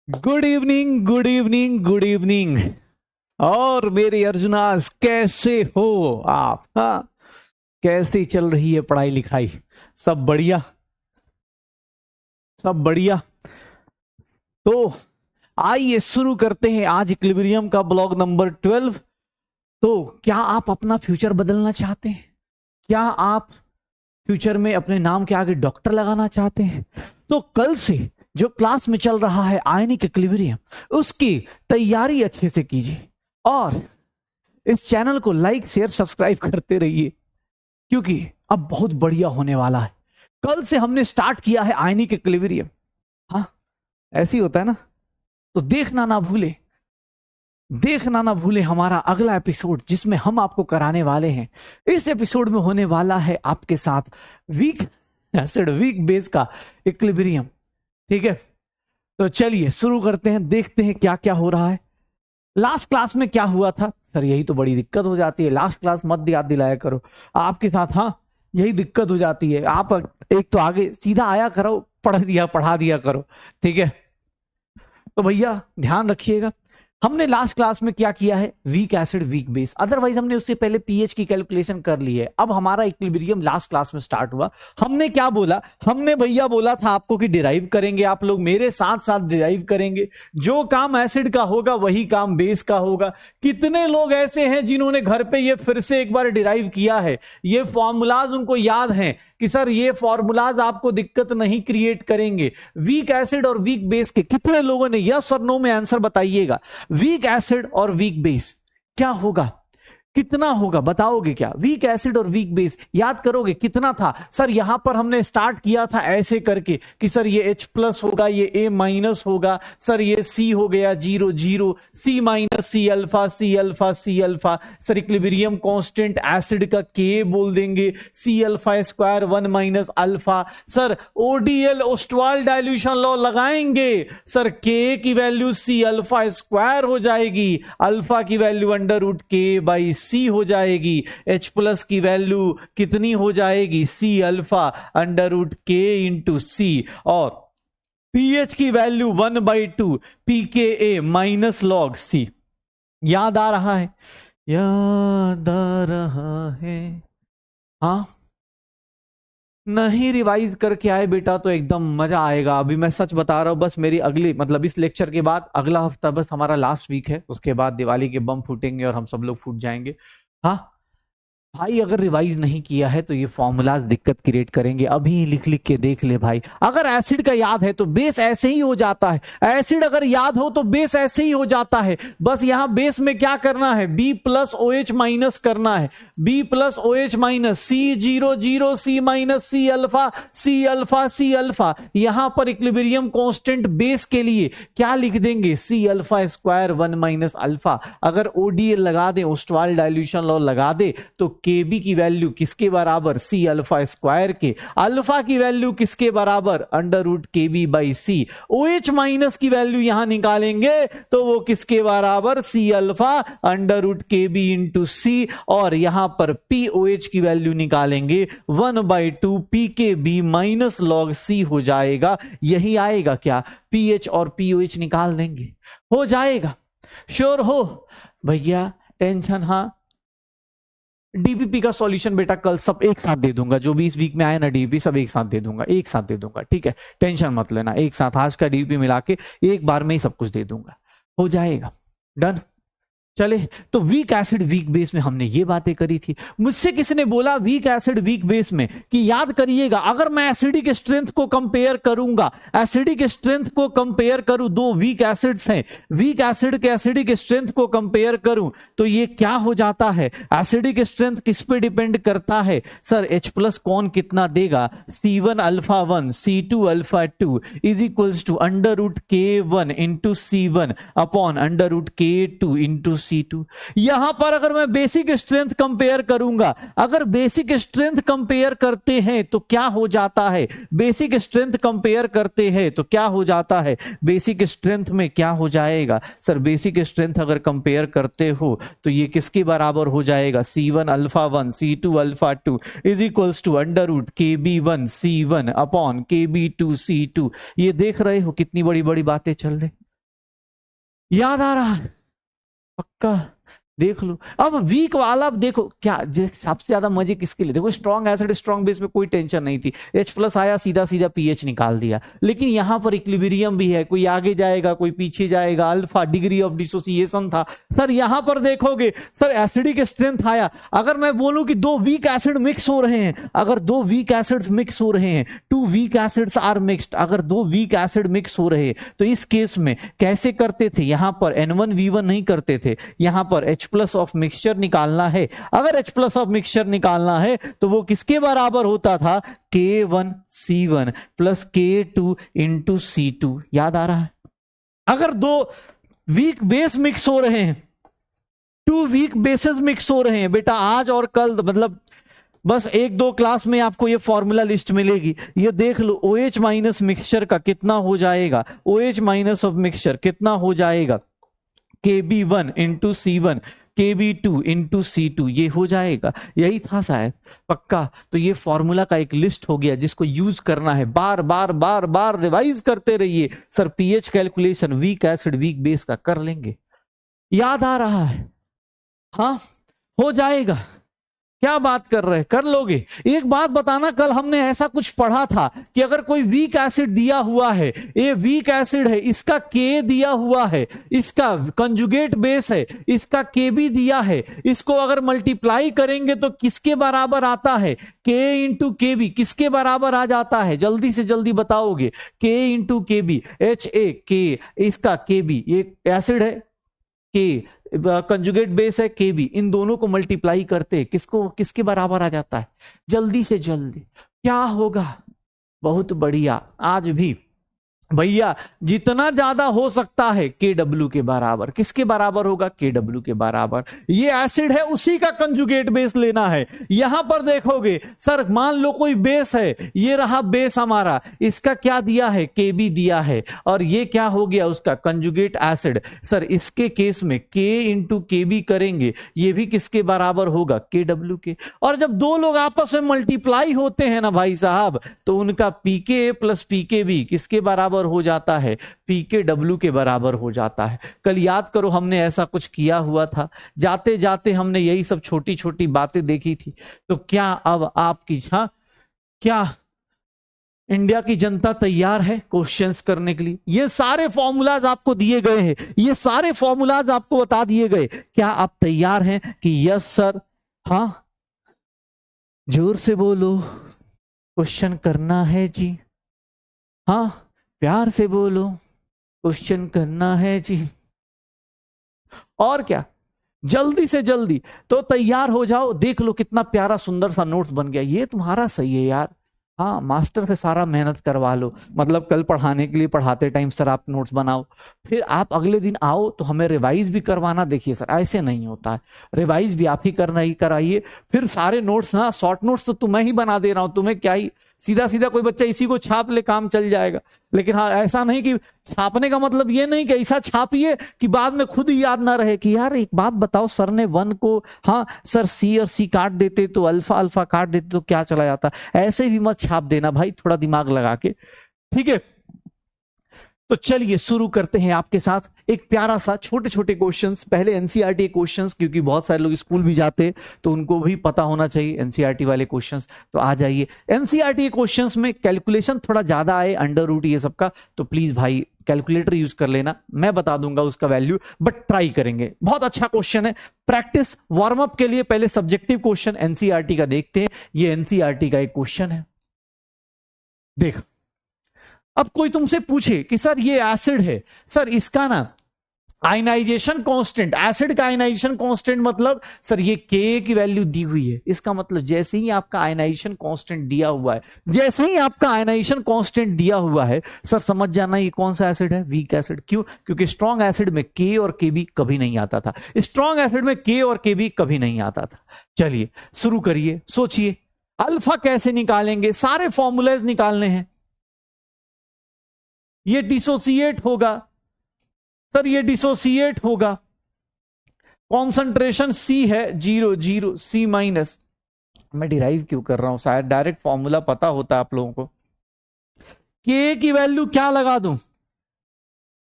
Good evening, good evening, good evening. और मेरे अर्जुनास कैसे हो आप? हाँ, कैसी चल रही है पढ़ाई लिखाई? सब बढ़िया, सब बढ़िया। तो आइए शुरू करते हैं आज इक्विलिब्रियम का ब्लॉग नंबर 12। तो क्या आप अपना फ्यूचर बदलना चाहते हैं? क्या आप फ्यूचर में अपने नाम के आगे डॉक्टर लगाना चाहते हैं? तो कल से जो क्लास में चल रहा है आयनिक इक्विलिब्रियम, उसकी तैयारी अच्छे से कीजिए और इस चैनल को लाइक शेयर सब्सक्राइब करते रहिए, क्योंकि अब बहुत बढ़िया होने वाला है। कल से हमने स्टार्ट किया है आयनिक इक्विलिब्रियम। हाँ, ऐसी होता है ना। तो देखना ना भूले, देखना ना भूले हमारा अगला एपिसोड, जिसमें हम आपको कराने वाले हैं। इस एपिसोड में होने वाला है आपके साथ वीक एसिड वीक बेस का इक्विलिब्रियम। ठीक है, तो चलिए शुरू करते हैं, देखते हैं क्या क्या हो रहा है। लास्ट क्लास में क्या हुआ था? सर यही तो बड़ी दिक्कत हो जाती है, लास्ट क्लास मत याद दिलाया करो आपके साथ। हाँ, यही दिक्कत हो जाती है। आप एक तो आगे सीधा आया करो, पढ़ा दिया करो। ठीक है, तो भैया ध्यान रखिएगा। हमने लास्ट क्लास में क्या किया है? Weak acid weak base. Otherwise हमने उससे पहले पीएच की कैलकुलेशन कर ली है। अब हमारा इक्विलिब्रियम लास्ट क्लास में स्टार्ट हुआ। हमने क्या बोला? हमने भैया बोला था आपको कि डिराइव करेंगे, आप लोग मेरे साथ साथ डिराइव करेंगे। जो काम एसिड का होगा वही काम बेस का होगा। कितने लोग ऐसे हैं जिन्होंने घर पे ये फिर से एक बार डिराइव किया है? ये फॉर्मूलाज उनको याद हैं कि सर ये फॉर्मूलाज आपको दिक्कत नहीं क्रिएट करेंगे। वीक एसिड और वीक बेस के कितने लोगों ने यस और नो में आंसर बताइएगा? वीक एसिड और वीक बेस क्या होगा, कितना होगा, बताओगे क्या? वीक एसिड और वीक बेस याद करोगे कितना था? सर यहां पर हमने स्टार्ट किया था ऐसे करके कि सर ये H प्लस होगा, ये A माइनस होगा, सर ये C हो गया 0 0, C minus C alpha, C alpha, C alpha. Sir equilibrium constant acid का K बोल देंगे, C alpha square 1 minus alpha. Sir ODL Ostwald dilution law लगाएंगे, सर K की वैल्यू C अल्फा स्क्वायर हो जाएगी, अल्फा की value under root K by C हो जाएगी, H प्लस की वैल्यू कितनी हो जाएगी? C अल्फा अंडर रूट के इंटू सी, और पीएच की वैल्यू 1/2 pKa माइनस लॉग सी। याद आ रहा है? याद आ रहा है? हाँ, नहीं रिवाइज करके आए बेटा तो एकदम मजा आएगा। अभी मैं सच बता रहा हूं, बस मेरी अगली मतलब इस लेक्चर के बाद अगला हफ्ता बस हमारा लास्ट वीक है, उसके बाद दिवाली के बम फूटेंगे और हम सब लोग फूट जाएंगे। हाँ भाई, अगर रिवाइज नहीं किया है तो ये फॉर्मूलाज दिक्कत क्रिएट करेंगे। अभी लिख लिख के देख ले भाई। अगर एसिड का याद है तो बेस ऐसे ही हो जाता है, एसिड अगर याद हो तो बेस ऐसे ही हो जाता है। बस यहां बेस में क्या करना है? B प्लस OH माइनस करना है, B plus OH minus C0 0, C minus C alpha, C alpha, C alpha. यहां पर इक्विलिब्रियम कांस्टेंट बेस के लिए क्या लिख देंगे? C alpha square 1 minus alpha. अगर ODL लगा दे, ओस्टवाल डाइल्यूशन लॉ लगा दे, तो KB की वैल्यू किसके बराबर? C अल्फा स्क्वायर के। अल्फा की वैल्यू किसके बराबर? Under root KB by C. OH minus की वैल्यू यहां निकालेंगे तो वो किसके बराबर? C alpha under root KB into C, और यहां पर POH की वैल्यू निकालेंगे 1/2 pKb माइनस लॉग C हो जाएगा। यही आएगा क्या? PH और POH निकाल देंगे, हो जाएगा। श्योर हो भैया? टेंशन? हाँ, डीपीपी का सॉल्यूशन बेटा कल सब एक साथ दे दूंगा, जो भी इस वीक में आए ना डीपी सब एक साथ दे दूंगा, एक साथ दे दूंगा। ठीक है, टेंशन मत लेना, एक साथ आज का डीपी मिला के एक बार में ही सब कुछ दे दूंगा, हो जाएगा। डन। चले, तो वीक एसिड वीक बेस में हमने ये बातें करी थी। मुझसे किसी ने बोला वीक एसिड वीक बेस में कि याद करिएगा, अगर मैं एसिडिक स्ट्रेंथ को कंपेयर करूंगा, एसिडिक स्ट्रेंथ को कंपेयर करूं, दो वीक एसिड्स हैं, वीक एसिड के एसिडिक स्ट्रेंथ को कंपेयर करूं तो ये क्या हो जाता है? एसिडिक स्ट्रेंथ किस पे डिपेंड करता है? सर H प्लस कौन कितना देगा? C1 alpha 1, C2 alpha 2 is equals to under root K1 into C1 upon under root K2 into C2। यहां पर अगर मैं बेसिक स्ट्रेंथ कंपेयर करूंगा, अगर बेसिक स्ट्रेंथ कंपेयर करते हैं तो क्या हो जाता है? बेसिक स्ट्रेंथ कंपेयर करते हैं तो क्या हो जाता है? बेसिक स्ट्रेंथ में क्या हो जाएगा? सर बेसिक स्ट्रेंथ अगर कंपेयर करते हो तो ये किसके बराबर हो जाएगा? C1 alpha 1, C2 alpha 2 is equals to under root KB1 C1 upon KB2 C2। ये देख रहे हो कितनी बड़ी बड़ी बातें चल रही। याद आ रहा है पक्का? देख लो अब वीक वाला, देखो क्या सबसे ज्यादा मजे किसके लिए, देखो स्ट्रॉन्ग एसिड स्ट्रॉन्ग बेस में कोई टेंशन नहीं थी, H+ आया सीधा सीधा पीएच निकाल दिया, लेकिन यहां पर इक्विलिब्रियम भी है, कोई आगे जाएगा कोई पीछे जाएगा, अल्फा डिग्री ऑफ डिसोसिएशन था। सर यहां पर देखोगे सर एसिडिक स्ट्रेंथ आया, अगर मैं बोलूं कि दो वीक एसिड मिक्स हो रहे हैं, अगर दो वीक एसिड्स मिक्स हो रहे हैं, two weak acids are mixed, अगर दो वीक एसिड मिक्स हो रहे हैं तो इस केस में कैसे करते थे, यहां पर N1V1 नहीं करते थे, यहां पर H+ ऑफ मिक्सचर निकालना है, अगर H+ ऑफ मिक्सचर निकालना है तो वो किसके बराबर होता था, K1C1 plus K2 into C2। याद आ रहा है? अगर दो वीक बेस मिक्स हो रहे हैं, टू वीक बेसेस मिक्स हो रहे हैं, बेटा आज और कल मतलब बस एक दो क्लास में आपको ये फॉर्मूला लिस्ट मिलेगी, ये देख लो OH माइनस मिक्सचर का कितना हो जाएगा, OH माइनस ऑफ मिक्सचर कितना हो जाएगा, Kb1 into C1 Kb2 into C2, ये हो जाएगा, यही था शायद पक्का। तो ये फॉर्मूला का एक लिस्ट हो गया जिसको यूज करना है, बार बार बार बार रिवाइज करते रहिए। Sir pH calculation weak acid weak base का कर लेंगे, याद आ रहा है? हाँ हो जाएगा, क्या बात कर रहे हैं, कर लोगे? एक बात बताना, कल हमने ऐसा कुछ पढ़ा था कि अगर कोई वीक एसिड दिया हुआ है, ये वीक एसिड है, इसका K दिया हुआ है, इसका कंजुगेट बेस है, इसका Kb दिया है, इसको अगर मल्टीप्लाई करेंगे तो किसके बराबर आता है, K इंटू Kb किसके बराबर आ जाता है, जल्दी से जल्दी बताओगे, K इंटू Kb, HA इसका Kb, ये एसिड है K, कंजुगेट बेस है Kb, इन दोनों को मल्टीप्लाई करते किसको किसके बराबर आ जाता है, जल्दी से जल्दी क्या होगा? बहुत बढ़िया, आज भी भैया जितना ज्यादा हो सकता है Kw के बराबर, किसके बराबर होगा, Kw के बराबर। ये एसिड है उसी का कंजुगेट बेस लेना है। यहां पर देखोगे सर मान लो कोई बेस है, ये रहा बेस हमारा, इसका क्या दिया है, Kb दिया है, और ये क्या हो गया उसका कंजुगेट एसिड। सर इसके केस में K इंटू Kb करेंगे, ये भी किसके बराबर होगा, Kw के। और जब दो लोग आपस में मल्टीप्लाई होते हैं ना भाई साहब, तो उनका Pka प्लस Pkb किसके बराबर हो जाता है, Pkw के बराबर हो जाता है। कल याद करो हमने ऐसा कुछ किया हुआ था, जाते जाते हमने यही सब छोटी छोटी बातें देखी थी। तो क्या अब आपकी, हाँ क्या इंडिया की जनता तैयार है क्वेश्चंस करने के लिए? ये सारे फॉर्मूलाज आपको दिए गए हैं, ये सारे फॉर्मूलाज आपको बता दिए गए, क्या आप तैयार हैं कि यस सर, हाँ जोर से बोलो, क्वेश्चन करना है जी, हाँ प्यार से बोलो, क्वेश्चन करना है जी, और क्या जल्दी से जल्दी तो तैयार हो जाओ। देख लो कितना प्यारा सुंदर सा नोट्स बन गया, ये तुम्हारा सही है यार, हाँ मास्टर से सारा मेहनत करवा लो, मतलब कल पढ़ाने के लिए पढ़ाते टाइम सर आप नोट्स बनाओ, फिर आप अगले दिन आओ तो हमें रिवाइज भी करवाना। देखिए सर ऐसे नहीं होता है, रिवाइज भी आप ही करना ही कराइए, फिर सारे नोट्स ना, शॉर्ट नोट्स तो तुम्हें ही बना दे रहा हूं, तुम्हें क्या ही, सीधा सीधा कोई बच्चा इसी को छाप ले काम चल जाएगा। लेकिन हाँ ऐसा नहीं कि छापने का मतलब ये नहीं कि ऐसा छापिए कि बाद में खुद ही याद ना रहे कि यार एक बात बताओ सर ने 1 को, हाँ सर C और C काट देते तो अल्फा अल्फा काट देते तो क्या चला जाता, ऐसे भी मत छाप देना भाई, थोड़ा दिमाग लगा के, ठीक है। तो चलिए शुरू करते हैं आपके साथ एक प्यारा सा छोटे छोटे क्वेश्चंस, पहले एनसीईआरटी क्वेश्चंस, क्योंकि बहुत सारे लोग स्कूल भी जाते हैं तो उनको भी पता होना चाहिए एनसीईआरटी वाले क्वेश्चंस। तो आ जाइए एनसीईआरटी क्वेश्चंस में कैलकुलेशन थोड़ा ज्यादा आए, अंडर रूट ये सबका, तो प्लीज भाई कैलकुलेटर यूज कर लेना, मैं बता दूंगा उसका वैल्यू, बट ट्राई करेंगे। बहुत अच्छा क्वेश्चन है, प्रैक्टिस वार्म अप के लिए पहले सब्जेक्टिव क्वेश्चन एनसीईआरटी का देखते हैं। ये एनसीईआरटी का एक क्वेश्चन है, देख अब कोई तुमसे पूछे कि सर ये एसिड है, सर इसका ना आयनाइजेशन कांस्टेंट, एसिड का आयनाइजेशन कांस्टेंट मतलब सर ये K की वैल्यू दी हुई है, इसका मतलब जैसे ही आपका आयनाइजेशन कांस्टेंट दिया हुआ है, जैसे ही आपका आयनाइजेशन कांस्टेंट दिया हुआ है सर समझ जाना ये कौन सा एसिड है, वीक एसिड। क्यों? क्योंकि स्ट्रॉन्ग एसिड में K और Kb कभी नहीं आता था, स्ट्रॉन्ग एसिड में K और Kb कभी नहीं आता था। चलिए शुरू करिए, सोचिए अल्फा कैसे निकालेंगे, सारे फॉर्मूलेज निकालने हैं। ये डिसोसिएट होगा सर, ये डिसोसिएट होगा, कॉन्सेंट्रेशन C है 0 C माइनस, मैं डिराइव क्यों कर रहा हूं, शायद डायरेक्ट फॉर्मूला पता होता है आप लोगों को। K की वैल्यू क्या लगा दूं,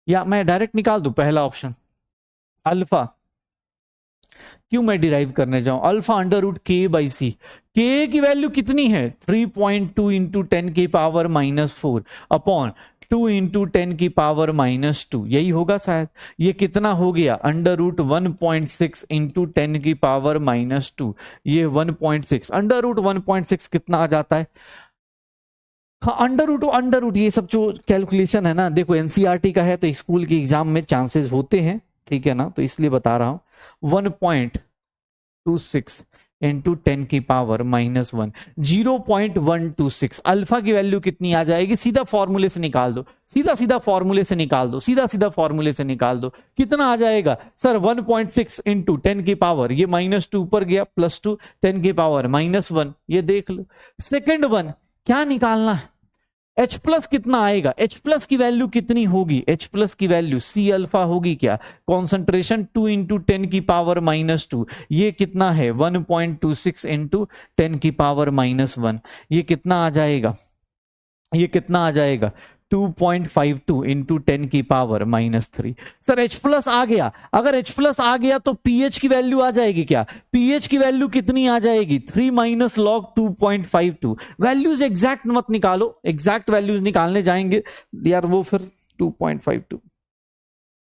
या मैं डायरेक्ट निकाल दूं पहला ऑप्शन अल्फा, क्यों मैं डिराइव करने जाऊं, अल्फा अंडर रूट के बाई सी, के की वैल्यू कितनी है 3.2 इंटू 10 की पावर -4 अपॉन 2 इंटू 10 की पावर -2, यही होगा शायद। ये कितना हो गया अंडर रूट 1.6 इंटू 10 की पावर -2, ये 1.6 अंडर रूट 1.6 कितना आ जाता है। हाँ अंडर रूट ये सब जो कैलकुलेशन है ना, देखो एनसीईआरटी का है तो स्कूल के एग्जाम में चांसेस होते हैं, ठीक है ना, तो इसलिए बता रहा हूं 1.26 इंटू 10 की पावर -1, 0.126। अल्फा की वैल्यू कितनी आ जाएगी, सीधा फॉर्मूले से निकाल दो, सीधा सीधा फॉर्मूले से निकाल दो, सीधा सीधा फॉर्मूले से निकाल दो, कितना आ जाएगा सर 1.6 इंटू 10 की पावर, ये -2 ऊपर गया +2, 10 की पावर -1, ये देख लो। सेकेंड वन क्या निकालना है, H प्लस कितना आएगा, H प्लस की वैल्यू कितनी होगी, H प्लस की वैल्यू C अल्फा होगी क्या, कॉन्सेंट्रेशन 2 इंटू 10 की पावर -2, ये कितना है 1.26 इंटू 10 की पावर -1, ये कितना आ जाएगा, ये कितना आ जाएगा 2.52 इंटू 10 की पावर -3। सर H प्लस आ गया, अगर H प्लस आ गया तो pH की वैल्यू आ जाएगी क्या, pH की वैल्यू कितनी आ जाएगी 3 माइनस लॉग 2.52। वैल्यूज एग्जैक्ट मत निकालो, एग्जैक्ट वैल्यूज निकालने जाएंगे यार वो फिर 2.52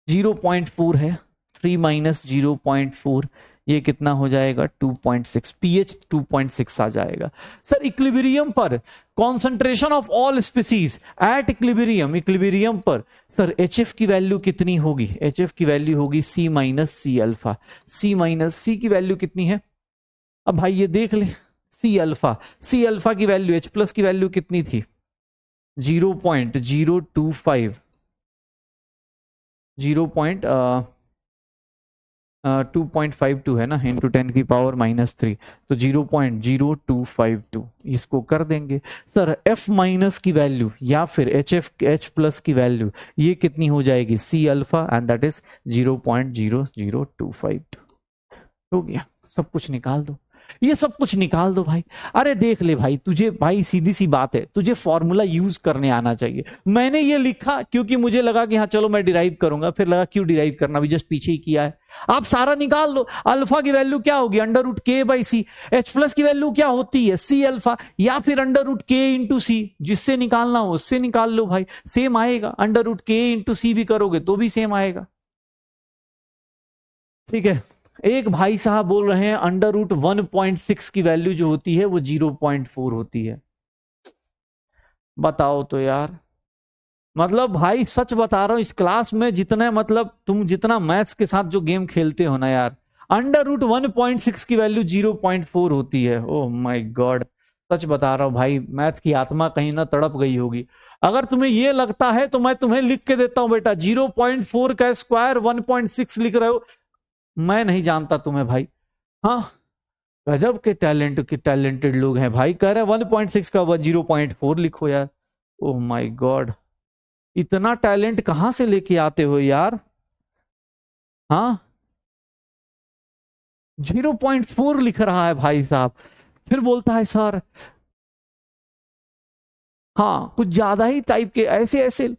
0.4 है, 3 माइनस 0.4 ये कितना हो जाएगा 2.6, pH 2.6 आ जाएगा। सर इक्विलिब्रियम पर concentration of all species at equilibrium, equilibrium पर सर HF की वैल्यू कितनी होगी, HF की वैल्यू होगी C minus C alpha, C minus C की वैल्यू कितनी है, अब भाई ये देख ले C अल्फा, C अल्फा की वैल्यू H प्लस की वैल्यू कितनी थी 0.025, 2.52 है ना इंटू 10 की पावर -3, तो 0.0252 इसको कर देंगे। सर F माइनस की वैल्यू या फिर H प्लस की वैल्यू ये कितनी हो जाएगी C alpha and that is 0.0025। हो गया, सब कुछ निकाल दो, ये सब कुछ निकाल दो भाई। अरे देख ले भाई, तुझे भाई सीधी सी बात है, तुझे फॉर्मूला यूज करने आना चाहिए। मैंने ये लिखा क्योंकि मुझे लगा कि हाँ चलो मैं डिराइव करूंगा, फिर लगा क्यों डिराइव करना, भी जस्ट पीछे ही किया है। आप सारा निकाल लो, अल्फा की वैल्यू क्या होगी अंडर रूट के बाई सी, H प्लस की वैल्यू क्या होती है C अल्फा या फिर अंडर रूट के इंटू सी, जिससे निकालना हो उससे निकाल लो भाई, सेम आएगा। अंडर रूट के इंटू सी भी करोगे तो भी सेम आएगा, ठीक है। एक भाई साहब बोल रहे हैं अंडर रूट 1.6 की वैल्यू जो होती है वो 0.4 होती है। बताओ तो यार, मतलब भाई सच बता रहा हूं, इस क्लास में जितने मतलब तुम जितना मैथ्स के साथ जो गेम खेलते हो ना यार, अंडर रूट 1.6 की वैल्यू 0.4 होती है। ओह माय गॉड, सच बता रहा हूं भाई, मैथ्स की आत्मा कहीं ना तड़प गई होगी। अगर तुम्हें यह लगता है तो मैं तुम्हें लिख के देता हूं बेटा, 0.4 का स्क्वायर 1.6 लिख रहे हो, मैं नहीं जानता तुम्हें भाई। हाँ गजब के टैलेंटेड लोग हैं भाई, कह रहे 1.6 का 0.4 लिखो यार। ओह माय गॉड, इतना टैलेंट कहां से लेके आते हो यार। हाँ 0.4 लिख रहा है भाई साहब, फिर बोलता है सर हाँ कुछ ज्यादा ही टाइप के ऐसे ऐसे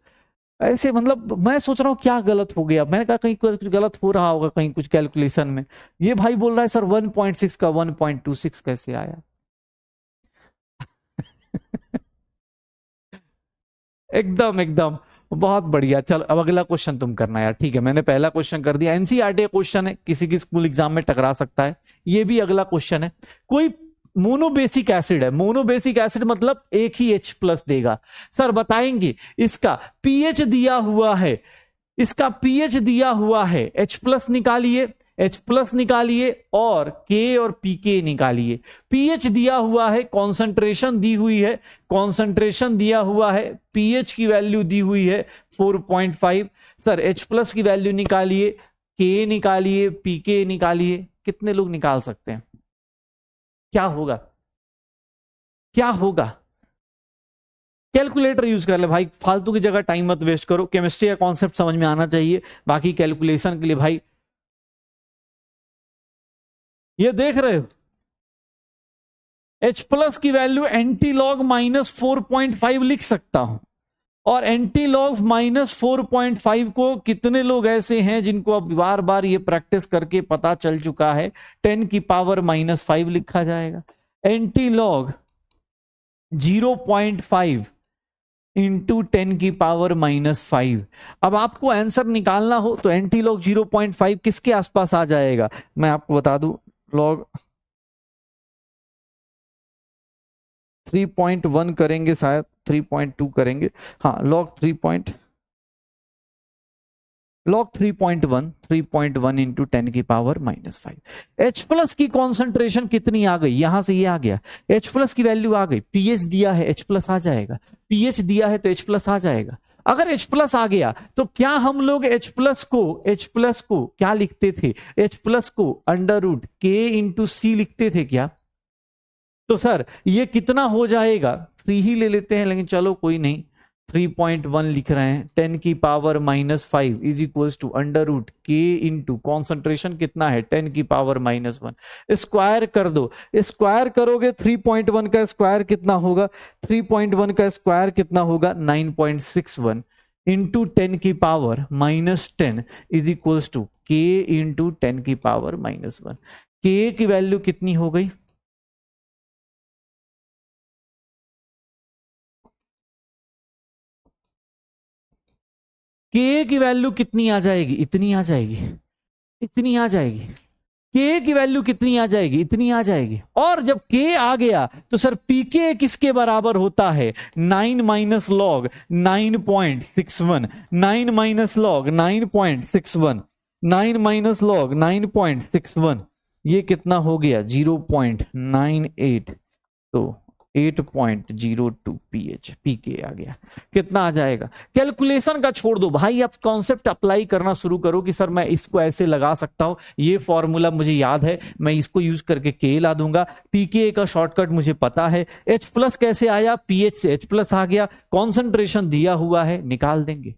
ऐसे, मतलब मैं सोच रहा हूँ क्या गलत हो गया, मैंने कहा कहीं कुछ गलत हो रहा होगा कहीं कुछ कैलकुलेशन में। ये भाई बोल रहा है सर 1.6 का 1.26 कैसे आया। एकदम एकदम, बहुत बढ़िया। चल अब अगला क्वेश्चन तुम करना यार, ठीक है मैंने पहला क्वेश्चन कर दिया, एनसीईआरटी क्वेश्चन है, किसी की स्कूल एग्जाम में टकरा सकता है। ये भी अगला क्वेश्चन है, कोई मोनोबेसिक एसिड है, मोनोबेसिक एसिड मतलब एक ही H प्लस देगा। सर बताएंगे इसका पीएच दिया हुआ है, इसका पीएच दिया हुआ है, H प्लस निकालिए, H प्लस निकालिए और K और PK निकालिए। पीएच दिया हुआ है, कॉन्सेंट्रेशन दी हुई है, कॉन्सेंट्रेशन दिया हुआ है, पीएच की वैल्यू दी हुई है 4.5। सर H प्लस की वैल्यू निकालिए, K निकालिए, PK निकालिए, कितने लोग निकाल सकते हैं, क्या होगा, क्या होगा। कैलकुलेटर यूज कर ले भाई, फालतू की जगह टाइम मत वेस्ट करो, केमिस्ट्री का कॉन्सेप्ट समझ में आना चाहिए, बाकी कैलकुलेशन के लिए भाई ये देख रहे हो H प्लस की वैल्यू एंटी लॉग -4.5 लिख सकता हूं और एंटी लॉग -4.5 को कितने लोग ऐसे हैं जिनको अब बार बार ये प्रैक्टिस करके पता चल चुका है 10 की पावर -5 लिखा जाएगा। एंटी लॉग 0.5 इंटू 10 की पावर -5। अब आपको आंसर निकालना हो तो एंटी लॉग 0.5 किसके आसपास आ जाएगा, मैं आपको बता दूं, लॉग 3.1 करेंगे, शायद 3.2 करेंगे, हाँ लॉग 3.1 इंटू 10 की पावर -5। H प्लस की कॉन्सेंट्रेशन कितनी आ गई, यहां से ये आ गया, H प्लस की वैल्यू आ गई, पीएच दिया है H प्लस आ जाएगा, पीएच दिया है तो H प्लस आ जाएगा। अगर H प्लस आ गया तो क्या हम लोग H प्लस को क्या लिखते थे, H प्लस को √K इंटू सी लिखते थे क्या? तो सर ये कितना हो जाएगा, 3 ही ले लेते हैं, लेकिन चलो कोई नहीं, 3.1 लिख रहे हैं, 10 की power -5 is equals to √K into concentration कितना है 10 की पावर -1, स्क्वायर कर दो, स्क्वायर करोगे 3.1 का स्क्वायर कितना होगा, 3.1 का स्क्वायर कितना होगा 9.61 इंटू 10 की power -10 is equals to K into 10 की पावर -1। K की वैल्यू कितनी हो गई, K की वैल्यू कितनी आ जाएगी, इतनी आ जाएगी, इतनी आ जाएगी। K की वैल्यू कितनी आ जाएगी, इतनी आ जाएगी। और जब K आ गया तो सर PK किसके बराबर होता है, 9 minus log 9.61, 9 minus log 9.61, 9 minus log 9.61, ये कितना हो गया 0.98, तो 8.02 pH पीके आ गया। कितना आ जाएगा, कैलकुलेशन का छोड़ दो भाई, आप कॉन्सेप्ट अप्लाई करना शुरू करो कि सर मैं इसको ऐसे लगा सकता हूं, ये फॉर्मूला मुझे याद है, मैं इसको यूज करके के ला दूंगा, पीके का शॉर्टकट मुझे पता है, H प्लस कैसे आया, पीएच से H प्लस आ गया, कॉन्सेंट्रेशन दिया हुआ है, निकाल देंगे।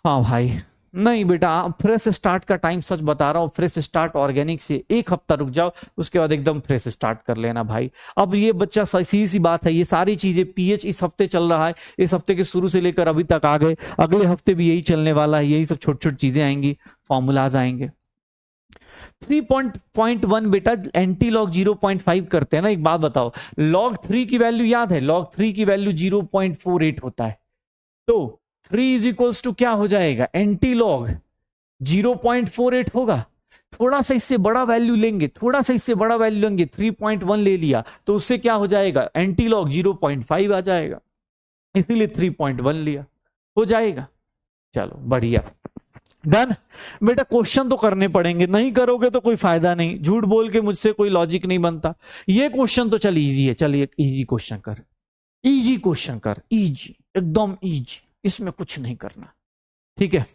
हाँ भाई नहीं बेटा, फ्रेश स्टार्ट का टाइम सच बता रहा हूं, फ्रेश स्टार्ट ऑर्गेनिक से 1 हफ्ता रुक जाओ, उसके बाद एकदम फ्रेश स्टार्ट कर लेना भाई। अब ये बच्चा सही सी बात है, ये सारी चीजें पीएच इस हफ्ते चल रहा है, इस हफ्ते के शुरू से लेकर अभी तक आ गए, अगले हफ्ते भी यही चलने वाला है, यही सब छोटी छोटी चीजें आएंगी, फॉर्मूलाज आएंगे। 3.1 बेटा एंटी लॉग 0.5 करते हैं ना, एक बात बताओ, लॉग 3 की वैल्यू याद है, लॉग 3 की वैल्यू 0.48 होता है, तो 3 इज इक्वल्स टू क्या हो जाएगा, एंटी लॉग 0.48 होगा। थोड़ा सा इससे बड़ा वैल्यू लेंगे, थोड़ा सा इससे बड़ा वैल्यू लेंगे, 3.1 ले लिया तो उससे क्या हो जाएगा, एंटी लॉग 0.5 आ जाएगा, इसीलिए 3.1 लिया, हो जाएगा। चलो बढ़िया, डन बेटा। क्वेश्चन तो करने पड़ेंगे, नहीं करोगे तो कोई फायदा नहीं, झूठ बोल के मुझसे कोई लॉजिक नहीं बनता। ये क्वेश्चन तो चल इजी है, चलिए इजी क्वेश्चन कर, इजी क्वेश्चन कर, इजी एकदम इजी, इसमें कुछ नहीं करना, ठीक है,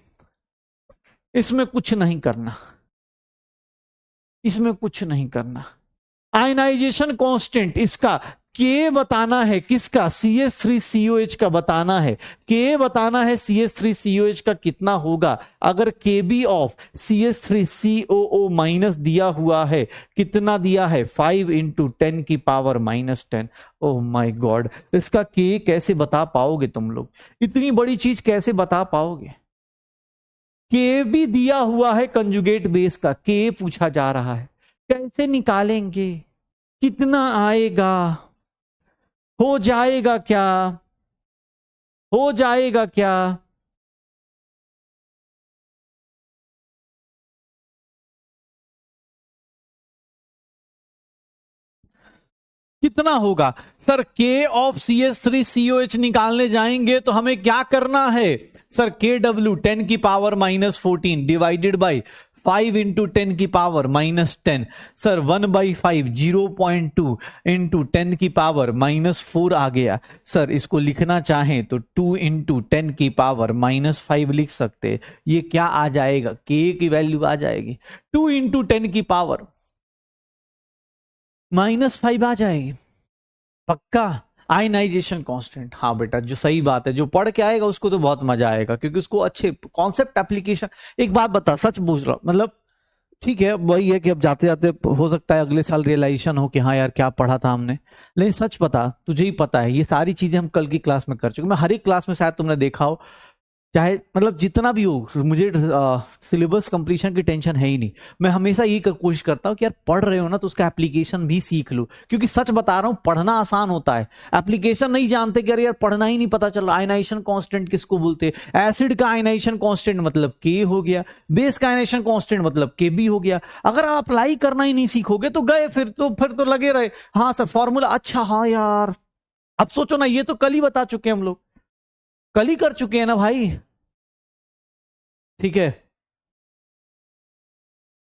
इसमें कुछ नहीं करना, इसमें कुछ नहीं करना। आयनाइजेशन कांस्टेंट इसका के बताना है, किसका, CH3COH का बताना है, के बताना है CH3COH का कितना होगा अगर KB ऑफ CH3COO माइनस दिया हुआ है, कितना दिया है 5 इंटू 10 की पावर -10। ओह माय गॉड, इसका के कैसे बता पाओगे तुम लोग, इतनी बड़ी चीज कैसे बता पाओगे। के भी दिया हुआ है, कंजुगेट बेस का के पूछा जा रहा है, कैसे निकालेंगे, कितना आएगा, हो जाएगा क्या, हो जाएगा क्या, कितना होगा सर, के ऑफ CH3COH निकालने जाएंगे तो हमें क्या करना है सर, KW 10 की पावर -14 डिवाइडेड बाई 5 इंटू 10 की पावर -10, सर 1/5 0.2 इंटू 10 की पावर -4 आ गया। सर इसको लिखना चाहें तो 2 इंटू 10 की पावर -5 लिख सकते, ये क्या आ जाएगा, के की वैल्यू आ जाएगी 2 इंटू 10 की पावर -5 आ जाएगी, पक्का। आयनाइजेशन कांस्टेंट, हाँ बेटा जो सही बात है, जो पढ़ के आएगा उसको तो बहुत मजा आएगा, क्योंकि उसको अच्छे कॉन्सेप्ट एप्लीकेशन। एक बात बता, सच पूछ रहा मतलब ठीक है, वही है कि अब जाते जाते हो सकता है अगले साल रियलाइजेशन हो कि हाँ यार क्या पढ़ा था हमने। लेकिन सच बता, तुझे ही पता है ये सारी चीजें हम कल की क्लास में कर चुके। मैं हर एक क्लास में शायद तुमने देखा हो, चाहे मतलब जितना भी हो, मुझे सिलेबस कंप्लीशन की टेंशन है ही नहीं। मैं हमेशा यही कोशिश करता हूँ कि यार पढ़ रहे हो ना तो उसका एप्लीकेशन भी सीख लो, क्योंकि सच बता रहा हूँ पढ़ना आसान होता है, एप्लीकेशन नहीं जानते कि अरे यार पढ़ना ही नहीं पता चल रहा। आयनाइजेशन कांस्टेंट किसको बोलते हैं? एसिड का आयनाइजेशन कांस्टेंट मतलब के हो गया, बेस का आयनाइजेशन कांस्टेंट मतलब के बी हो गया। अगर आप अप्लाई करना ही नहीं सीखोगे तो गए, फिर तो लगे रहे हाँ सर फॉर्मूला, अच्छा हाँ यार। अब सोचो ना, ये तो कल ही बता चुके हैं हम लोग, कल ही कर चुके हैं ना भाई। ठीक है,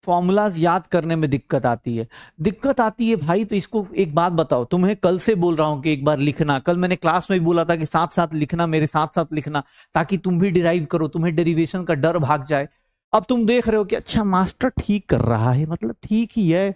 फॉर्मूलाज याद करने में दिक्कत आती है, दिक्कत आती है भाई। तो इसको एक बात बताओ, तुम्हें कल से बोल रहा हूं कि एक बार लिखना, कल मैंने क्लास में भी बोला था कि साथ साथ लिखना, मेरे साथ साथ लिखना, ताकि तुम भी डिराइव करो, तुम्हें डेरिवेशन का डर भाग जाए। अब तुम देख रहे हो कि अच्छा मास्टर ठीक कर रहा है, मतलब ठीक ही है,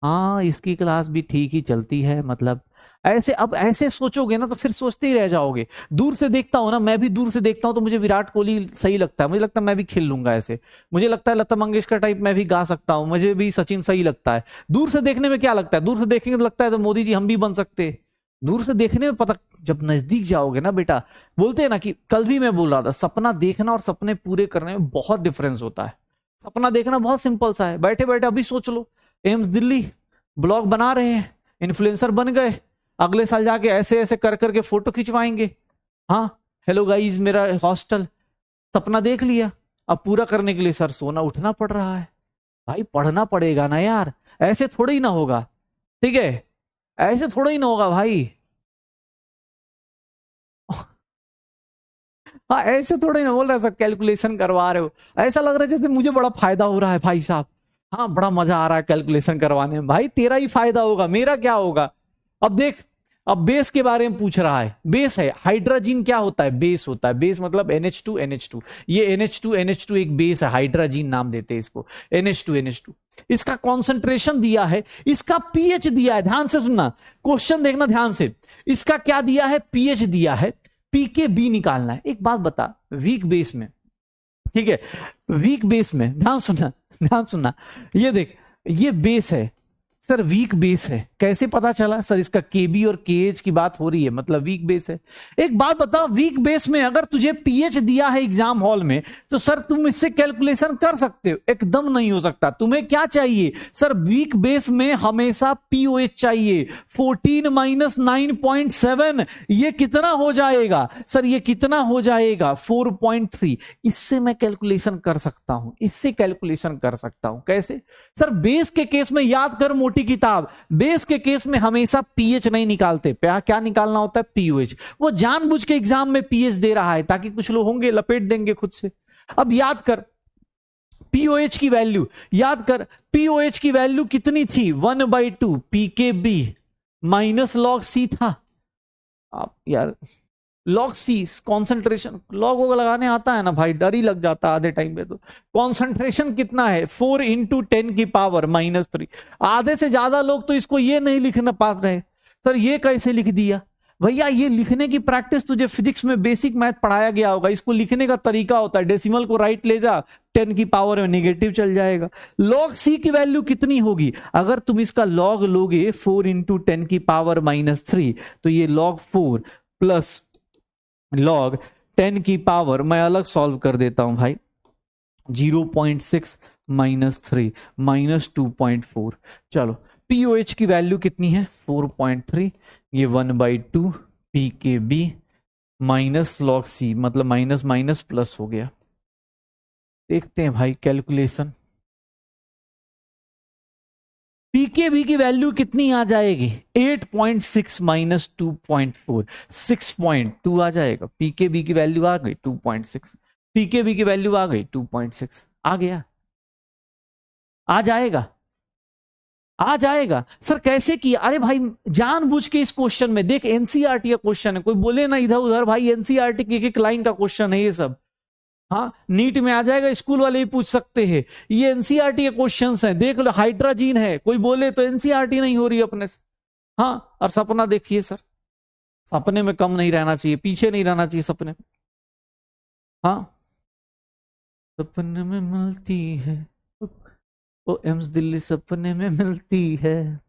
हाँ इसकी क्लास भी ठीक ही चलती है, मतलब ऐसे। अब ऐसे सोचोगे ना तो फिर सोचते ही रह जाओगे। दूर से देखता हूं ना, मैं भी दूर से देखता हूं तो मुझे विराट कोहली सही लगता है, मुझे लगता है मैं भी खेल लूंगा ऐसे। मुझे लगता है लता मंगेशकर टाइप मैं भी गा सकता हूं, मुझे भी सचिन सही लगता है। दूर से देखने में क्या लगता है? दूर से देखेंगे तो लगता है तो मोदी जी हम भी बन सकते हैं। दूर से देखने में पता, जब नजदीक जाओगे ना बेटा, बोलते हैं ना कि कल भी मैं बोल रहा था, सपना देखना और सपने पूरे करने में बहुत डिफरेंस होता है। सपना देखना बहुत सिंपल सा है, बैठे बैठे अभी सोच लो, एम्स दिल्ली ब्लॉग बना रहे हैं, इन्फ्लुएंसर बन गए, अगले साल जाके ऐसे ऐसे कर करके फोटो खिंचवाएंगे। हाँ, हेलो गाइस मेरा हॉस्टल, सपना देख लिया। अब पूरा करने के लिए सर सोना उठना पड़ रहा है। भाई पढ़ना पड़ेगा ना यार, ऐसे थोड़ा ही ना होगा। ठीक है, ऐसे थोड़ा ही ना होगा भाई। हाँ ऐसे थोड़ा ही ना बोल रहा है सर कैलकुलेशन करवा रहे हो, ऐसा लग रहा है जैसे मुझे बड़ा फायदा हो रहा है भाई साहब। हाँ बड़ा मजा आ रहा है कैलकुलेशन करवाने में, भाई तेरा ही फायदा होगा, मेरा क्या होगा। अब देख, अब बेस के बारे में पूछ रहा है, बेस है हाइड्रोजन, क्या होता है? बेस होता है, बेस मतलब NH2 NH2, ये NH2 NH2 एक बेस है, हाइड्रोजन नाम देते हैं इसको, NH2 NH2। इसका कॉन्सेंट्रेशन दिया है, इसका पीएच दिया है, ध्यान से सुनना, क्वेश्चन देखना ध्यान से। इसका क्या दिया है? पीएच दिया है, पीके बी निकालना है। एक बात बता, वीक बेस में, ठीक है, वीक बेस में ध्यान सुनना, ध्यान सुनना, ये देख, ये बेस है सर, वीक बेस है। कैसे पता चला? सर इसका केबी और केएच की बात हो रही है, मतलब वीक बेस है। एक बात बताओ, वीक बेस में अगर तुझे पीएच दिया है एग्जाम हॉल में, तो सर तुम इससे कैलकुलेशन कर सकते हो? एकदम नहीं हो सकता। तुम्हें क्या चाहिए सर? वीक बेस में हमेशा पीओएच चाहिए। 14 माइनस 9.7, ये कितना हो जाएगा सर? ये कितना हो जाएगा? 4.3। इससे मैं कैलकुलेशन कर सकता हूं, इससे कैलकुलेशन कर सकता हूं। कैसे सर? बेस के केस में याद कर मोटी किताब, बेस के केस में हमेशा पीएच नहीं निकालते, क्या निकालना होता है? पीओएच। वो जानबूझ के एग्जाम में पीएच दे रहा है ताकि कुछ लोग होंगे लपेट देंगे खुद से। अब याद कर पीओएच की वैल्यू, याद कर पीओएच की वैल्यू कितनी थी? 1/2 पीकेबी माइनस लॉग सी था। आप यार लॉग सी कॉन्सेंट्रेशन, लॉग वोग लगाने आता है ना भाई, डर ही लग जाता है आधे टाइम पे। तो कॉन्सेंट्रेशन कितना है? 4 इंटू 10 की पावर -3। आधे से ज्यादा लोग तो इसको ये नहीं लिखना पा रहे, सर ये कैसे लिख दिया? भैया ये लिखने की प्रैक्टिस तुझे फिजिक्स में बेसिक मैथ पढ़ाया गया होगा, इसको लिखने का तरीका होता है, डेसिमल को राइट ले जा, 10 की पावर में नेगेटिव चल जाएगा। लॉग सी की वैल्यू कितनी होगी? अगर तुम इसका लॉग लोगे 4 इंटू 10 की पावर -3, तो ये log 4 प्लस log 10 की पावर, मैं अलग सॉल्व कर देता हूं भाई, 0.6 -3 -2.4। चलो पीओएच की वैल्यू कितनी है? 4.3, ये 1/2 पी के बी माइनस लॉग सी, मतलब माइनस माइनस प्लस हो गया। देखते हैं भाई कैलकुलेशन, पीकेबी की वैल्यू कितनी आ जाएगी? 8.6 माइनस 2.4, 6.2 आ जाएगा। पीकेबी की वैल्यू आ गई 2.6, पीकेबी की वैल्यू आ गई 2.6, आ गया, आ जाएगा, आ जाएगा। सर कैसे किया? अरे भाई जानबूझ के इस क्वेश्चन में देख, एनसीईआरटी का क्वेश्चन है, कोई बोले ना इधर उधर, भाई एनसीईआरटी की एक लाइन का क्वेश्चन है ये सब। हाँ नीट में आ जाएगा, स्कूल वाले ही पूछ सकते हैं, ये एनसीईआरटी के क्वेश्चंस हैं, देख लो हाइड्रोजन है, कोई बोले तो एनसीईआरटी नहीं हो रही अपने से। हाँ और सपना देखिए सर, सपने में कम नहीं रहना चाहिए, पीछे नहीं रहना चाहिए सपने में। हाँ सपने में मिलती है ओ एम्स दिल्ली सपने में मिलती है,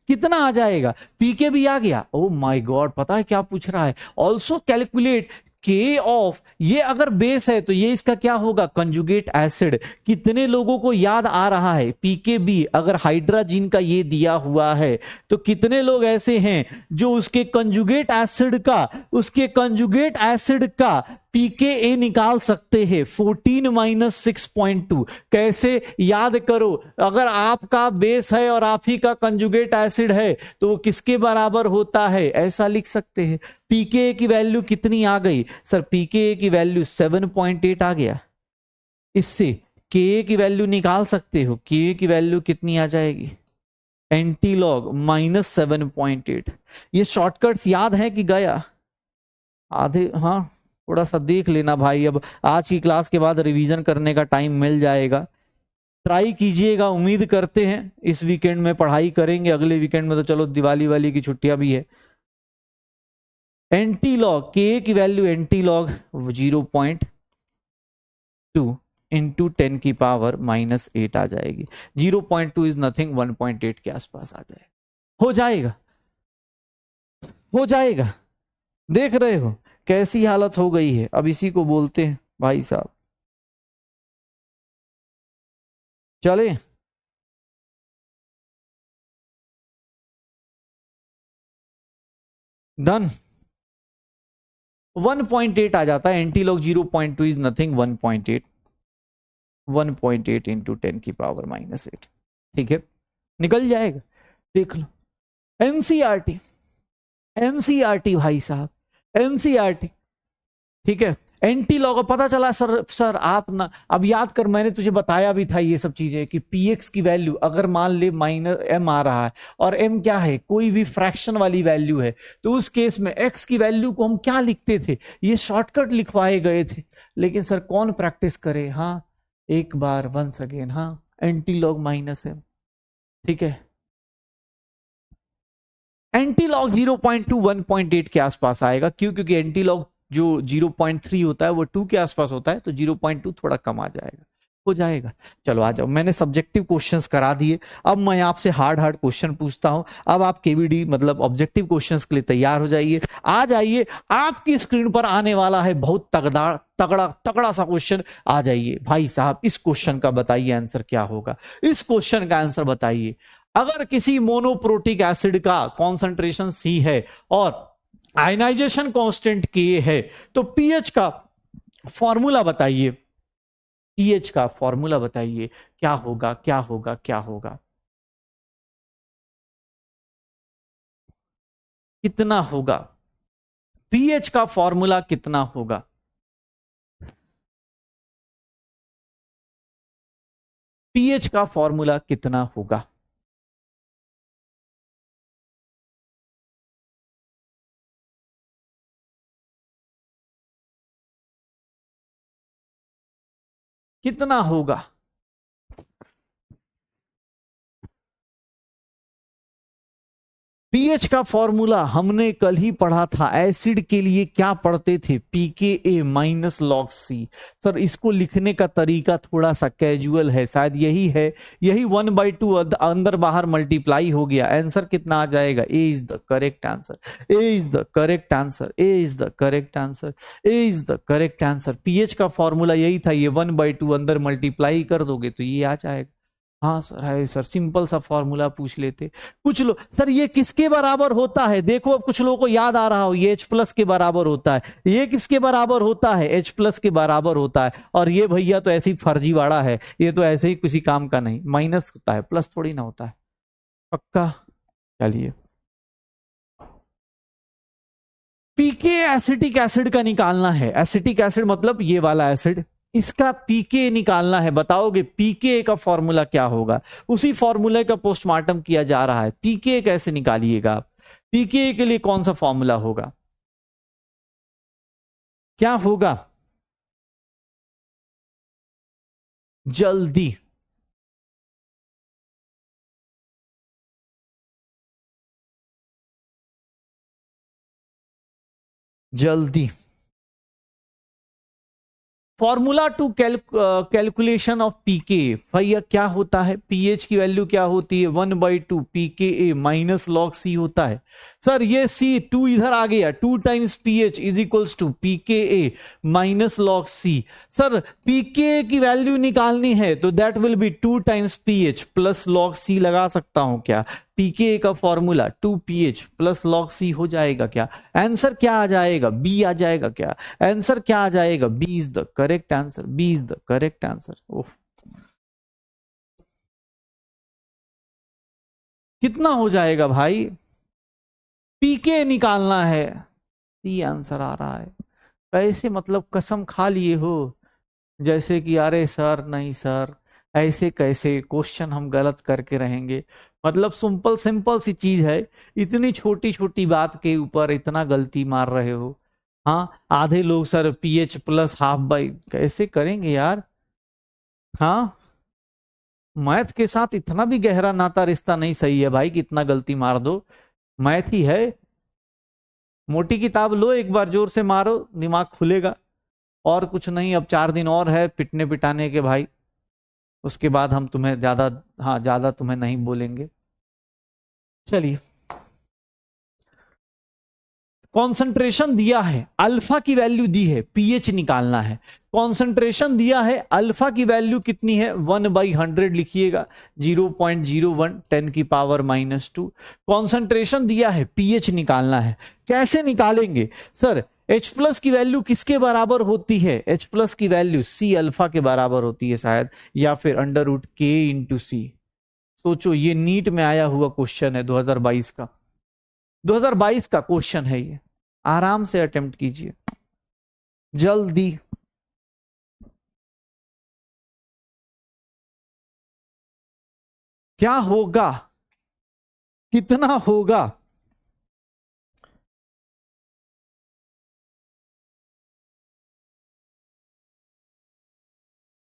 कितना आ जाएगा? पीके भी आ गया। ओ माय गॉड, पता है क्या पूछ रहा है? ऑल्सो कैलकुलेट के ऑफ, ये अगर बेस है तो ये इसका क्या होगा? Conjugate acid. कितने लोगों को याद आ रहा है पीकेबी अगर हाइड्रोजन का ये दिया हुआ है तो कितने लोग ऐसे हैं जो उसके कंजुगेट एसिड का पीके निकाल सकते हैं? 14 माइनस 6.2। कैसे याद करो? अगर आपका बेस है और आप ही का कंजुगेट एसिड है तो वो किसके बराबर होता है? ऐसा लिख सकते हैं। पीके की वैल्यू कितनी आ गई सर? पीके की वैल्यू 7.8 आ गया। इससे के की वैल्यू निकाल सकते हो। के की वैल्यू कितनी आ जाएगी? Anti log -7.8। ये शॉर्टकट्स याद है कि गया? आधे, हाँ, थोड़ा सा देख लेना भाई। अब आज की क्लास के बाद रिवीजन करने का टाइम मिल जाएगा, ट्राई कीजिएगा। उम्मीद करते हैं इस वीकेंड में पढ़ाई करेंगे, अगले वीकेंड में तो चलो दिवाली वाली की छुट्टियां भी है। एंटी लॉग के की वैल्यू एंटी लॉग 0.2 इंटू 10 की पावर -8 आ जाएगी। 0.2 इज नथिंग, 1.8 के आसपास आ जाएगा। हो जाएगा, हो जाएगा। देख रहे हो कैसी हालत हो गई है? अब इसी को बोलते हैं भाई साहब, चले डन। 1.8 आ जाता है। Anti log 0.2 is nothing, 1.8। 1.8 into 10 की पावर -8, ठीक है, निकल जाएगा। देख लो एनसीईआरटी, एनसीईआरटी भाई साहब, एनसीईआरटी, ठीक है। एंटी लॉग पता चला सर आप ना, अब याद कर, मैंने तुझे बताया भी था ये सब चीजें कि पीएक्स की वैल्यू अगर मान ले -m आ रहा है और m क्या है? कोई भी फ्रैक्शन वाली वैल्यू है, तो उस केस में x की वैल्यू को हम क्या लिखते थे? ये शॉर्टकट लिखवाए गए थे, लेकिन सर कौन प्रैक्टिस करे? हाँ, एक बार वंस अगेन, हाँ, एंटी लॉग -m, ठीक है। एंटी लॉग 0.2 1.8 के आसपास आएगा। क्यों? क्योंकि एंटी लॉग जो 0.3 होता है वो 2 के आसपास होता है, तो 0.2 थोड़ा कम आ जाएगा, हो जाएगा। चलो आ जाओ, मैंने सब्जेक्टिव क्वेश्चंस करा दिए। अब मैं आपसे हार्ड हार्ड क्वेश्चन पूछता हूं। अब आप केवीडी मतलब ऑब्जेक्टिव क्वेश्चंस के लिए तैयार हो जाइए। आ जाइए, आपकी स्क्रीन पर आने वाला है बहुत तगड़ा तगड़ा तगड़ा सा क्वेश्चन। आ जाइए भाई साहब, इस क्वेश्चन का बताइए आंसर क्या होगा? इस क्वेश्चन का आंसर बताइए। अगर किसी मोनोप्रोटिक एसिड का कॉन्सेंट्रेशन सी है और आयनाइजेशन कांस्टेंट के है, तो पीएच का फॉर्मूला बताइए। पीएच का फॉर्मूला बताइए, क्या होगा क्या होगा क्या होगा? कितना होगा? पीएच का फॉर्मूला कितना होगा? पीएच का फॉर्मूला कितना होगा? कितना होगा? पीएच का फॉर्मूला हमने कल ही पढ़ा था। एसिड के लिए क्या पढ़ते थे? pKa minus log C. Sir इसको लिखने का तरीका थोड़ा सा कैजुअल है, शायद यही है, यही 1/2 अंदर बाहर मल्टीप्लाई हो गया। आंसर कितना आ जाएगा? A is the correct answer, A is the correct answer, A is the correct answer, A is the correct answer. PH का फॉर्मूला यही था, ये 1/2 अंदर मल्टीप्लाई कर दोगे तो ये आ जाएगा। हाँ सर, है सर, सिंपल सा फॉर्मूला पूछ लेते। कुछ लोग सर ये किसके बराबर होता है? देखो अब कुछ लोगों को याद आ रहा हो, ये H प्लस के बराबर होता है। ये किसके बराबर होता है? H प्लस के बराबर होता है। और ये भैया तो ऐसे ही फर्जीवाड़ा है, ये तो ऐसे ही किसी काम का नहीं, माइनस होता है, प्लस थोड़ी ना होता है। पक्का? चलिए, पीके एसिटिक एसिड का निकालना है। एसिटिक एसिड मतलब ये वाला एसिड, इसका पीके निकालना है। बताओगे पीके का फॉर्मूला क्या होगा? उसी फॉर्मूले का पोस्टमार्टम किया जा रहा है। पीके कैसे निकालिएगा आप? पीके के लिए कौन सा फॉर्मूला होगा? क्या होगा? जल्दी, जल्दी, फॉर्मूला टू कैलकुलेशन ऑफ पीके भैया क्या होता है, पीएच की वैल्यू क्या होती है 1/2 पीके माइनस लॉग सी होता है। सर ये सी 2 इधर आ गया, 2 times pH is equals to pK minus log C. Sir pK की वैल्यू निकालनी है तो that will be 2 times pH plus log C लगा सकता हूं क्या, पीके का फॉर्मूला 2pH प्लस लॉग सी हो जाएगा क्या, आंसर क्या आ जाएगा, बी आ जाएगा क्या, आंसर क्या आ जाएगा, B is the correct answer, B is the correct answer. OH कितना हो जाएगा भाई, पीके निकालना है, सी आंसर आ रहा है। कैसे मतलब कसम खा लिए हो जैसे कि अरे सर नहीं सर ऐसे कैसे क्वेश्चन हम गलत करके रहेंगे, मतलब सिंपल सिंपल सी चीज है, इतनी छोटी छोटी बात के ऊपर इतना गलती मार रहे हो। हाँ आधे लोग sir pH plus half by कैसे करेंगे यार। हाँ मैथ के साथ इतना भी गहरा नाता रिश्ता नहीं सही है भाई कि इतना गलती मार दो, मैथ ही है। मोटी किताब लो एक बार जोर से मारो दिमाग खुलेगा, और कुछ नहीं। अब 4 दिन और है पिटने पिटाने के भाई, उसके बाद हम तुम्हें ज्यादा, हाँ ज्यादा तुम्हें नहीं बोलेंगे। चलिए कॉन्सेंट्रेशन दिया है, अल्फा की वैल्यू दी है, पीएच निकालना है। कॉन्सेंट्रेशन दिया है, अल्फा की वैल्यू कितनी है 1/100 लिखिएगा, 0.01 10⁻²। कॉन्सेंट्रेशन दिया है, पीएच निकालना है, कैसे निकालेंगे सर, H प्लस की वैल्यू किसके बराबर होती है, H प्लस की वैल्यू सी अल्फा के बराबर होती है शायद, या फिर √k/c। सोचो ये नीट में आया हुआ क्वेश्चन है 2022 का, 2022 का क्वेश्चन है ये, आराम से अटेम्प्ट कीजिए जल्दी। क्या होगा, कितना होगा,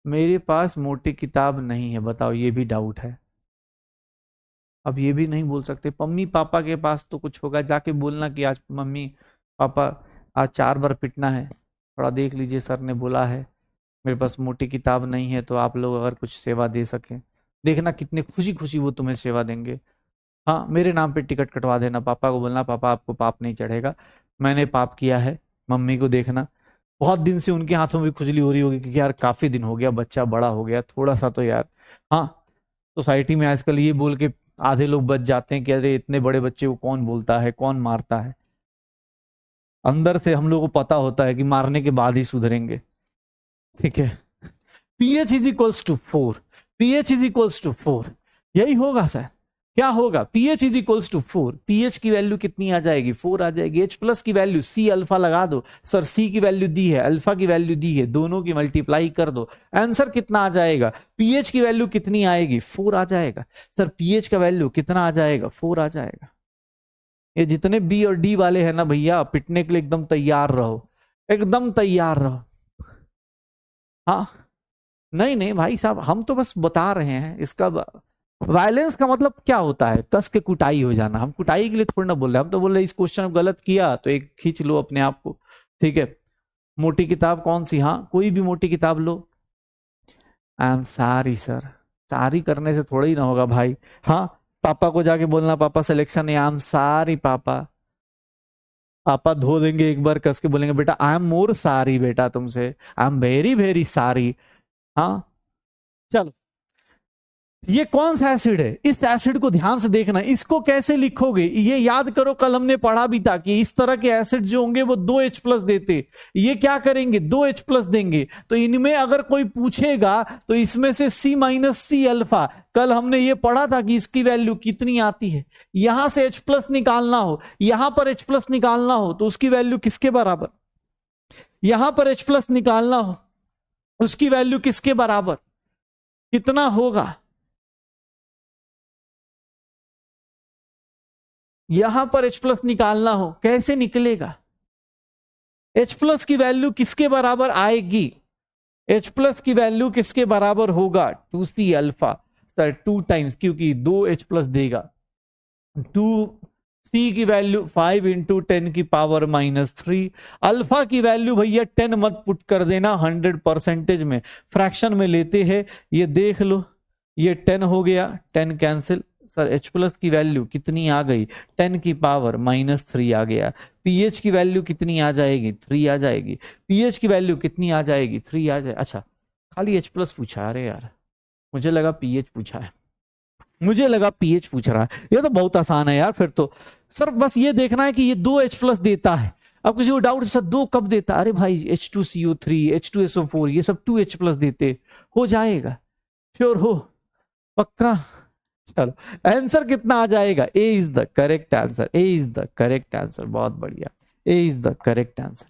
मेरे पास मोटी किताब नहीं है, बताओ, ये भी डाउट है। अब ये भी नहीं बोल सकते, मम्मी पापा के पास तो कुछ होगा, जाके बोलना कि आज मम्मी पापा आज 4 बार पिटना है, थोड़ा देख लीजिए सर ने बोला है, मेरे पास मोटी किताब नहीं है, तो आप लोग अगर कुछ सेवा दे सकें, देखना कितने खुशी खुशी वो तुम्हें सेवा देंगे। हाँ मेरे नाम पे टिकट कटवा देना, पापा को बोलना पापा आपको पाप नहीं चढ़ेगा, मैंने पाप किया है। मम्मी को देखना बहुत दिन से उनके हाथों में खुजली हो रही होगी, क्योंकि यार काफी दिन हो गया, बच्चा बड़ा हो गया थोड़ा सा तो यार। हाँ सोसाइटी में आजकल ये बोल के आधे लोग बच जाते हैं कि अरे इतने बड़े बच्चे को कौन बोलता है, कौन मारता है, अंदर से हम लोग को पता होता है कि मारने के बाद ही सुधरेंगे। ठीक है, pH is equals to 4, pH is equals to 4, यही होगा सर, क्या होगा, pH is equals to 4, pH की वैल्यू कितनी आ जाएगी 4 आ जाएगी, H प्लस की वैल्यू C अल्फा लगा दो, सर C की वैल्यू दी है, अल्फा की वैल्यू दी है, दोनों की मल्टीप्लाई कर दो, आंसर कितना आ जाएगा, pH की वैल्यू कितनी आएगी 4 आ जाएगा। सर pH का वैल्यू कितना आ जाएगा 4 आ जाएगा। ये जितने बी और डी वाले हैं ना भैया, पिटने के लिए एकदम तैयार रहो, एकदम तैयार रहो। हाँ नहीं नहीं भाई साहब, हम तो बस बता रहे हैं, इसका वायलेंस का मतलब क्या होता है, कस के कुटाई हो जाना, हम कुटाई के लिए थोड़ी ना बोल रहे, हम तो बोल रहे इस क्वेश्चन में गलत किया तो एक खींच लो अपने आप को। ठीक है, मोटी किताब कौन सी, हाँ कोई भी मोटी किताब लो। आई एम सॉरी सर, सारी करने से थोड़ा ही ना होगा भाई। हाँ पापा को जाके बोलना पापा सिलेक्शन है, आई एम सॉरी पापा, पापा धो देंगे एक बार कस के, बोलेंगे बेटा आई एम मोर सारी बेटा तुमसे, आई एम वेरी वेरी सारी। हाँ चलो, ये कौन सा एसिड है, इस एसिड को ध्यान से देखना, इसको कैसे लिखोगे ये याद करो, कल हमने पढ़ा भी था कि इस तरह के एसिड जो होंगे वो 2H प्लस देते, ये क्या करेंगे 2H प्लस देंगे, तो इनमें अगर कोई पूछेगा तो इसमें से C-C अल्फा, कल हमने ये पढ़ा था कि इसकी वैल्यू कितनी आती है, यहां से H प्लस निकालना हो, यहां पर H प्लस निकालना हो तो उसकी वैल्यू किसके बराबर, यहां पर H प्लस निकालना हो उसकी वैल्यू किसके बराबर, कितना होगा, यहां पर H प्लस निकालना हो कैसे निकलेगा, H प्लस की वैल्यू किसके बराबर आएगी, H प्लस की वैल्यू किसके बराबर होगा 2C अल्फा, सर 2 टाइम्स, क्योंकि 2H प्लस देगा 2 सी की वैल्यू 5 इंटू 10⁻³ अल्फा की वैल्यू भैया 10 मत पुट कर देना, 100% में फ्रैक्शन में लेते हैं, ये देख लो, ये 10 हो गया, 10 कैंसिल। सर H प्लस की वैल्यू कितनी आ गई, 10⁻³ आ गया। पीएच की वैल्यू कितनी आ जाएगी, 3 आ जाएगी। पीएच की वैल्यू कितनी आ जाएगी, 3 आ जाए। अच्छा खाली H प्लस पूछा, अरे यार मुझे लगा पीएच पूछा है, मुझे लगा पीएच पूछ रहा है। ये तो बहुत आसान है यार फिर तो। सर बस ये देखना है कि ये 2 H प्लस देता है। अब किसी को डाउट, सर 2 कब देता है, अरे भाई H2CO3 H2SO4 ये सब 2 H प्लस देते, हो जाएगा, श्योर हो, पक्का। चलो आंसर कितना आ जाएगा, A is the correct answer, A is the correct answer, बहुत बढ़िया, A is the correct answer.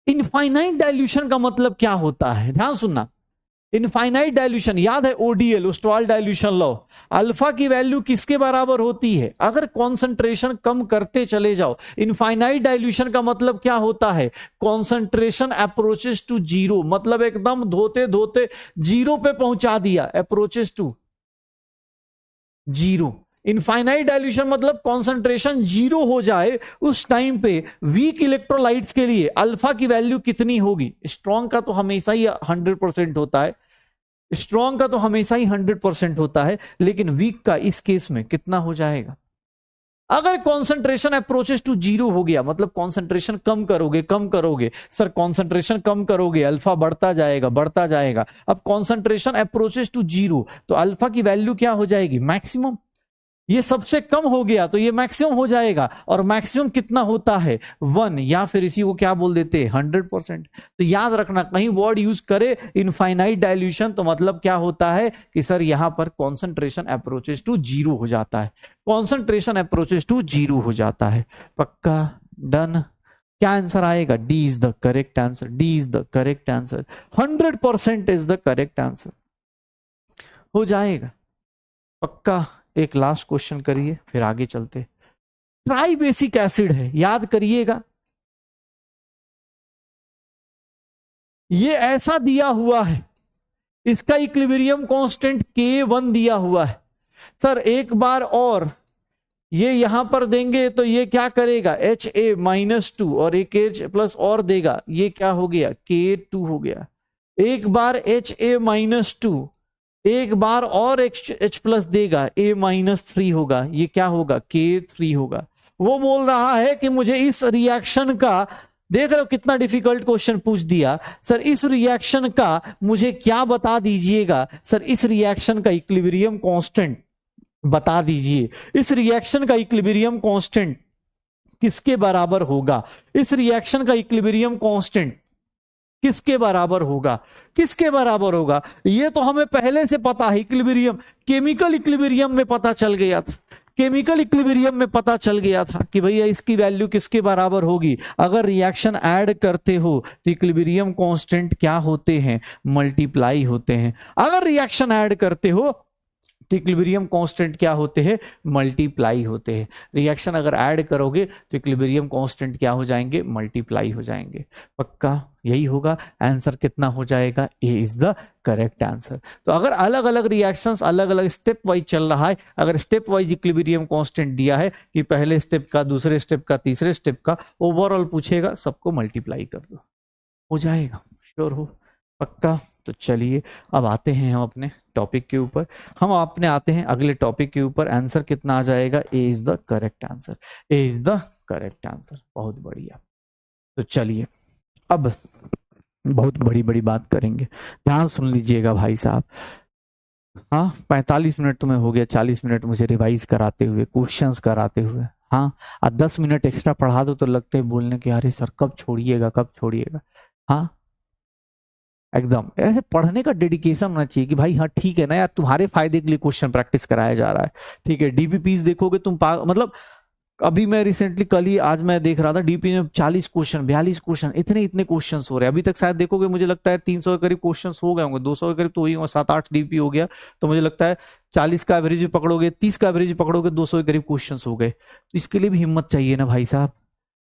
Infinite dilution का मतलब क्या होता है, ध्यान सुनना। इनफाइनाइट डाइल्यूशन याद है, ODL Ostwald dilution law, alpha की वैल्यू किसके बराबर होती है, अगर कॉन्सेंट्रेशन कम करते चले जाओ। इनफाइनाइट डाइल्यूशन का मतलब क्या होता है, कॉन्सेंट्रेशन अप्रोचेस टू जीरो, मतलब एकदम धोते धोते जीरो पे पहुंचा दिया, approaches to zero. Infinite dilution मतलब कॉन्सेंट्रेशन जीरो हो जाए, उस टाइम पे वीक इलेक्ट्रोलाइट्स के लिए अल्फा की वैल्यू कितनी होगी। स्ट्रॉन्ग का तो हमेशा ही 100% होता है, स्ट्रॉन्ग का तो हमेशा ही 100% होता है, लेकिन वीक का इस केस में कितना हो जाएगा। अगर कॉन्सेंट्रेशन अप्रोचेस टू जीरो हो गया, मतलब कॉन्सेंट्रेशन कम करोगे कम करोगे, सर कॉन्सेंट्रेशन कम करोगे अल्फा बढ़ता जाएगा बढ़ता जाएगा। अब कॉन्सेंट्रेशन अप्रोचेस टू जीरो, तो अल्फा की वैल्यू क्या हो जाएगी, मैक्सिमम। ये सबसे कम हो गया तो ये मैक्सिमम हो जाएगा, और मैक्सिमम कितना होता है 1, या फिर इसी को क्या बोल देते हैं 100%। तो याद रखना, कहीं वर्ड यूज करे इनफाइनाइट डाइल्यूशन तो मतलब क्या होता है कि सर यहां पर कॉन्सेंट्रेशन अप्रोचेस टू जीरो हो जाता है, कॉन्सेंट्रेशन अप्रोचेस टू जीरो हो जाता है, पक्का, डन। क्या आंसर आएगा, D is the correct answer, D is the correct answer, 100% is the correct answer, हो जाएगा, पक्का। एक लास्ट क्वेश्चन करिए फिर आगे चलते। ट्राई बेसिक एसिड है, याद करिएगा, ये ऐसा दिया हुआ है, इसका इक्विलिब्रियम कांस्टेंट K1 दिया हुआ है। सर एक बार और ये यहां पर देंगे तो ये क्या करेगा, Ha-2 और एक H+ और देगा, ये क्या हो गया K2 हो गया। एक बार Ha-2 एक बार और H+ देगा, A-3 होगा, ये क्या होगा K3 होगा। वो बोल रहा है कि मुझे इस रिएक्शन का, देख रहे हो कितना डिफिकल्ट क्वेश्चन पूछ दिया, सर इस रिएक्शन का मुझे क्या बता दीजिएगा, सर इस रिएक्शन का इक्विलिब्रियम कांस्टेंट बता दीजिए, इस रिएक्शन का इक्विलिब्रियम कांस्टेंट किसके बराबर होगा, इस रिएक्शन का इक्विलिब्रियम कांस्टेंट किसके बराबर होगा, किसके बराबर होगा। ये तो हमें पहले से पता है, इक्विलिब्रियम, केमिकल इक्विलिब्रियम में पता चल गया था, केमिकल इक्विलिब्रियम में पता चल गया था कि भैया इसकी वैल्यू किसके बराबर होगी। अगर रिएक्शन ऐड करते हो तो इक्विलिब्रियम कांस्टेंट क्या होते हैं, मल्टीप्लाई होते हैं। अगर रिएक्शन ऐड करते हो तो इक्विलिब्रियम कांस्टेंट क्या होते हैं, मल्टीप्लाई होते हैं। रिएक्शन अगर ऐड करोगे तो इक्विलिब्रियम कांस्टेंट क्या हो जाएंगे, मल्टीप्लाई हो जाएंगे, पक्का यही होगा। आंसर कितना हो जाएगा, A is the correct answer. तो अगर अलग अलग रिएक्शंस अलग अलग स्टेप वाइज चल रहा है, अगर स्टेप वाइज इक्विलिब्रियम कांस्टेंट दिया है कि पहले स्टेप का, दूसरे स्टेप का, तीसरे स्टेप का, ओवरऑल पूछेगा, सबको मल्टीप्लाई कर दो, हो जाएगा, श्योर हो, पक्का। तो चलिए अब आते हैं हम अपने टॉपिक के ऊपर, हम अपने आते हैं अगले टॉपिक के ऊपर। आंसर कितना आ जाएगा, A is the correct answer, A is the correct answer, बहुत बढ़िया। तो चलिए अब बहुत बड़ी बड़ी बात करेंगे, ध्यान सुन लीजिएगा भाई साहब। हाँ 45 मिनट तुम्हें हो गया, 40 मिनट मुझे रिवाइज कराते हुए, क्वेश्चंस कराते हुए, हाँ 10 मिनट एक्स्ट्रा पढ़ा दो तो लगते हैं बोलने के, अरे सर कब छोड़िएगा कब छोड़िएगा। हाँ एकदम ऐसे पढ़ने का डेडिकेशन होना चाहिए कि भाई हाँ ठीक है ना यार, तुम्हारे फायदे के लिए क्वेश्चन प्रैक्टिस कराया जा रहा है, ठीक है। डीपीपीस देखोगे तुम मतलब अभी मैं रिसेंटली कल ही आज मैं देख रहा था डीपी में 40 क्वेश्चन 42 क्वेश्चन, इतने क्वेश्चन हो रहे हैं। अभी तक शायद देखोगे मुझे लगता है 300 के करीब क्वेश्चन हो गए होंगे, 200 के करीब तो वही होंगे, 7-8 डीपी हो गया, तो मुझे लगता है 40 का एवरेज पकड़ोगे, 30 का एवरेज पकड़ोगे, 200 के करीब क्वेश्चन हो गए। तो इसके लिए भी हिम्मत चाहिए ना भाई साहब।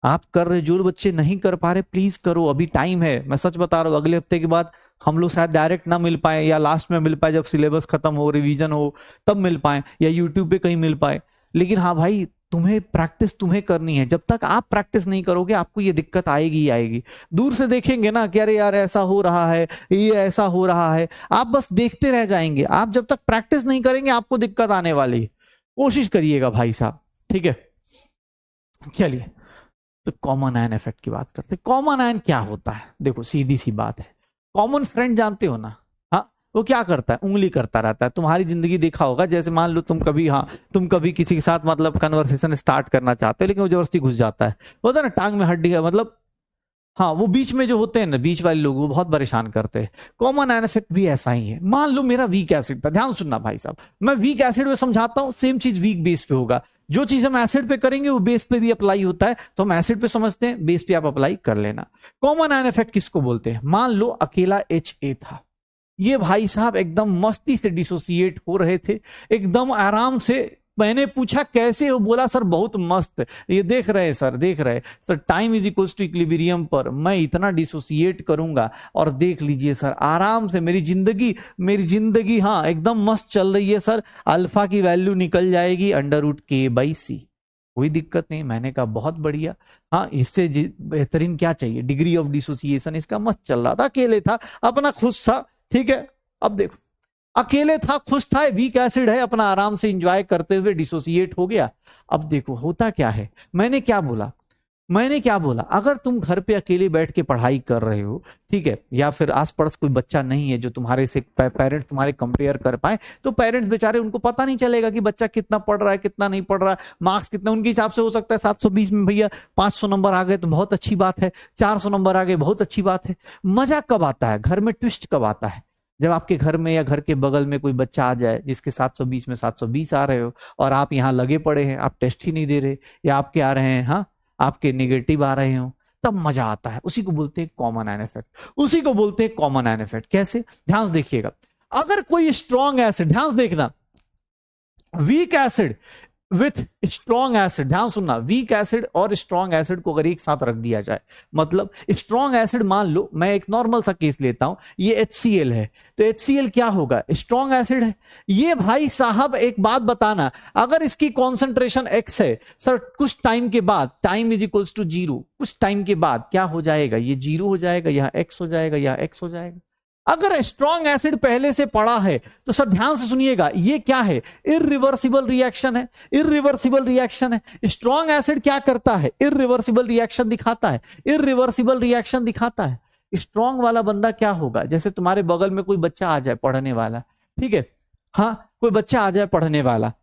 आप कर रहे, जो बच्चे नहीं कर पा रहे प्लीज करो, अभी टाइम है। मैं सच बता रहा हूँ, अगले हफ्ते के बाद हम लोग शायद डायरेक्ट ना मिल पाए, या लास्ट में मिल पाए जब सिलेबस खत्म हो, रिवीजन हो, तब मिल पाए, या यूट्यूब पे कहीं मिल पाए। लेकिन हाँ भाई तुम्हें प्रैक्टिस तुम्हें करनी है। जब तक आप प्रैक्टिस नहीं करोगे आपको ये दिक्कत आएगी ही आएगी। दूर से देखेंगे ना कि अरे यार ऐसा हो रहा है, ये ऐसा हो रहा है, आप बस देखते रह जाएंगे। आप जब तक प्रैक्टिस नहीं करेंगे आपको दिक्कत आने वाली है। कोशिश करिएगा भाई साहब, ठीक है। चलिए, तो कॉमन आयन इफेक्ट की बात करते हैं। कॉमन आयन क्या होता है? देखो सीधी सी बात है, कॉमन फ्रेंड जानते हो ना, हाँ, वो क्या करता है? उंगली करता रहता है। तुम्हारी जिंदगी देखा होगा, जैसे मान लो तुम कभी किसी के साथ मतलब कन्वर्सेशन स्टार्ट करना चाहते हो लेकिन वो जबरदस्ती घुस जाता है, होता है ना, टांग में हड्डी है, मतलब हाँ, वो बीच में जो होते हैं ना, बीच वाले लोग, वो बहुत परेशान करते हैं। कॉमन आयन इफेक्ट भी ऐसा ही है। मान लो मेरा वीक एसिड था, ध्यान सुनना भाई साहब, मैं वीक एसिड में समझाता हूं, सेम चीज वीक बेस पे होगा। जो चीज हम एसिड पे करेंगे वो बेस पे भी अप्लाई होता है, तो हम एसिड पे समझते हैं, बेस पे आप अप्लाई कर लेना। कॉमन आयन इफेक्ट किसको बोलते हैं? मान लो अकेला HA था, ये भाई साहब एकदम मस्ती से डिसोसिएट हो रहे थे, एकदम आराम से। मैंने पूछा कैसे हो, बोला सर बहुत मस्त। ये देख रहे सर, देख रहे sir, time is equals to equilibrium पर मैं इतना डिसोसिएट करूंगा और देख लीजिए सर आराम से मेरी जिंदगी हाँ एकदम मस्त चल रही है सर। अल्फा की वैल्यू निकल जाएगी √K/C, कोई दिक्कत नहीं। मैंने कहा बहुत बढ़िया, हाँ इससे बेहतरीन क्या चाहिए? डिग्री ऑफ डिसोसिएशन इसका मस्त चल रहा था, अकेले था, अपना खुश था, ठीक है। अब देखो, अकेले था, खुश था, वीक एसिड है, अपना आराम से एंजॉय करते हुए डिसोसिएट हो गया। अब देखो होता क्या है, मैंने क्या बोला, अगर तुम घर पे अकेले बैठ के पढ़ाई कर रहे हो, ठीक है, या फिर आस पड़ोस कोई बच्चा नहीं है जो तुम्हारे से पेरेंट्स तुम्हारे कंपेयर कर पाए, तो पेरेंट्स बेचारे, उनको पता नहीं चलेगा कि बच्चा कितना पढ़ रहा है कितना नहीं पढ़ रहा है, मार्क्स कितना। उनके हिसाब से हो सकता है 720 में भैया 500 नंबर आ गए तो बहुत अच्छी बात है, 400 नंबर आ गए बहुत अच्छी बात है। मजा कब आता है घर में, ट्विस्ट कब आता है? जब आपके घर में या घर के बगल में कोई बच्चा आ जाए जिसके 720 में 720 आ रहे हो, और आप यहाँ लगे पड़े हैं, आप टेस्ट ही नहीं दे रहे, या आपके आ रहे हैं, हाँ आपके नेगेटिव आ रहे हो, तब मजा आता है। उसी को बोलते हैं कॉमन आयन इफेक्ट। कैसे? ध्यान से देखिएगा, अगर कोई स्ट्रॉन्ग एसिड, ध्यान से देखना, weak acid with strong acid, ध्यान सुनना, वीक एसिड और स्ट्रॉन्ग एसिड को अगर एक साथ रख दिया जाए, मतलब स्ट्रॉन्ग एसिड, मान लो मैं एक नॉर्मल सा केस लेता हूं, ये HCl है, तो HCl क्या होगा? स्ट्रॉन्ग एसिड है। ये भाई साहब एक बात बताना, अगर इसकी कॉन्सेंट्रेशन X है सर, कुछ टाइम के बाद, टाइम इज इक्वल्स टू 0, कुछ टाइम के बाद क्या हो जाएगा? ये 0 हो जाएगा, यह X हो जाएगा, यह X हो जाएगा। अगर स्ट्रॉन्ग एसिड पहले से पड़ा है तो सर ध्यान से सुनिएगा, ये क्या है? इररिवर्सिबल रिएक्शन है। स्ट्रॉन्ग एसिड क्या करता है? इररिवर्सिबल रिएक्शन दिखाता है। स्ट्रॉन्ग वाला बंदा क्या होगा? जैसे तुम्हारे बगल में कोई बच्चा आ जाए पढ़ने वाला, ठीक है, हाँ कोई बच्चा आ जाए पढ़ने वाला,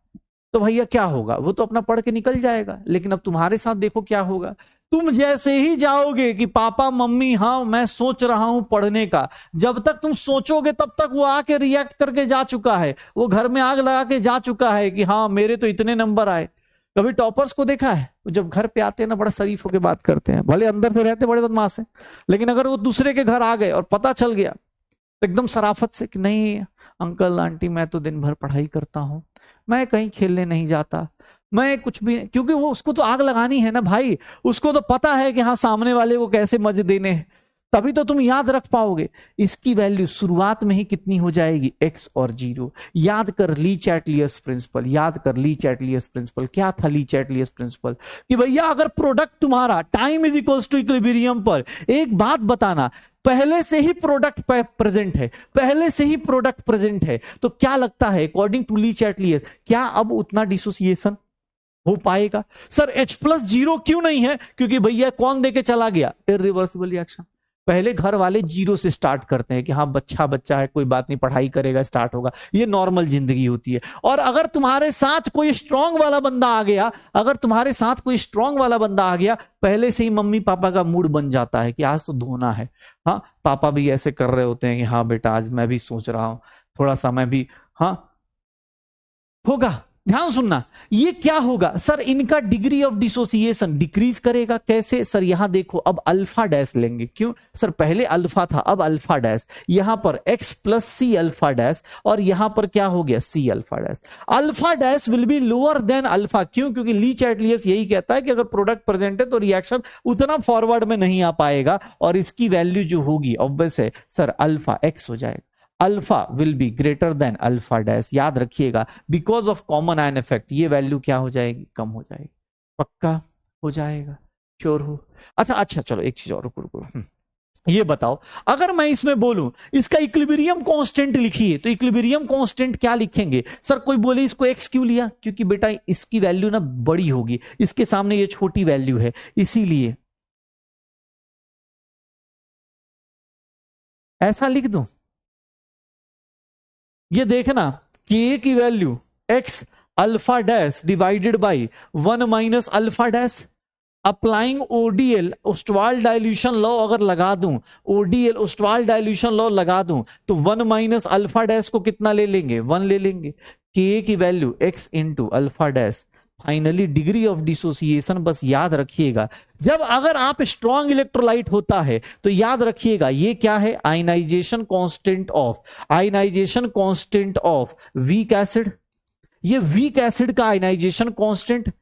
तो भैया क्या होगा? वो तो अपना पढ़ के निकल जाएगा। लेकिन अब तुम्हारे साथ देखो क्या होगा, तुम जैसे ही जाओगे कि पापा मम्मी हाँ मैं सोच रहा हूं पढ़ने का, जब तक तुम सोचोगे तब तक वो आके रिएक्ट करके जा चुका है, वो घर में आग लगा के जा चुका है कि हाँ मेरे तो इतने नंबर आए। कभी टॉपर्स को देखा है? जब घर पे आते हैं ना बड़ा शरीफ होकर बात करते हैं, भले अंदर से रहते बड़े बदमाश हैं, लेकिन अगर वो दूसरे के घर आ गए और पता चल गया तो एकदम शराफत से कि नहीं अंकल आंटी मैं तो दिन भर पढ़ाई करता हूं, मैं कहीं खेलने नहीं जाता, मैं कुछ भी, क्योंकि वो उसको तो आग लगानी है ना भाई, उसको तो पता है कि हाँ सामने वाले को कैसे मजे देने हैं, तभी तो तुम याद रख पाओगे। इसकी वैल्यू शुरुआत में ही कितनी हो जाएगी? X और 0। याद कर ली चैटलियस प्रिंसिपल, क्या था ली चैटलियस प्रिंसिपल? कि भैया अगर प्रोडक्ट तुम्हारा time is equals to equilibrium पर, एक बात बताना, पहले से ही प्रोडक्ट प्रेजेंट है, तो क्या लगता है अकॉर्डिंग टू ली चैटलियस, क्या अब उतना डिसोसिएशन हो पाएगा? सर H+0 क्यों नहीं है? क्योंकि भैया कौन देके चला गया? Irreversible reaction. पहले घर वाले 0 से स्टार्ट करते हैं कि हाँ बच्चा है, कोई बात नहीं, पढ़ाई करेगा, स्टार्ट होगा, ये नॉर्मल जिंदगी होती है। और अगर तुम्हारे साथ कोई स्ट्रांग वाला बंदा आ गया, पहले से ही मम्मी पापा का मूड बन जाता है कि आज तो धोना है। हाँ, पापा भी ऐसे कर रहे होते हैं कि हाँ बेटा आज मैं भी सोच रहा हूं थोड़ा सा मैं भी, हाँ होगा। ध्यान सुनना, ये क्या होगा सर? इनका डिग्री ऑफ डिसोसिएशन डिक्रीज करेगा। कैसे सर? यहां देखो, अब अल्फा डैश लेंगे। क्यों सर? पहले अल्फा था, अब अल्फा डैश, यहां पर X+C अल्फा डैश, और यहां पर क्या हो गया? C alpha dash. Alpha dash will be lower than alpha. क्यों? क्योंकि ली चैटलियस यही कहता है कि अगर प्रोडक्ट प्रेजेंट है तो रिएक्शन उतना फॉरवर्ड में नहीं आ पाएगा, और इसकी वैल्यू जो होगी ऑब्वियस है सर अल्फा X हो जाएगा। Alpha will be greater then alpha dash. याद रखिएगा, because of common ion effect ये वैल्यू क्या हो जाएगी? कम हो जाएगी। पक्का हो जाएगा, श्योर हो? अच्छा अच्छा, चलो एक चीज और, रुको रुको, ये बताओ, अगर मैं इसमें बोलूं इसका इक्विलिब्रियम कांस्टेंट लिखिए, तो इक्विलिब्रियम कांस्टेंट क्या लिखेंगे? सर कोई बोले इसको एक्स क्यों लिया? क्योंकि बेटा इसकी वैल्यू ना बड़ी होगी, इसके सामने ये छोटी वैल्यू है, इसीलिए ऐसा लिख दूं। ये देखना, के की value x alpha dash divided by 1 minus alpha dash. Applying ODL Ostwald dilution law अगर लगा दूं, ओडीएल ओस्टवाल डाइल्यूशन लॉ लगा दूं, तो 1 माइनस अल्फा डैश को कितना ले लेंगे? 1 ले लेंगे। के की value x into alpha dash. Finally degree of dissociation, बस याद रखिएगा, जब अगर आप स्ट्रॉन्ग इलेक्ट्रोलाइट होता है तो याद रखिएगा ये क्या है? Ionization constant of, ionization constant of weak acid, ये वीक एसिड का आयनाइजेशन कांस्टेंट।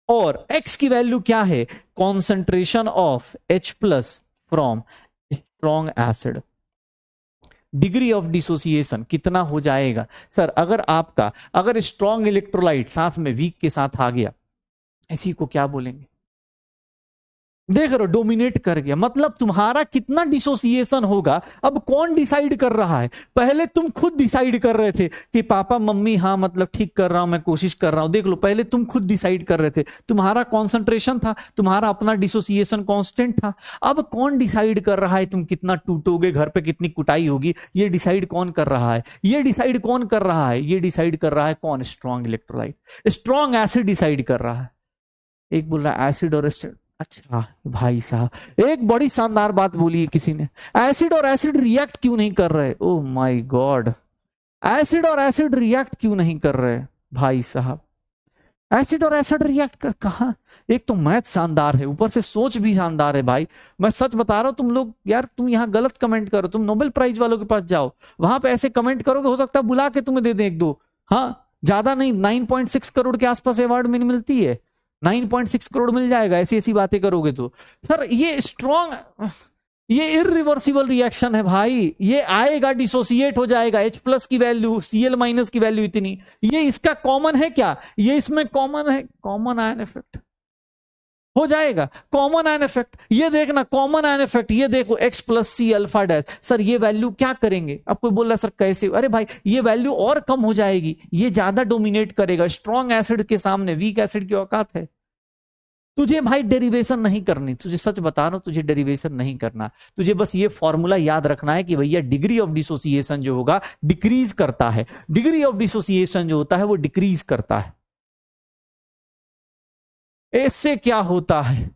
और x की वैल्यू क्या है? Concentration of H plus from strong acid. Degree of dissociation कितना हो जाएगा? सर अगर आपका, अगर स्ट्रॉन्ग इलेक्ट्रोलाइट साथ में वीक के साथ आ गया, इसी को क्या बोलेंगे? देख रहे हो, डोमिनेट कर गया, मतलब तुम्हारा कितना डिसोसिएशन होगा। अब कौन डिसाइड कर रहा है? पहले तुम खुद डिसाइड कर रहे थे कि पापा मम्मी हाँ मतलब ठीक कर रहा हूं, मैं कोशिश कर रहा हूं। देख लो, पहले तुम खुद डिसाइड कर रहे थे, तुम्हारा कॉन्सेंट्रेशन था, तुम्हारा अपना डिसोसिएशन कांस्टेंट था। अब कौन डिसाइड कर रहा है तुम कितना टूटोगे, घर पे कितनी कुटाई होगी? ये डिसाइड कौन कर रहा है? ये डिसाइड कौन कर रहा है? ये डिसाइड कर रहा है कौन? Strong electrolyte, strong acid decide कर रहा है। एक बोल रहा है एसिड और एसिड। अच्छा भाई साहब, एक बड़ी शानदार बात बोली है किसी ने, एसिड और एसिड रिएक्ट क्यों नहीं कर रहे? ओह माय गॉड, एसिड और एसिड रिएक्ट क्यों नहीं कर रहे भाई साहब? एसिड और एसिड रिएक्ट कर कहा? एक तो मैथ शानदार है, ऊपर से सोच भी शानदार है भाई। मैं सच बता रहा हूं, तुम लोग यार, तुम यहाँ गलत कमेंट करो, तुम नोबेल प्राइज वालों के पास जाओ, वहां पे ऐसे कमेंट करोगे, हो सकता है बुला के तुम्हें दे दें एक दो। हाँ, ज्यादा नहीं, 9.6 करोड़ के आसपास अवार्ड में मिलती है, 9.6 करोड़ मिल जाएगा ऐसी ऐसी बातें करोगे तो। सर ये स्ट्रॉन्ग, ये इरिवर्सिबल रिएक्शन है भाई, ये आएगा, डिसोसिएट हो जाएगा, H प्लस की वैल्यू Cl माइनस की वैल्यू इतनी। ये इसका कॉमन है क्या? ये इसमें कॉमन है, कॉमन आयन इफेक्ट हो जाएगा, कॉमन आयन इफेक्ट। ये देखना कॉमन आयन इफेक्ट, ये देखो X plus C alpha dash. Sir ये वैल्यू क्या करेंगे? अब कोई बोल रहा सर कैसे? अरे भाई ये वैल्यू और कम हो जाएगी, ये ज्यादा डोमिनेट करेगा, स्ट्रॉन्ग एसिड के सामने वीक एसिड की औकात है। तुझे भाई डेरिवेशन नहीं करनी, तुझे सच बता रहा हूं, तुझे डेरिवेशन नहीं करना, तुझे बस ये फॉर्मूला याद रखना है कि भैया डिग्री ऑफ डिसोसिएशन जो होगा डिक्रीज करता है, डिग्री ऑफ डिसोसिएशन जो होता है वो डिक्रीज करता है। इससे क्या होता है?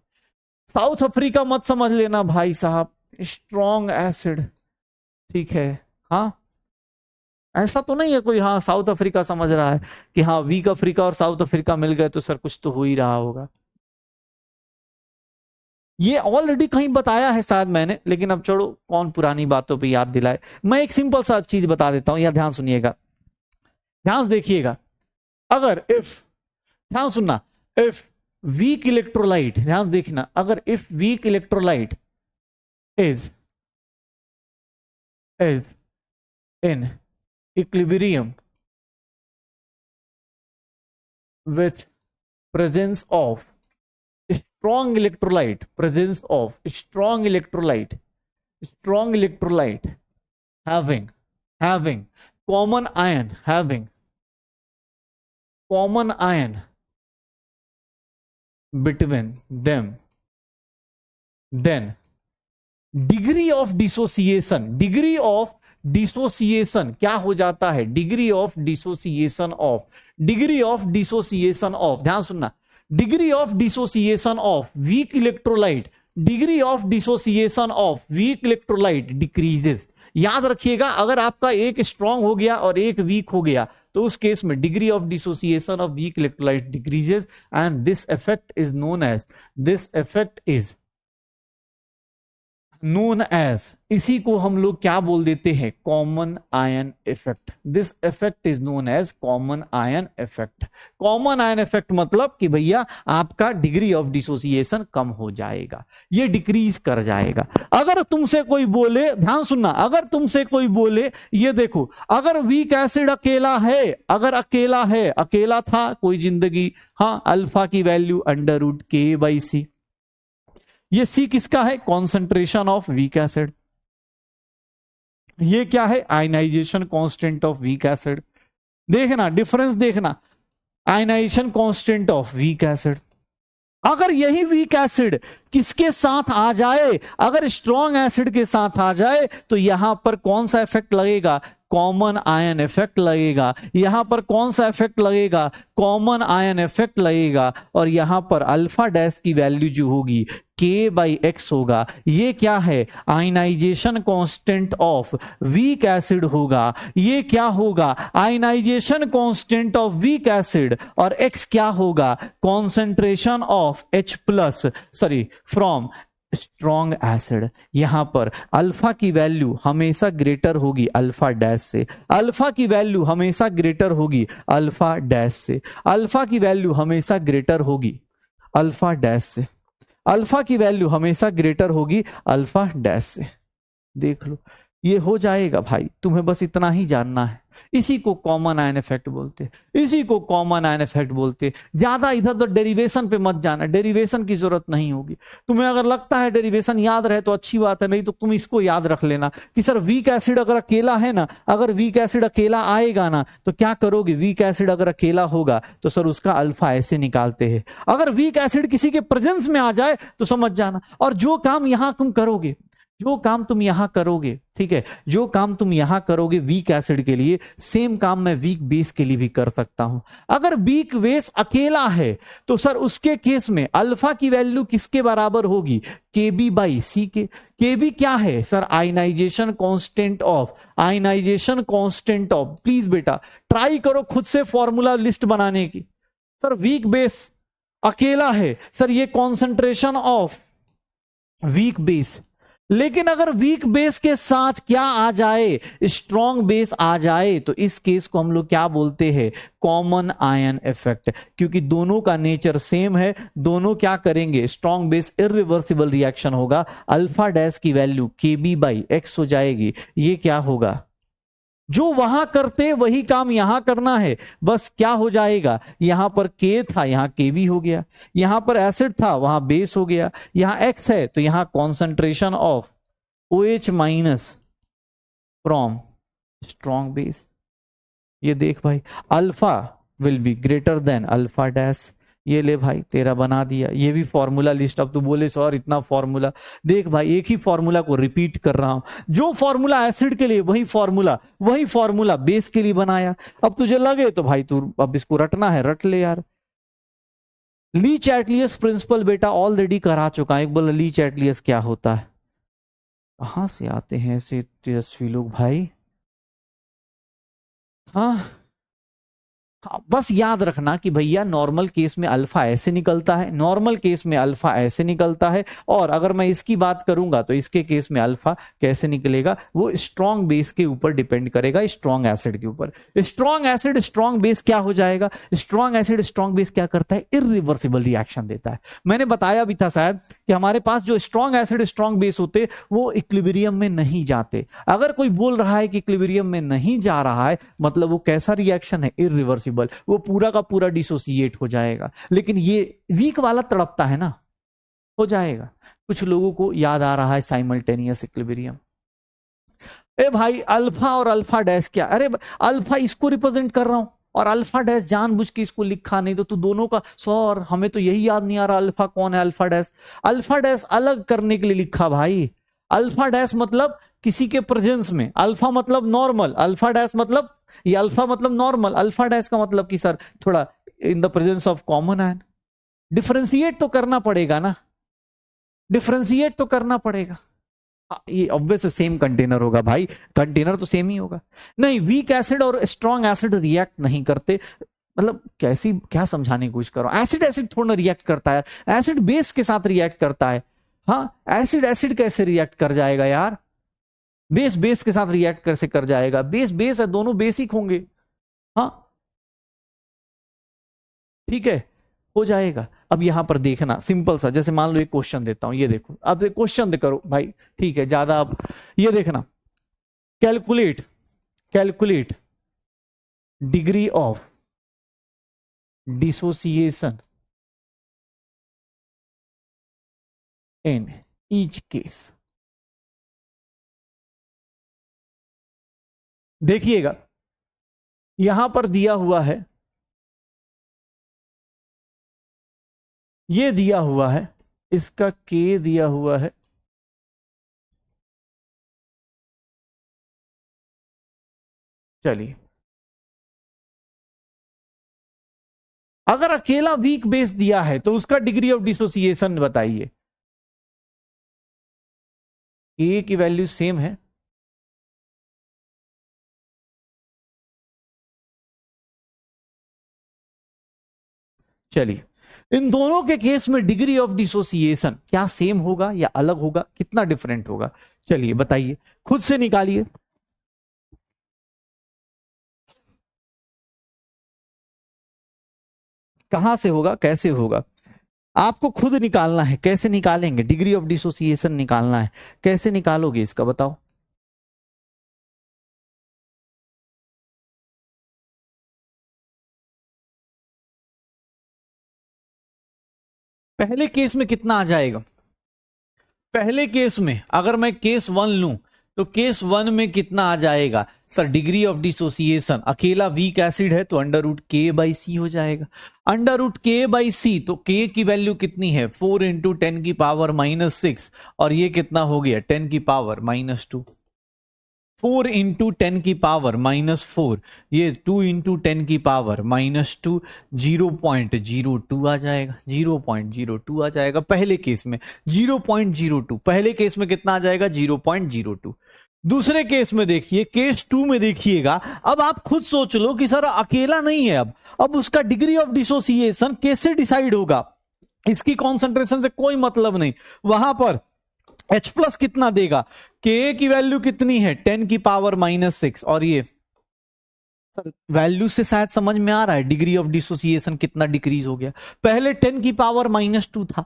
साउथ अफ्रीका मत समझ लेना भाई साहब, स्ट्रॉन्ग एसिड, ठीक है? हाँ, ऐसा तो नहीं है कोई हाँ साउथ अफ्रीका समझ रहा है कि हाँ वीक अफ्रीका और साउथ अफ्रीका मिल गए तो सर कुछ तो हो ही रहा होगा। ये ऑलरेडी कहीं बताया है शायद मैंने, लेकिन अब छोड़ो, कौन पुरानी बातों पे याद दिलाए। मैं एक सिंपल सा चीज बता देता हूं, या ध्यान सुनिएगा, ध्यान से देखिएगा। अगर इफ, ध्यान सुनना, इफ वीक इलेक्ट्रोलाइट, ध्यान से देखना, अगर if weak electrolyte is in equilibrium with presence of strong electrolyte, presence of strong electrolyte, strong electrolyte having common ion, having common ion between them, then degree of dissociation, degree of dissociation क्या हो जाता है? Degree of dissociation of, degree of dissociation of, ध्यान सुनना, degree of dissociation of weak electrolyte, degree of dissociation of weak electrolyte decreases. याद रखिएगा, अगर आपका एक स्ट्रांग हो गया और एक वीक हो गया तो उस केस में degree of dissociation of weak electrolyte decreases, and this effect is known as, this effect is known as, इसी को हम लोग क्या बोल देते हैं, common ion effect. This effect is known as common ion effect. Common ion effect मतलब कि भैया आपका डिग्री ऑफ डिसोसिएशन कम हो जाएगा, ये डिक्रीज कर जाएगा। अगर तुमसे कोई बोले, ध्यान सुनना, अगर तुमसे कोई बोले ये देखो, अगर वीक एसिड अकेला है, अगर अकेला है, अकेला था कोई जिंदगी, हाँ, अल्फा की वैल्यू √K/C। ये सी किसका है, कॉन्सेंट्रेशन ऑफ वीक एसिड। ये क्या है, ionization constant of weak acid. देखना डिफरेंस, देखना, ionization constant of weak acid. अगर यही वीक एसिड किसके साथ आ जाए, अगर स्ट्रॉन्ग एसिड के साथ आ जाए, तो यहां पर कौन सा इफेक्ट लगेगा, कॉमन आयन इफेक्ट लगेगा। यहां पर कौन सा इफेक्ट लगेगा, कॉमन आयन इफेक्ट लगेगा। और यहां पर अल्फा डैश की वैल्यू जो होगी K/X होगा। ये क्या है, ionization constant of weak acid होगा। ये क्या होगा, ionization constant of weak acid, और X क्या होगा, concentration of H+ sorry from strong acid. यहां पर अल्फा की वैल्यू हमेशा ग्रेटर होगी अल्फा डैश से, अल्फा की वैल्यू हमेशा ग्रेटर होगी अल्फा डैश से, अल्फा की वैल्यू हमेशा ग्रेटर होगी अल्फा डैश से, अल्फा की वैल्यू हमेशा ग्रेटर होगी अल्फा डैश से। देख लो, ये हो जाएगा भाई, तुम्हें बस इतना ही जानना है। इसी को कॉमन आयन इफेक्ट बोलते, इसी को कॉमन आयन इफेक्ट बोलते। ज्यादा इधर उधर डेरिवेशन पे मत जाना, डेरिवेशन की जरूरत नहीं होगी। तुम्हें अगर लगता है डेरिवेशन याद रहे तो अच्छी बात है, नहीं तो तुम इसको याद रख लेना कि सर वीक एसिड अगर अकेला है ना, अगर वीक एसिड अकेला आएगा ना, तो क्या करोगे, वीक एसिड अगर अकेला होगा तो सर उसका अल्फा ऐसे निकालते हैं। अगर वीक एसिड किसी के प्रेजेंस में आ जाए तो समझ जाना। और जो काम यहां तुम करोगे, जो काम तुम यहां करोगे, ठीक है, जो काम तुम यहां करोगे वीक एसिड के लिए, सेम काम मैं वीक बेस के लिए भी कर सकता हूं। अगर वीक बेस अकेला है तो सर उसके केस में अल्फा की वैल्यू किसके बराबर होगी, Kb/C के। Kb क्या है sir, ionization constant of, ionization constant of. Please बेटा ट्राई करो खुद से फॉर्मूला लिस्ट बनाने की। सर वीक बेस अकेला है, सर ये कॉन्सेंट्रेशन ऑफ वीक बेस, लेकिन अगर वीक बेस के साथ क्या आ जाए, स्ट्रॉन्ग बेस आ जाए, तो इस केस को हम लोग क्या बोलते हैं, कॉमन आयन इफेक्ट। क्योंकि दोनों का नेचर सेम है, दोनों क्या करेंगे, स्ट्रॉन्ग बेस इरिवर्सिबल रिएक्शन होगा, अल्फा डैश की वैल्यू Kb/X हो जाएगी। ये क्या होगा, जो वहां करते वही काम यहां करना है, बस क्या हो जाएगा, यहां पर K था यहां Kb हो गया, यहां पर एसिड था वहां बेस हो गया, यहां X है तो यहां concentration of OH- from strong base. ये देख भाई, alpha will be greater then alpha dash. ये ले भाई तेरा बना दिया, ये भी फॉर्मूला लिस्ट। अब तू बोले सर इतना फॉर्मूला, देख भाई एक ही फॉर्मूला को रिपीट कर रहा हूं, जो फॉर्मूला एसिड के लिए वही फॉर्मूला बेस के लिए बनाया। अब तुझे लगे तो भाई तू अब इसको रटना है रट ले यार। ली चैटलियस प्रिंसिपल बेटा ऑलरेडी करा चुका है। एक बोला ली चैटलियस क्या होता है, कहां से आते हैं ऐसे तेजस्वी लोग भाई। हाँ बस याद रखना कि भैया नॉर्मल केस में अल्फा ऐसे निकलता है, नॉर्मल केस में अल्फा ऐसे निकलता है, और अगर मैं इसकी बात करूंगा तो इसके केस में अल्फा कैसे निकलेगा, वो स्ट्रॉन्ग बेस के ऊपर डिपेंड करेगा, स्ट्रॉन्ग एसिड के ऊपर। स्ट्रॉन्ग एसिड स्ट्रॉन्ग बेस क्या हो जाएगा, स्ट्रॉन्ग एसिड स्ट्रॉन्ग बेस क्या करता है, इरिवर्सिबल रिएक्शन देता है। मैंने बताया भी था शायद कि हमारे पास जो स्ट्रॉन्ग एसिड स्ट्रॉन्ग बेस होते वो इक्विलिब्रियम में नहीं जाते। अगर कोई बोल रहा है कि इक्विलिब्रियम में नहीं जा रहा है, मतलब वो कैसा रिएक्शन है, इरिवर्सिबल, वो पूरा का पूरा डिसोसिएट हो जाएगा। लेकिन ये वीक वाला तड़पता है ना, हो जाएगा। कुछ लोगों को याद आ रहा है साइमल्टेनियस इक्विलिब्रियम। ए भाई अल्फा और अल्फा डैश क्या, अरे अल्फा इसको रिप्रेजेंट कर रहा हूं और अल्फा डैश जानबूझ के इसको लिखा नहीं, तो तू दोनों का सर हमें तो यही याद नहीं आ रहा अल्फा कौन है, अल्फा डैश अलग करने के लिए लिखा भाई। अल्फा डैश मतलब किसी के प्रेजेंस में, अल्फा मतलब नॉर्मल, अल्फा डैश मतलब ये अल्फा मतलब नॉर्मल, अल्फा डैश का मतलब कि सर थोड़ा in the presence of common ion. Differentiate तो करना पड़ेगा ना, डिफरेंशिएट तो करना पड़ेगा। ये ऑब्वियस सेम कंटेनर होगा भाई, कंटेनर तो सेम ही होगा। नहीं, वीक एसिड और स्ट्रॉन्ग एसिड रिएक्ट नहीं करते। मतलब क्या समझाने की कोशिश करो, एसिड एसिड थोड़ा रिएक्ट करता है, एसिड बेस के साथ रिएक्ट करता है। हाँ, एसिड एसिड कैसे रिएक्ट कर जाएगा यार, बेस बेस के साथ रिएक्ट कैसे कर जाएगा, बेस बेस है, दोनों बेसिक होंगे। हाँ ठीक है, हो जाएगा। अब यहां पर देखना सिंपल सा, जैसे मान लो एक क्वेश्चन देता हूं, ये देखो, अब क्वेश्चन करो भाई, ठीक है, ज्यादा अब ये देखना, calculate calculate degree of dissociation in each case. देखिएगा यहां पर दिया हुआ है, ये दिया हुआ है, इसका के दिया हुआ है, चलिए अगर अकेला वीक बेस दिया है तो उसका डिग्री ऑफ डिसोसिएशन बताइए। ए की वैल्यू सेम है, चलिए इन दोनों के केस में डिग्री ऑफ डिसोसिएशन क्या सेम होगा या अलग होगा, कितना डिफरेंट होगा, चलिए बताइए, खुद से निकालिए। कहां से होगा, कैसे होगा, आपको खुद निकालना है, कैसे निकालेंगे, डिग्री ऑफ डिसोसिएशन निकालना है, कैसे निकालोगे इसका बताओ। पहले केस में कितना आ जाएगा, पहले केस में अगर मैं केस वन लूं तो केस वन में कितना आ जाएगा सर, डिग्री ऑफ डिसोसिएशन, अकेला वीक एसिड है तो अंडर रूट के बाई सी हो जाएगा, अंडर रूट के बाई सी, तो के की वैल्यू कितनी है 4 इंटू 10 की पावर -6, और ये कितना हो गया 10 की पावर -2, 4 इंटू 10 की पावर -4, ये 2 इंटू 10 की पावर -2, 0.02 आ जाएगा, 0.02 आ जाएगा पहले केस में, 0.02 पहले केस में कितना आ जाएगा 0.02। दूसरे केस में देखिए, केस 2 में देखिएगा, अब आप खुद सोच लो कि सर अकेला नहीं है, अब उसका डिग्री ऑफ डिसोसिएशन कैसे डिसाइड होगा, इसकी कॉन्सेंट्रेशन से कोई मतलब नहीं, वहां पर H प्लस कितना देगा, के की वैल्यू कितनी है 10 की पावर -6, और ये वैल्यू से शायद समझ में आ रहा है डिग्री ऑफ डिसोसिएशन कितना डिक्रीज हो गया, पहले 10 की पावर -2 था,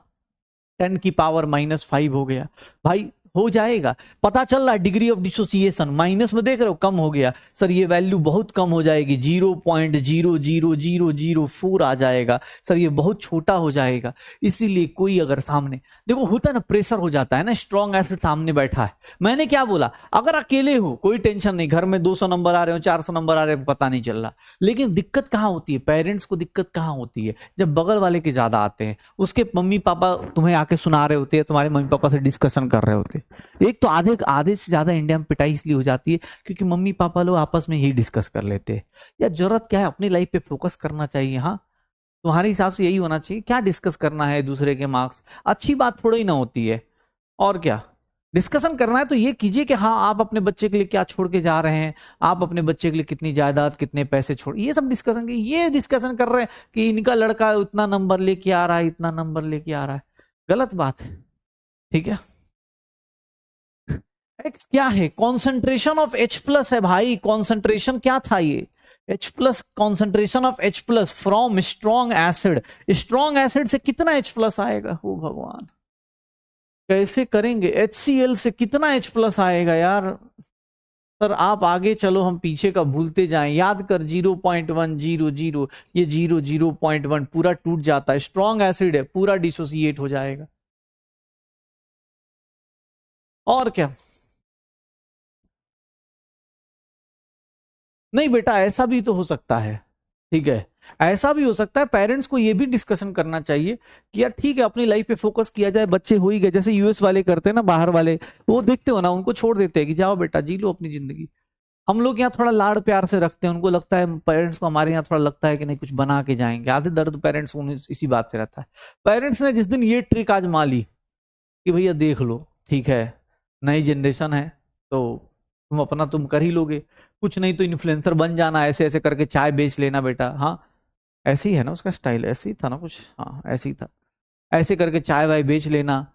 10 की पावर -5 हो गया, भाई हो जाएगा, पता चल रहा है डिग्री ऑफ डिसोसिएशन माइनस में देख रहे हो कम हो गया, सर ये वैल्यू बहुत कम हो जाएगी, 0.00004 आ जाएगा, सर ये बहुत छोटा हो जाएगा, इसीलिए कोई अगर सामने देखो होता है ना, प्रेशर हो जाता है ना, स्ट्रॉन्ग एसिड सामने बैठा है, मैंने क्या बोला, अगर अकेले हो कोई टेंशन नहीं, घर में 200 नंबर आ रहे हो 400 नंबर आ रहे हो पता नहीं चल रहा, लेकिन दिक्कत कहां होती है, पेरेंट्स को दिक्कत कहां होती है, जब बगल वाले के ज्यादा आते हैं, उसके मम्मी पापा तुम्हें आके सुना रहे होते हैं, तुम्हारे मम्मी पापा से डिस्कशन कर रहे होते हैं, एक तो आधे से ज्यादा इंडिया में पिटाई इसलिए हो जाती है क्योंकि मम्मी पापा लोग आपस में ही डिस्कस कर लेते हैं, या जरूरत क्या है, अपनी लाइफ पे फोकस करना चाहिए, हाँ तुम्हारे हिसाब से यही होना चाहिए, क्या डिस्कस करना है दूसरे के मार्क्स, अच्छी बात थोड़ी ना होती है, और क्या डिस्कशन करना है तो ये कीजिए कि हाँ आप अपने बच्चे के लिए क्या छोड़ के जा रहे हैं, आप अपने बच्चे के लिए कितनी जायदाद कितने पैसे छोड़, ये सब डिस्कशन, ये डिस्कशन कर रहे हैं कि इनका लड़का इतना नंबर लेके आ रहा है, इतना नंबर लेके आ रहा है, गलत बात है, ठीक है। एक्स क्या है, कॉन्सेंट्रेशन ऑफ H प्लस है भाई, कॉन्सेंट्रेशन क्या था ये H plus, concentration of H plus from strong acid, strong acid से कितना H प्लस आएगा, हो भगवान कैसे करेंगे, HCl से कितना H प्लस आएगा यार, सर आप आगे चलो हम पीछे का भूलते जाएं, याद कर 0.100, ये 0.1 पूरा टूट जाता है, स्ट्रॉन्ग एसिड है पूरा डिसोसिएट हो जाएगा, और क्या, नहीं बेटा ऐसा भी तो हो सकता है, ठीक है, ऐसा भी हो सकता है, पेरेंट्स को ये भी डिस्कशन करना चाहिए कि यार ठीक है अपनी लाइफ पे फोकस किया जाए, बच्चे हो ही गए, जैसे यूएस वाले करते हैं ना, बाहर वाले वो देखते हो ना, उनको छोड़ देते हैं कि जाओ बेटा जी लो अपनी जिंदगी, हम लोग यहाँ थोड़ा लाड़ प्यार से रखते हैं, उनको लगता है, पेरेंट्स को हमारे यहाँ थोड़ा लगता है कि नहीं कुछ बना के जाएंगे, आधे दर्द पेरेंट्स को इसी बात से रहता है, पेरेंट्स ने जिस दिन ये ट्रिक आजमा ली कि भैया देख लो ठीक है नई जनरेशन है तो तुम अपना तुम कर ही लोगे, कुछ नहीं तो इन्फ्लुएंसर बन जाना, ऐसे ऐसे करके चाय बेच लेना बेटा, हाँ ऐसे ही है ना उसका स्टाइल, ऐसे ही था ना कुछ, हाँ ऐसे ही था, ऐसे करके चाय वाय बेच लेना,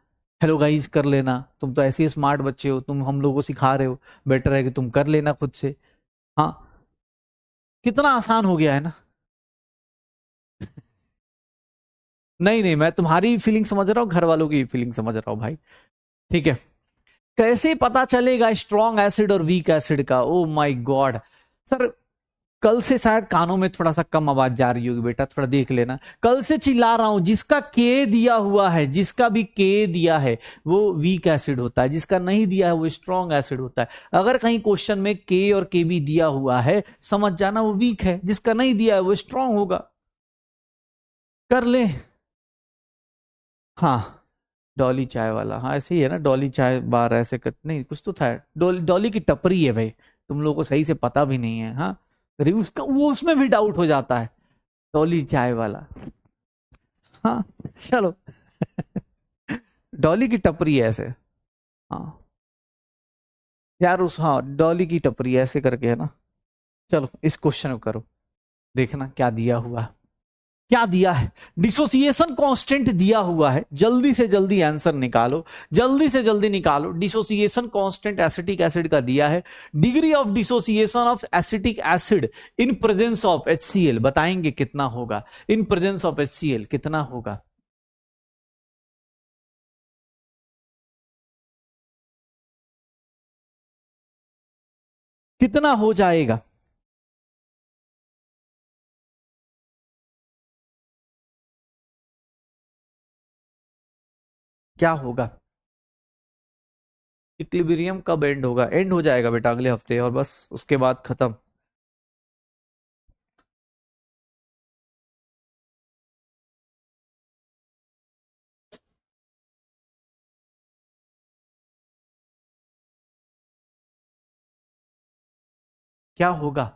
हेलो गाइस कर लेना, तुम तो ऐसे ही स्मार्ट बच्चे हो, तुम हम लोगों को सिखा रहे हो, बेटर है कि तुम कर लेना खुद से। हाँ, कितना आसान हो गया है ना। नहीं नहीं, मैं तुम्हारी फीलिंग समझ रहा हूँ, घर वालों की फीलिंग समझ रहा हूँ भाई। ठीक है, कैसे पता चलेगा स्ट्रॉन्ग एसिड और वीक एसिड का? ओ माय गॉड सर, कल से शायद कानों में थोड़ा सा कम आवाज जा रही होगी बेटा, थोड़ा देख लेना। कल से चिल्ला रहा हूं, जिसका के दिया हुआ है, जिसका भी के दिया है वो वीक एसिड होता है, जिसका नहीं दिया है वो स्ट्रॉन्ग एसिड होता है। अगर कहीं क्वेश्चन में के और के भी दिया हुआ है, समझ जाना वो वीक है, जिसका नहीं दिया है वो स्ट्रॉन्ग होगा। कर ले। हाँ, डॉली चाय वाला, हाँ ऐसे ही है ना, डॉली चाय बार ऐसे नहीं कुछ तो था, डॉली की टपरी है भाई, तुम लोगों को सही से पता भी नहीं है। हाँ, अरे उसका वो उसमें भी डाउट हो जाता है, डॉली चाय वाला। हाँ चलो। डॉली की टपरी है ऐसे। हाँ यार, उस हाँ डॉली की टपरी ऐसे करके है ना। चलो इस क्वेश्चन को करो, देखना क्या दिया हुआ है। क्या दिया है? डिसोसिएशन कांस्टेंट दिया हुआ है, जल्दी से जल्दी आंसर निकालो, जल्दी से जल्दी निकालो। डिसोसिएशन कांस्टेंट एसिटिक एसिड का दिया है। Degree of dissociation of acetic acid in presence of HCl बताएंगे कितना होगा, इन प्रेजेंस ऑफ HCl कितना होगा? कितना हो जाएगा? क्या होगा? इक्विलिब्रियम कब एंड होगा? एंड हो जाएगा बेटा अगले हफ्ते, और बस उसके बाद खत्म। क्या होगा?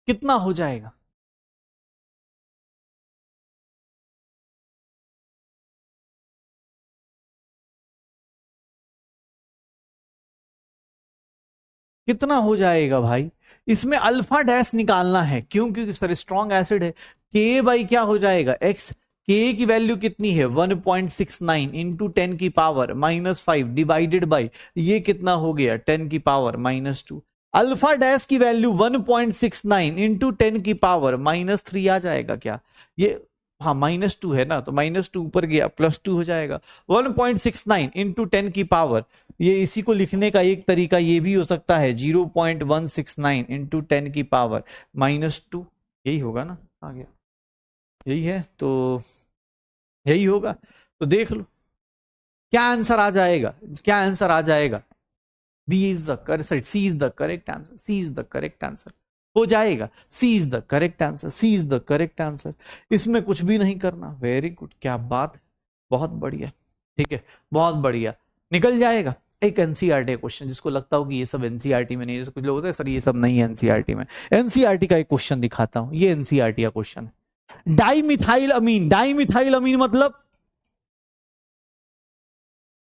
कितना हो जाएगा? कितना हो जाएगा भाई? इसमें अल्फा डैश निकालना है, क्यों? क्योंकि सर स्ट्रॉन्ग एसिड है। के बाई क्या हो जाएगा? एक्स। के की वैल्यू कितनी है? 1.69 इंटू 10 की पावर -5 डिवाइडेड बाई, ये कितना हो गया? 10 की पावर -2। अल्फा डैश की वैल्यू 1.69 इंटू 10 की पावर -3 आ जाएगा क्या? ये हाँ -2 है ना, तो -2 ऊपर गया, +2 हो जाएगा। 1.69 इंटू 10 की पावर, ये इसी को लिखने का एक तरीका ये भी हो सकता है, 0.169 इंटू 10 की पावर -2, यही होगा ना? आ गया, यही है तो, यही होगा। तो देख लो क्या आंसर आ जाएगा, क्या आंसर आ जाएगा? B is the correct, C is the correct answer, C is the correct answer हो जाएगा। C is the correct answer, C is the correct answer. इसमें कुछ भी नहीं करना। वेरी गुड, क्या बात है, बहुत बढ़िया। ठीक है, बहुत बढ़िया, निकल जाएगा। एक एनसीईआरटी क्वेश्चन, जिसको लगता हो कि ये सब एनसीईआरटी में नहीं है, कुछ लोग होते हैं सर ये सब नहीं है एनसीईआरटी में, एनसीईआरटी का एक क्वेश्चन दिखाता हूं, ये एनसीईआरटी का क्वेश्चन है। डाई अमीन, डाई अमीन मतलब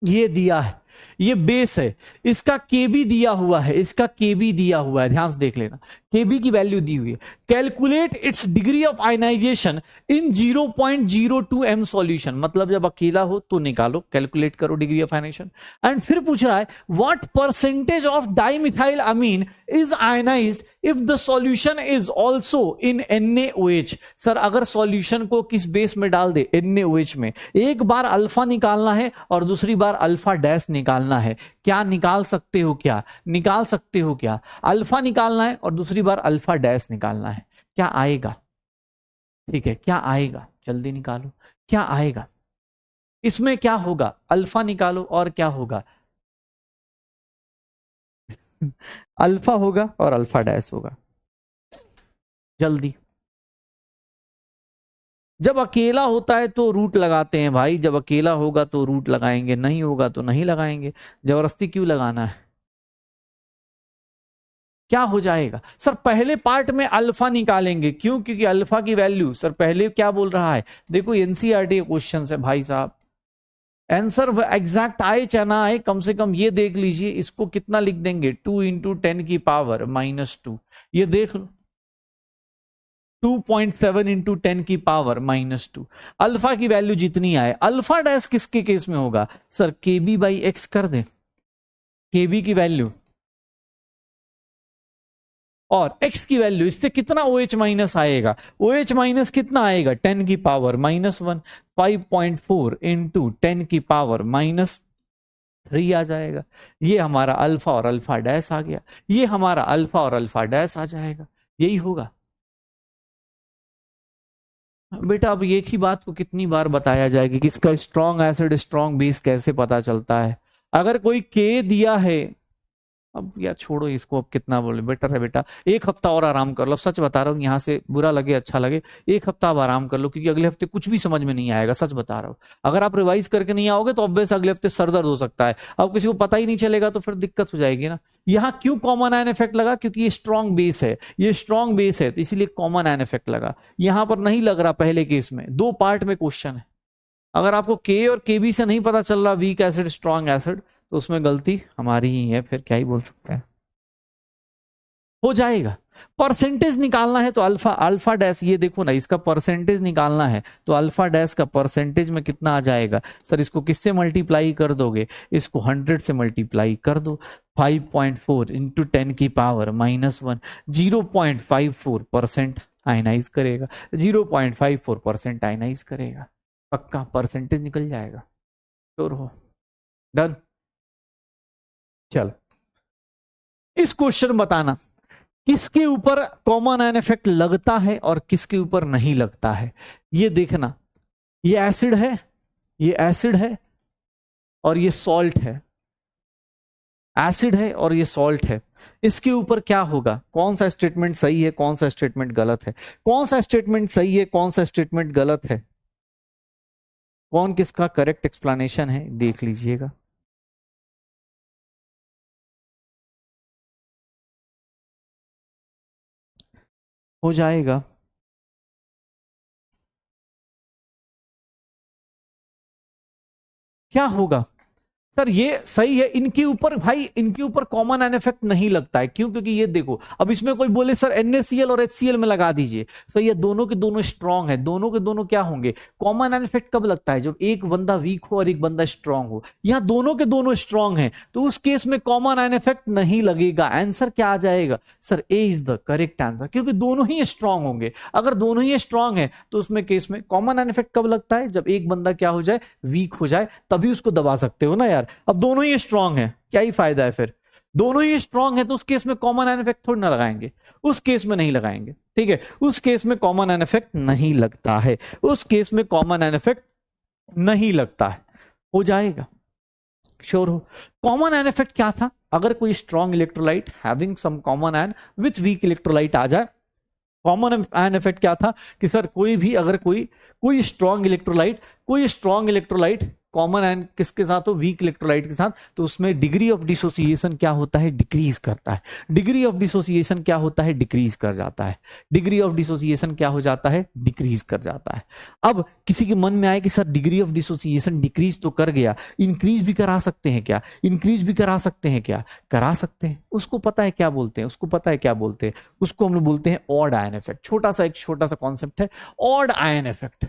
ये दिया है, ये बेस है, इसका केबी दिया हुआ है, इसका केबी दिया हुआ है, ध्यान से देख लेना, केबी की वैल्यू दी हुई है। Calculate its degree of ionization in 0.02 m solution, मतलब जब अकेला हो तो निकालो, कैलकुलेट करो डिग्री ऑफ आयनाइजेशन। एंड फिर पूछ रहा है what percentage of dimethyl amine is ionized if the solution is also in NaOH। Sir अगर सॉल्यूशन को किस बेस में डाल दे? NaOH में। एक बार अल्फा निकालना है और दूसरी बार अल्फा डैश निकालना है। क्या निकाल सकते हो? क्या निकाल सकते हो? क्या अल्फा निकालना है और दूसरी बार अल्फा डैश निकालना है। क्या आएगा? ठीक है, क्या आएगा? जल्दी निकालो, क्या आएगा? इसमें क्या होगा? अल्फा निकालो और क्या होगा? अल्फा होगा और अल्फा डैश होगा। जल्दी। जब अकेला होता है तो रूट लगाते हैं भाई, जब अकेला होगा तो रूट लगाएंगे, नहीं होगा तो नहीं लगाएंगे, जबरदस्ती क्यों लगाना है? क्या हो जाएगा? सर पहले पार्ट में अल्फा निकालेंगे, क्यों? क्योंकि अल्फा की वैल्यू, सर पहले क्या बोल रहा है, देखो एनसीईआरटी क्वेश्चन है भाई साहब, आंसर एग्जैक्ट आए चाहे ना आए, कम से कम ये देख लीजिए, इसको कितना लिख देंगे? 2 इंटू 10 की पावर -2, ये देख लो। 2.7 इंटू 10 की पावर -2। अल्फा की वैल्यू जितनी आए, अल्फा डैश किसके केस में होगा सर, केबी बाई एक्स कर दे, केबी की वैल्यू और x की वैल्यू, इससे कितना OH माइनस आएगा, OH माइनस कितना आएगा 10 की पावर -1, 5.4 इंटू 10 की पावर -3 आ जाएगा। ये हमारा अल्फा और अल्फा डैश आ गया, ये हमारा अल्फा और अल्फा डैश आ जाएगा, यही होगा बेटा। अब एक ही बात को कितनी बार बताया जाएगा कि इसका स्ट्रॉन्ग एसिड स्ट्रॉन्ग बेस कैसे पता चलता है। अगर कोई के दिया है, अब यार छोड़ो इसको, अब कितना बोले, बेटर है बेटा एक हफ्ता और आराम कर लो, सच बता रहा हूँ, यहाँ से बुरा लगे अच्छा लगे, एक हफ्ता अब आराम कर लो, क्योंकि अगले हफ्ते कुछ भी समझ में नहीं आएगा, सच बता रहा हूँ। अगर आप रिवाइज करके नहीं आओगे तो ऑब्वियस अगले हफ्ते सर दर्द हो सकता है, अब किसी को पता ही नहीं चलेगा तो फिर दिक्कत हो जाएगी ना। यहाँ क्यों कॉमन आयन इफेक्ट लगा, क्योंकि ये स्ट्रॉन्ग बेस है, ये स्ट्रॉन्ग बेस है, तो इसीलिए कॉमन आयन इफेक्ट लगा। यहाँ पर नहीं लग रहा, पहले केस में 2 पार्ट में क्वेश्चन है, अगर आपको के और केबी से नहीं पता चल रहा वीक एसिड स्ट्रॉन्ग एसिड, तो उसमें गलती हमारी ही है, फिर क्या ही बोल सकते हैं, हो जाएगा। परसेंटेज निकालना है तो अल्फा, अल्फा डैश, ये देखो ना, इसका परसेंटेज निकालना है तो अल्फा डैश का परसेंटेज में कितना आ जाएगा सर, इसको किससे मल्टीप्लाई कर दोगे, इसको 100 से मल्टीप्लाई कर दो, 5.4 इंटू 10 की पावर -1, 0.54% आयनाइज करेगा, 0.54% आयनाइज करेगा, पक्का परसेंटेज निकल जाएगा, श्योर हो, डन। चल इस क्वेश्चन बताना किसके ऊपर कॉमन आयन इफेक्ट लगता है और किसके ऊपर नहीं लगता है, ये देखना। ये एसिड है, ये एसिड है और ये सॉल्ट है, एसिड है और ये सॉल्ट है, इसके ऊपर क्या होगा, कौन सा स्टेटमेंट सही है, कौन सा स्टेटमेंट गलत है, कौन सा स्टेटमेंट सही है, कौन सा स्टेटमेंट गलत है, कौन किसका करेक्ट एक्सप्लेनेशन है, देख लीजिएगा। हो जाएगा, क्या होगा सर, ये सही है, इनके ऊपर भाई, इनके ऊपर कॉमन आयन इफेक्ट नहीं लगता है, क्यों, क्योंकि ये देखो, अब इसमें कोई बोले सर NaCl और HCl में लगा दीजिए, सर ये दोनों के दोनों स्ट्रांग है, दोनों के दोनों क्या होंगे, कॉमन आयन इफेक्ट कब लगता है, जब एक बंदा वीक हो और एक बंदा स्ट्रांग हो, यहां दोनों के दोनों स्ट्रांग हैं, तो उस केस में कॉमन आयन इफेक्ट नहीं लगेगा। आंसर क्या आ जाएगा sir, A is the correct answer, क्योंकि दोनों ही स्ट्रांग होंगे। अगर दोनों ही स्ट्रांग है तो उसमें केस में कॉमन आयन इफेक्ट कब लगता है, जब एक बंदा क्या हो जाए, वीक हो जाए, तभी उसको दबा सकते हो ना यार। अब दोनों ही स्ट्रांग है, क्या ही फायदा है फिर, दोनों ही स्ट्रांग है तो उस केस में कॉमन आयन इफेक्ट थोड़ी ना लगाएंगे, उस केस में नहीं लगाएंगे, ठीक है, उस केस में कॉमन आयन इफेक्ट नहीं लगता है, उस केस में कॉमन आयन इफेक्ट नहीं लगता है, हो जाएगा, श्योर हो। कॉमन आयन इफेक्ट क्या था, अगर कोई strong electrolyte having some common ion with weak electrolyte आ जाए, कॉमन आयन इफेक्ट क्या था कि सर कोई भी, अगर कोई स्ट्रॉन्ग इलेक्ट्रोलाइट कॉमन आयन किसके साथ हो, वीक इलेक्ट्रोलाइट के साथ, तो उसमें डिग्री ऑफ डिसोसिएशन क्या होता है, डिक्रीज करता है, डिग्री ऑफ डिसोसिएशन क्या होता है, डिक्रीज कर जाता है, डिग्री ऑफ डिसोसिएशन क्या हो जाता है, डिक्रीज कर जाता है। अब किसी के मन में आए कि sir degree of dissociation decrease तो कर गया, इंक्रीज भी करा सकते हैं क्या, इंक्रीज भी करा सकते हैं क्या, करा सकते हैं, उसको पता है क्या बोलते हैं, उसको पता है क्या बोलते हैं, उसको हम लोग बोलते हैं ऑड आयन इफेक्ट। एक छोटा सा कॉन्सेप्ट है odd ion effect.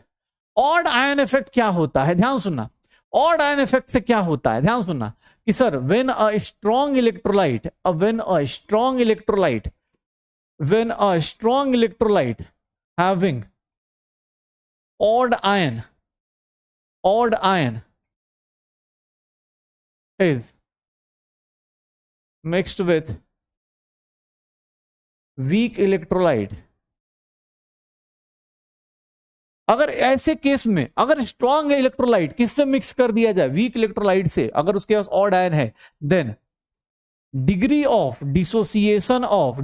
Odd ion effect क्या होता है, ध्यान सुनना, ऑड आयन इफेक्ट से क्या होता है, ध्यान सुनना कि sir when a strong electrolyte having odd ion is mixed with weak electrolyte, अगर ऐसे केस में अगर स्ट्रॉन्ग इलेक्ट्रोलाइट किससे मिक्स कर दिया जाए, वीक इलेक्ट्रोलाइट से, अगर उसके पास ऑड आयन है, then degree of dissociation of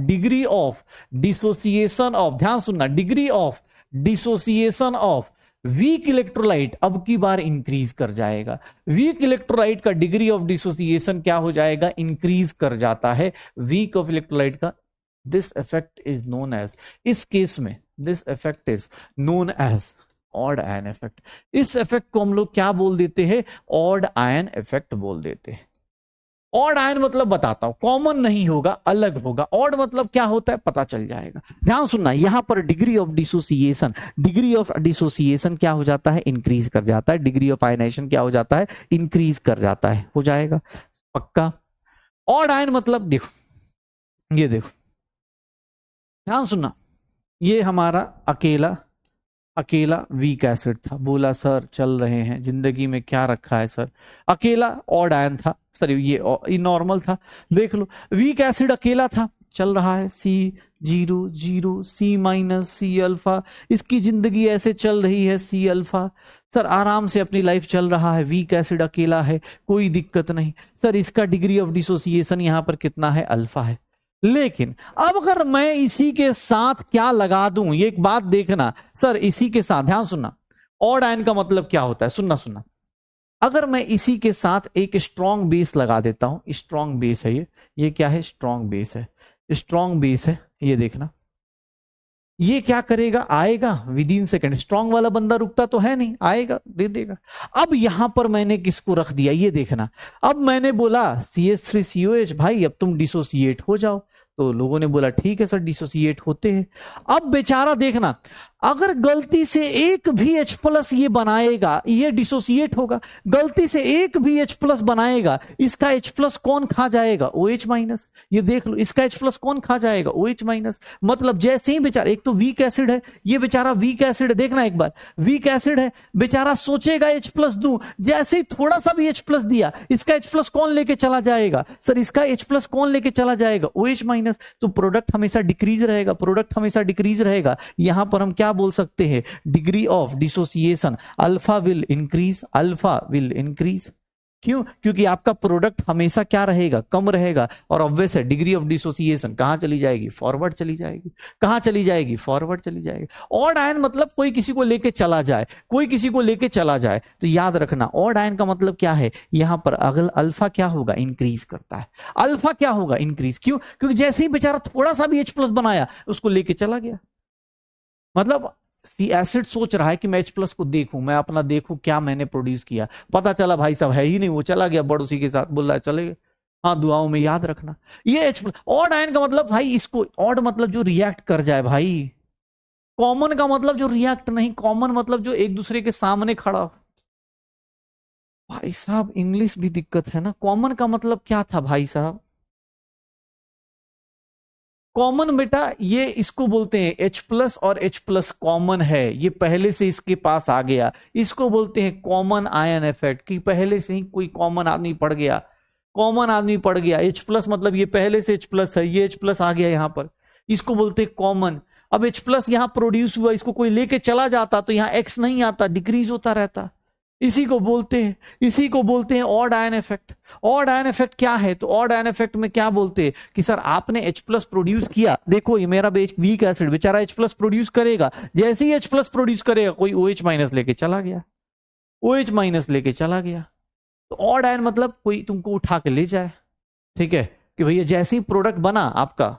ध्यान सुनना, degree of dissociation of weak electrolyte अब की बार इंक्रीज कर जाएगा। वीक इलेक्ट्रोलाइट का डिग्री ऑफ डिसोसिएशन क्या हो जाएगा, इंक्रीज कर जाता है वीक ऑफ इलेक्ट्रोलाइट का। This effect is known as, इस केस में this effect is known as odd ion effect. इस इफेक्ट को हम लोग क्या बोल देते हैं, ऑड आयन इफेक्ट बोल देते हैं। ऑड आयन मतलब बताता हूं, कॉमन नहीं होगा, अलग होगा। ऑड मतलब क्या होता है पता चल जाएगा। ध्यान सुनना, यहां पर degree of dissociation, degree of dissociation क्या हो जाता है, इंक्रीज कर जाता है। डिग्री ऑफ आयनाइजेशन क्या हो जाता है, इंक्रीज कर जाता है, हो जाएगा पक्का। ऑड आयन मतलब देखो, ये देखो, ध्यान सुनना, ये हमारा अकेला अकेला वीक एसिड था। बोला सर चल रहे हैं, जिंदगी में क्या रखा है सर, अकेला ऑड आयन था, सॉरी ये नॉर्मल था। देख लो वीक एसिड अकेला था, चल रहा है C0 C minus C alpha, इसकी जिंदगी ऐसे चल रही है C अल्फा। सर आराम से अपनी लाइफ चल रहा है, वीक एसिड अकेला है, कोई दिक्कत नहीं। सर इसका डिग्री ऑफ डिसोसिएशन यहां पर कितना है, अल्फा है। लेकिन अब अगर मैं इसी के साथ क्या लगा दूं, ये एक बात देखना सर, इसी के साथ ध्यान सुनना, ऑड आयन का मतलब क्या होता है, सुनना सुनना। अगर मैं इसी के साथ एक स्ट्रॉन्ग बेस लगा देता हूं, स्ट्रॉन्ग बेस है ये क्या है, स्ट्रॉन्ग बेस है, स्ट्रॉन्ग बेस है, ये देखना ये क्या करेगा, आएगा विद इन सेकेंड। स्ट्रॉन्ग वाला बंदा रुकता तो है नहीं, आएगा दे देगा। अब यहां पर मैंने किसको रख दिया, ये देखना, अब मैंने बोला CH3COH, भाई अब तुम डिसोसिएट हो जाओ, तो लोगों ने बोला ठीक है सर डिसोसिएट होते हैं। अब बेचारा देखना, अगर गलती से एक भी H प्लस ये बनाएगा, ये डिसोसिएट होगा। गलती से एक भी H प्लस बनाएगा, इसका H प्लस कौन खा जाएगा, OH माइनस। ये देख लो, इसका H प्लस कौन खा जाएगा, OH माइनस। मतलब जैसे ही बेचारा, एक तो वीक एसिड है, ये बेचारा वीक एसिड है, देखना एक बार, वीक एसिड है, बेचारा सोचेगा H प्लस दूं, जैसे ही थोड़ा सा भी H प्लस दिया, इसका H प्लस कौन लेके चला जाएगा, सर इसका H प्लस कौन लेके चला जाएगा, OH माइनस। तो प्रोडक्ट हमेशा डिक्रीज रहेगा, प्रोडक्ट हमेशा डिक्रीज रहेगा। यहां पर हम क्या बोल सकते हैं, degree of dissociation alpha will increase, alpha will increase. क्यों, क्योंकि आपका प्रोडक्ट हमेशा क्या रहेगा, कम रहेगा। और ऑब्वियस है डिग्री ऑफ डिसोसिएशन कहां चली जाएगी, फॉरवर्ड चली जाएगी। कहां चली जाएगी, फॉरवर्ड चली जाएगी। ऑड आयन मतलब कोई किसी को लेके चला जाए, कोई किसी को लेके चला जाए। तो याद रखना ऑड आयन का मतलब क्या है, यहां पर अगल अल्फा क्या होगा, इंक्रीज करता है। अल्फा क्या होगा, इंक्रीज। क्यों, क्योंकि जैसे ही बेचारा थोड़ा सा भी H प्लस बनाया, उसको लेके चला गया। मतलब एसिड सोच रहा है कि मैं H प्लस को देखूं, मैं अपना देखूं क्या मैंने प्रोड्यूस किया, पता चला भाई साहब है ही नहीं, वो चला गया बड़ोसी के साथ, बोल रहा है चले गए। हाँ दुआओं में याद रखना ये H प्लस। ऑड आयन का मतलब भाई, इसको ऑड मतलब जो रिएक्ट कर जाए भाई। कॉमन का मतलब जो रिएक्ट नहीं, कॉमन मतलब जो एक दूसरे के सामने खड़ा। भाई साहब इंग्लिश भी दिक्कत है ना, कॉमन का मतलब क्या था भाई साहब, कॉमन बेटा ये इसको बोलते हैं H प्लस, और H प्लस कॉमन है, ये पहले से इसके पास आ गया, इसको बोलते हैं कॉमन आयन इफेक्ट, कि पहले से ही कोई कॉमन आदमी पड़ गया, कॉमन आदमी पड़ गया। H प्लस मतलब ये पहले से H प्लस है, ये H प्लस आ गया यहां पर, इसको बोलते हैं कॉमन। अब H प्लस यहां प्रोड्यूस हुआ, इसको कोई लेके चला जाता तो यहां X नहीं आता, डिक्रीज होता रहता। इसी को बोलते हैं, इसी को बोलते हैं odd ion effect. Odd ion effect क्या है, तो ऑड आयन इफेक्ट में क्या बोलते हैं कि सर आपने H प्लस प्रोड्यूस किया, देखो ये मेरा वीक एसिड बेचारा H प्लस प्रोड्यूस करेगा, जैसे ही H प्लस प्रोड्यूस करेगा कोई OH माइनस लेके चला गया, OH माइनस लेके चला गया। तो ऑड आयन मतलब कोई तुमको उठा के ले जाए, ठीक है, कि भैया जैसे ही प्रोडक्ट बना आपका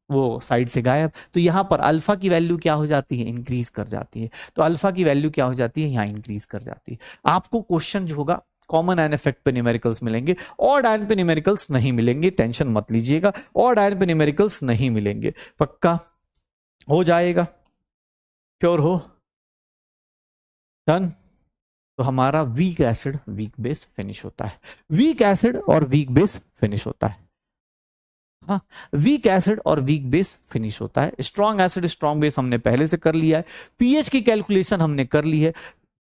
वो साइड से गायब। तो यहां पर अल्फा की वैल्यू क्या हो जाती है, इंक्रीज कर जाती है। तो अल्फा की वैल्यू क्या हो जाती है, यहां इंक्रीज कर जाती है। आपको क्वेश्चन जो होगा कॉमन आयन इफेक्ट पे न्यूमेरिकल्स मिलेंगे, ऑड आयन पे न्यूमेरिकल्स नहीं मिलेंगे, टेंशन मत लीजिएगा, ऑड आयन पे न्यूमेरिकल्स नहीं मिलेंगे, पक्का हो जाएगा, श्योर हो, डन। तो हमारा weak acid weak base finish होता है, वीक एसिड और वीक बेस फिनिश होता है। हाँ, वीक एसिड और वीक बेस फिनिश होता है। स्ट्रॉन्ग एसिड स्ट्रॉन्ग बेस हमने पहले से कर लिया है, पीएच की कैलकुलेशन हमने कर ली है।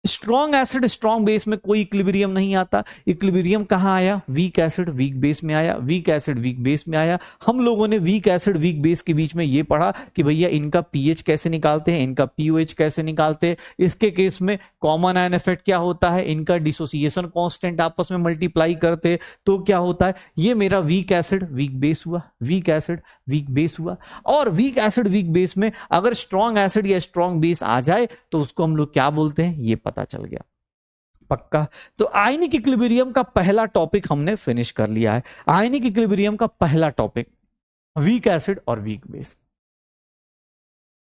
स्ट्रॉन्ग एसिड स्ट्रॉन्ग बेस में कोई इक्विलिब्रियम नहीं आता। इक्विलिब्रियम कहां आया, वीक एसिड वीक बेस में आया, वीक एसिड वीक बेस में आया। हम लोगों ने वीक एसिड वीक बेस के बीच में ये पढ़ा कि भैया इनका पीएच कैसे निकालते हैं, इनका पीओएच कैसे निकालते हैं। इसके केस में कॉमन आयन इफेक्ट क्या होता है, इनका डिसोसिएशन कांस्टेंट आपस में मल्टीप्लाई करते हैं तो क्या होता है। ये मेरा वीक एसिड वीक बेस हुआ, वीक एसिड वीक बेस हुआ। और वीक एसिड वीक बेस में अगर स्ट्रॉन्ग एसिड या स्ट्रॉन्ग बेस आ जाए तो उसको हम लोग क्या बोलते हैं, ये पता चल गया, पक्का। तो आयनिक इक्विलिब्रियम का पहला टॉपिक हमने फिनिश कर लिया है। आयनिक इक्विलिब्रियम का पहला टॉपिक वीक एसिड और वीक बेस।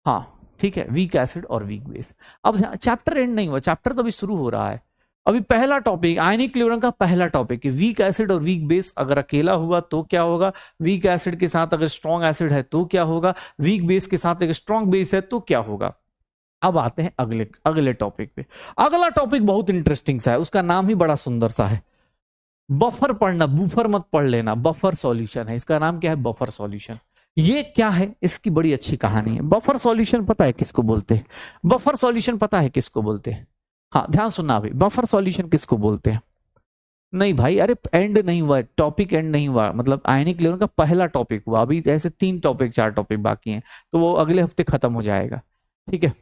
हाँ ठीक है, वीक एसिड और वीक बेस। अब चैप्टर एंड नहीं हुआ, चैप्टर तो अभी शुरू हो रहा है। अभी पहला टॉपिक आयनिक इक्विलिब्रियम का पहला टॉपिक है वीक एसिड और वीक बेस अगर अकेला हुआ तो क्या होगा, वीक एसिड के साथ अगर स्ट्रॉन्ग एसिड है तो क्या होगा, वीक बेस के साथ अगर स्ट्रॉन्ग बेस है तो क्या होगा। अब आते हैं अगले अगले टॉपिक पे। अगला टॉपिक बहुत इंटरेस्टिंग सा है, उसका नाम ही बड़ा सुंदर सा है, बफर पढ़ना, बूफर मत पढ़ लेना, बफर सॉल्यूशन है, इसका नाम क्या है, बफर सॉल्यूशन। ये क्या है, इसकी बड़ी अच्छी कहानी है। बफर सॉल्यूशन पता है किसको बोलते हैं, बफर सॉल्यूशन पता है किसको बोलते हैं, हाँ ध्यान सुनना अभी, बफर सॉल्यूशन किसको बोलते हैं। नहीं भाई, अरे एंड नहीं हुआ, टॉपिक एंड नहीं हुआ, मतलब आयनिक लेवल का पहला टॉपिक हुआ, अभी ऐसे 3 टॉपिक 4 टॉपिक बाकी हैं, तो वो अगले हफ्ते खत्म हो जाएगा, ठीक है।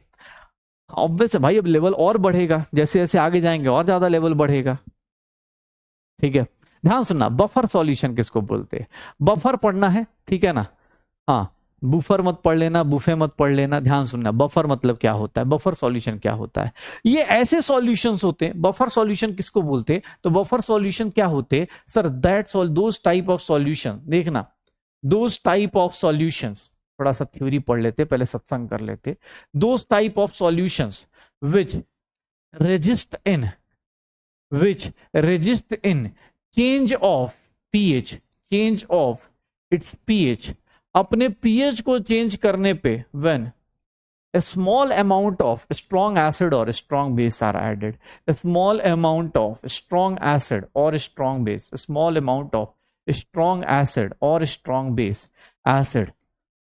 ऑब्वियस है भाई, अब लेवल और बढ़ेगा, जैसे जैसे आगे जाएंगे और ज्यादा लेवल बढ़ेगा, ठीक है। ध्यान सुनना, बफर सॉल्यूशन किसको बोलते हैं, बफर पढ़ना है, ठीक है ना, हाँ, बूफर मत पढ़ लेना, बूफे मत पढ़ लेना, ध्यान सुनना, बफर मतलब क्या होता है, बफर सॉल्यूशन क्या होता है। ये ऐसे सॉल्यूशंस होते हैं, बफर सॉल्यूशन किसको बोलते हैं, तो बफर सॉल्यूशन क्या होते हैं sir, that's all those type of solution, देखना दोस टाइप ऑफ सॉल्यूशंस, थोड़ा सा थ्योरी पढ़ लेते, पहले सत्संग कर लेते, those type of solutions which resist in which resist in change of pH, change of its pH, अपने pH को चेंज करने पे when a small amount of strong acid or strong base are added, a small amount of strong acid or strong base, a small amount of strong acid or strong base, acid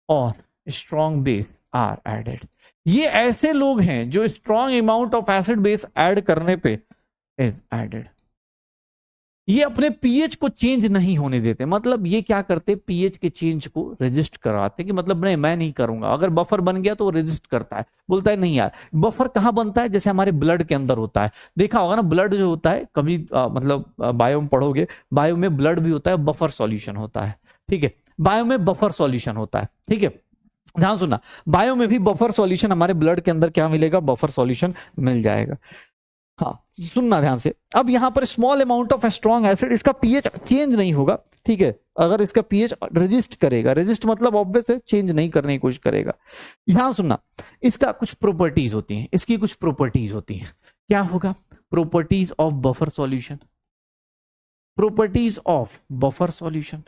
or strong base are added। ये ऐसे लोग हैं जो strong amount of acid base add करने पे is added, ये अपने pH को चेंज नहीं होने देते, मतलब ये क्या करते, पीएच के चेंज को रजिस्ट कराते कि मतलब नहीं मैं नहीं करूंगा, अगर बफर बन गया तो वो रजिस्ट करता है, बोलता है नहीं यार। बफर कहां बनता है, जैसे हमारे ब्लड के अंदर होता है, देखा होगा ना ब्लड जो होता है, कभी मतलब बायो में पढ़ोगे, बायो में ब्लड भी होता है, बफर सॉल्यूशन होता है, ठीक है, बायो में बफर सॉल्यूशन होता है, ठीक है। ध्यान सुनना, बायो में भी बफर सॉल्यूशन, हमारे ब्लड के अंदर क्या मिलेगा, बफर सॉल्यूशन मिल जाएगा। हाँ सुनना ध्यान से, अब यहां पर small amount of strong acid, इसका पीएच चेंज नहीं होगा, ठीक है, अगर इसका पीएच रेजिस्ट करेगा, रेजिस्ट मतलब ऑब्वियस है चेंज नहीं करने की कोशिश करेगा। ध्यान सुनना, इसका कुछ प्रॉपर्टीज होती हैं, इसकी कुछ प्रॉपर्टीज होती हैं, क्या होगा, properties of buffer solution, properties of buffer solution,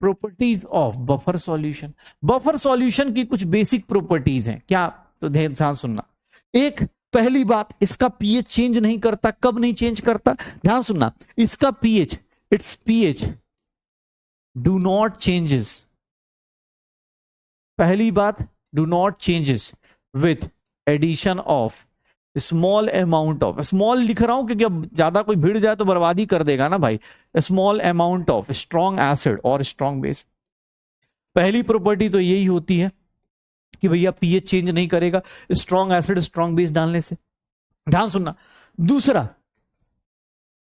properties of buffer solution, buffer solution की कुछ बेसिक प्रॉपर्टीज हैं, क्या, तो ध्यान सुनना, एक पहली बात, इसका पीएच चेंज नहीं करता, कब नहीं चेंज करता, ध्यान सुनना, इसका pH, its pH do not changes, पहली बात do not changes with addition of small amount of, small लिख रहा हूं क्योंकि अब ज्यादा कोई भिड़ जाए तो बर्बादी कर देगा ना भाई, small amount of strong acid और स्ट्रॉन्ग बेस, पहली प्रॉपर्टी तो यही होती है कि भैया पीएच चेंज नहीं करेगा स्ट्रॉन्ग एसिड स्ट्रॉन्ग बेस डालने से। ध्यान सुनना, दूसरा,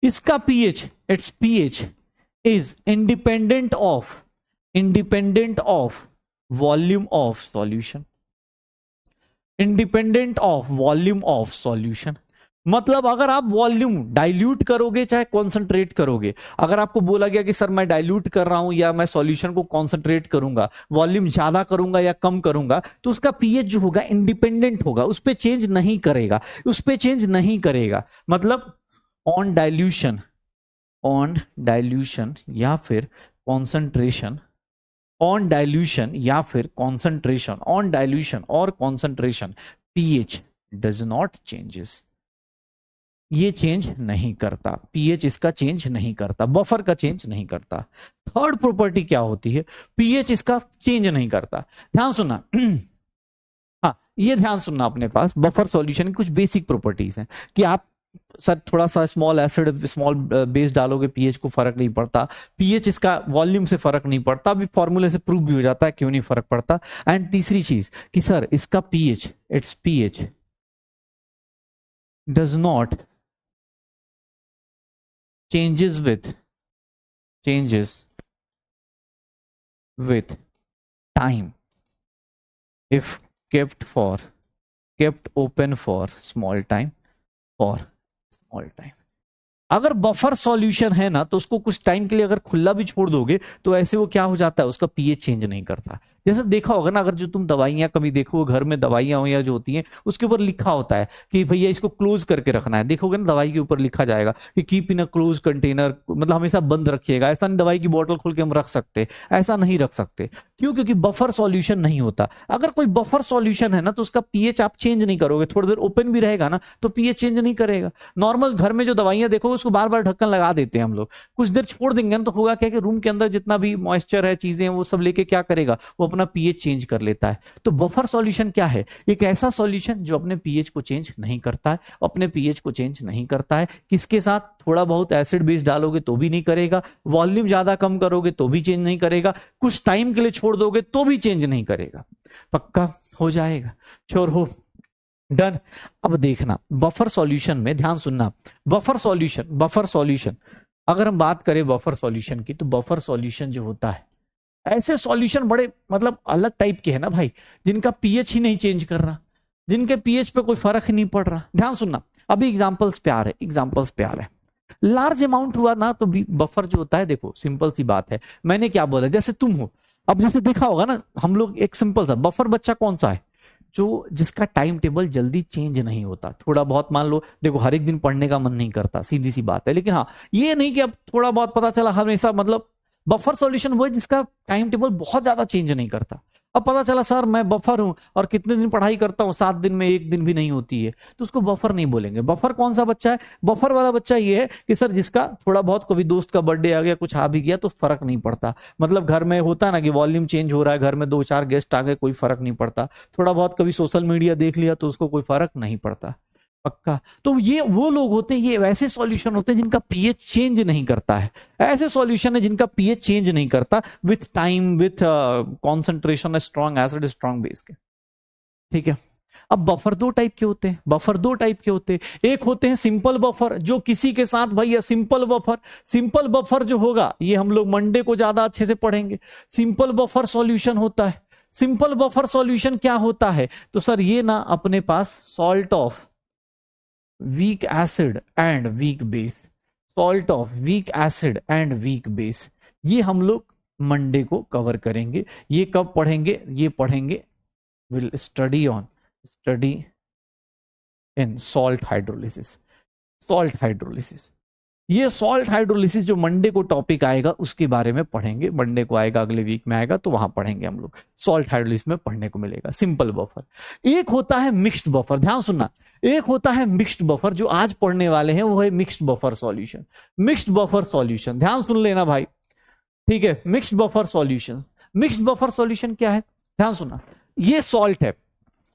इसका pH, its pH is independent of volume of solution, independent of volume of solution, मतलब अगर आप वॉल्यूम डाइल्यूट करोगे चाहे कॉन्सेंट्रेट करोगे, अगर आपको बोला गया कि सर मैं डाइल्यूट कर रहा हूं या मैं सॉल्यूशन को कॉन्सेंट्रेट करूंगा, वॉल्यूम ज्यादा करूंगा या कम करूंगा, तो उसका पीएच जो होगा इंडिपेंडेंट होगा, उस पर चेंज नहीं करेगा, उस पर चेंज नहीं करेगा, मतलब ऑन डाइल्यूशन या फिर कॉन्सेंट्रेशन, ऑन डाइल्यूशन या फिर कॉन्सेंट्रेशन, ऑन डाइल्यूशन और concentration pH does not changes, ये चेंज नहीं करता, पीएच इसका चेंज नहीं करता, बफर का चेंज नहीं करता। थर्ड प्रॉपर्टी क्या होती है, पीएच इसका चेंज नहीं करता। ध्यान सुनना हाँ ये ध्यान सुनना, अपने पास बफर सॉल्यूशन की कुछ बेसिक प्रॉपर्टीज हैं कि आप सर थोड़ा सा स्मॉल एसिड स्मॉल बेस डालोगे पीएच को फर्क नहीं पड़ता, पीएच इसका वॉल्यूम से फर्क नहीं पड़ता, अभी फॉर्मूले से प्रूव भी हो जाता है क्यों नहीं फर्क पड़ता। एंड तीसरी चीज कि सर इसका pH, its pH does not changes with time if kept open for small time, अगर बफर सॉल्यूशन है ना तो उसको कुछ टाइम के लिए अगर खुला भी छोड़ दोगे तो ऐसे वो क्या हो जाता है, उसका पीएच चेंज नहीं करता। जैसे देखा होगा ना, अगर जो तुम दवाइयां कभी देखो घर में दवाइयां ववाइयां जो होती हैं उसके ऊपर लिखा होता है कि भैया इसको क्लोज करके रखना है, देखोगे ना दवाई के ऊपर लिखा जाएगा कि keep in a close container, मतलब हमेशा बंद रखिएगा। ऐसा नहीं दवाई की बोतल खोल के हम रख सकते, ऐसा नहीं रख सकते। क्यों? क्योंकि बफर सॉल्यूशन नहीं होता। अगर कोई बफर सॉल्यूशन है ना तो उसका पीएच आप चेंज नहीं करोगे, थोड़ी देर ओपन भी रहेगा ना तो पीएच चेंज नहीं करेगा। नॉर्मल घर में जो दवाइयां देखोगे उसको बार बार ढक्कन लगा देते हैं हम लोग, कुछ देर छोड़ देंगे ना तो होगा क्या कि रूम के अंदर जितना भी मॉइस्चर है चीजें वो सब लेके क्या करेगा, वो अपना पीएच चेंज कर लेता है। तो बफर सॉल्यूशन क्या है? एक ऐसा सॉल्यूशन जो अपने पीएच को चेंज नहीं करता है, अपने पीएच को चेंज नहीं करता है। किसके साथ? थोड़ा बहुत एसिड बेस डालोगे तो भी नहीं करेगा, वॉल्यूम ज्यादा कम करोगे तो भी चेंज नहीं करेगा, कुछ टाइम के लिए छोड़ दोगे तो भी चेंज नहीं करेगा। पक्का हो जाएगा? श्योर हो? डन। अब देखना बफर सॉल्यूशन में, ध्यान सुनना, बफर सॉल्यूशन अगर हम बात करें बफर सॉल्यूशन की, तो बफर सॉल्यूशन जो होता है, ऐसे सॉल्यूशन बड़े मतलब अलग टाइप के हैं ना भाई, जिनका पीएच ही नहीं चेंज कर रहा, जिनके पीएच पे कोई फर्क ही नहीं पड़ रहा। ध्यान सुनना, अभी एग्जांपल्स पे आ रहे। लार्ज अमाउंट हुआ ना तो बफर जो होता है, देखो सिंपल सी बात है, मैंने क्या बोला, जैसे तुम हो, अब जैसे देखा होगा ना हम लोग, एक सिंपल सा बफर बच्चा कौन सा है? जो जिसका टाइम टेबल जल्दी चेंज नहीं होता। थोड़ा बहुत मान लो, देखो हर एक दिन पढ़ने का मन नहीं करता, सीधी सी बात है, लेकिन हाँ ये नहीं कि अब थोड़ा बहुत पता चला हमेशा, मतलब बफर सॉल्यूशन वो है जिसका टाइम टेबल बहुत ज्यादा चेंज नहीं करता। अब पता चला सर मैं बफर हूं और कितने दिन पढ़ाई करता हूं, 7 दिन में 1 दिन भी नहीं होती है, तो उसको बफर नहीं बोलेंगे। बफर कौन सा बच्चा है? बफर वाला बच्चा ये है कि सर जिसका थोड़ा बहुत, कभी दोस्त का बर्थडे आ गया, कुछ आ भी गया तो फर्क नहीं पड़ता, मतलब घर में होता है ना कि वॉल्यूम चेंज हो रहा है, घर में 2-4 गेस्ट आ गए, कोई फर्क नहीं पड़ता, थोड़ा बहुत कभी सोशल मीडिया देख लिया तो उसको कोई फर्क नहीं पड़ता। पक्का? तो ये वो लोग होते हैं, ये वैसे सॉल्यूशन होते हैं जिनका पीएच चेंज नहीं करता है। ऐसे सॉल्यूशन है जिनका पीएच चेंज नहीं करता with time, with concentration, strong acid, strong base के। ठीक है? अब बफर दो टाइप के होते हैं, एक होते हैं सिंपल बफर, जो किसी के साथ भैया सिंपल बफर जो होगा, ये हम लोग मंडे को ज्यादा अच्छे से पढ़ेंगे। सिंपल बफर सॉल्यूशन होता है। सिंपल बफर सॉल्यूशन क्या होता है? तो सर ये ना अपने पास salt of weak acid and weak base, ये हम लोग मंडे को कवर करेंगे। ये कब पढ़ेंगे? ये पढ़ेंगे, will study in salt hydrolysis. ये सॉल्ट हाइड्रोलिसिस जो मंडे को टॉपिक आएगा उसके बारे में पढ़ेंगे, मंडे को आएगा, अगले वीक में आएगा, तो वहां पढ़ेंगे हम लोग। सॉल्ट हाइड्रोलिसिस में पढ़ने को मिलेगा सिंपल बफर। एक होता है मिक्स्ड बफर, ध्यान सुनना, एक होता है मिक्स्ड बफर, जो आज पढ़ने वाले हैं वो है मिक्स्ड बफर सॉल्यूशन। ध्यान सुन लेना भाई, ठीक है? मिक्स्ड बफर सॉल्यूशन क्या है? ध्यान सुनना, ये सॉल्ट है,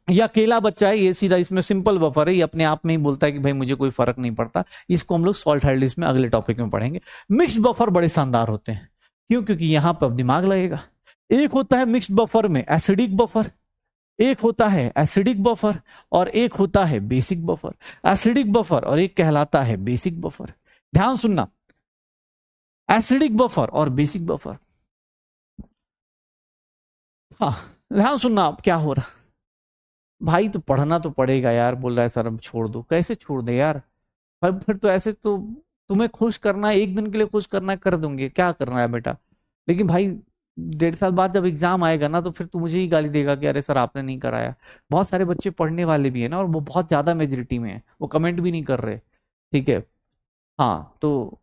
ये अकेला बच्चा है, ये सीधा इसमें सिंपल बफर है, ये अपने आप में ही बोलता है कि भाई मुझे कोई फर्क नहीं पड़ता। इसको हम लोग सॉल्ट हाइड्रोलिसिस में अगले टॉपिक में पढ़ेंगे। मिक्स्ड बफर बड़े शानदार होते हैं, क्यों? क्योंकि यहां पर दिमाग लगेगा। एक होता है मिक्स्ड बफर में एसिडिक बफर, एक होता है एसिडिक बफर और एक होता है बेसिक बफर। एसिडिक बफर और एक कहलाता है बेसिक बफर। ध्यान सुनना, एसिडिक बफर और बेसिक बफर। हाँ ध्यान सुनना, अब क्या हो रहा भाई, तो पढ़ना तो पड़ेगा यार, बोल रहा है सर अब छोड़ दो। कैसे छोड़ दे यार? फिर तो ऐसे तो तुम्हें खुश करना है, एक दिन के लिए खुश करना है, कर दूंगे, क्या करना है बेटा। लेकिन भाई 1.5 साल बाद जब एग्जाम आएगा ना तो फिर तू मुझे ही गाली देगा कि अरे सर आपने नहीं कराया। बहुत सारे बच्चे पढ़ने वाले भी है ना, और वो बहुत ज्यादा मेजोरिटी में है, वो कमेंट भी नहीं कर रहे। ठीक है? हाँ, तो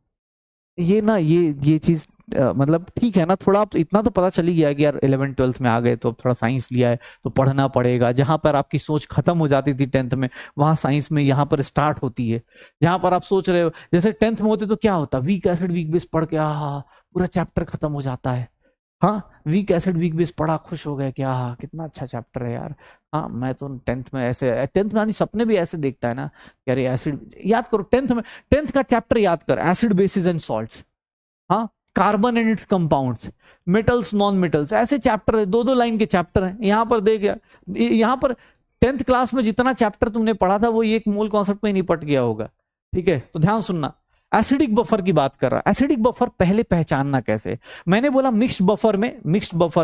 ये ना ये चीज मतलब ठीक है ना, थोड़ा इतना तो पता चल ही गया कि यार 11th-12th में आ गए तो अब थोड़ा साइंस लिया है तो पढ़ना पड़ेगा। जहां पर आपकी सोच खत्म हो जाती थी 10th में, वहां साइंस में यहाँ पर स्टार्ट होती है। जहां पर आप सोच रहे हो, जैसे 10th में होते तो क्या होता, वीक एसिड वीक बेस पढ़ के पूरा चैप्टर खत्म हो जाता है। हाँ, वीक एसिड वीक बेस पढ़ा, खुश हो गया कि कितना अच्छा चैप्टर है यार। हाँ, मैं तो 10th में ऐसे, 10th में आदमी सपने भी ऐसे देखता है ना कि अरे एसिड याद करो। 10th का चैप्टर याद कर, एसिड बेसिस एंड सॉल्ट्स, हाँ, carbon and it's compounds, metals non metals, ऐसे चैप्टर है, 2-2 लाइन के चैप्टर हैं। यहां पर देख, यहां पर 10th क्लास में जितना चैप्टर तुमने पढ़ा था वो ये एक मोल कॉन्सेप्ट में निपट गया होगा। ठीक है? तो ध्यान सुनना, एसिडिक बफर की बात कर रहा है। एसिडिक बफर पहले पहचानना कैसे? मैंने बोला मिक्स्ड बफर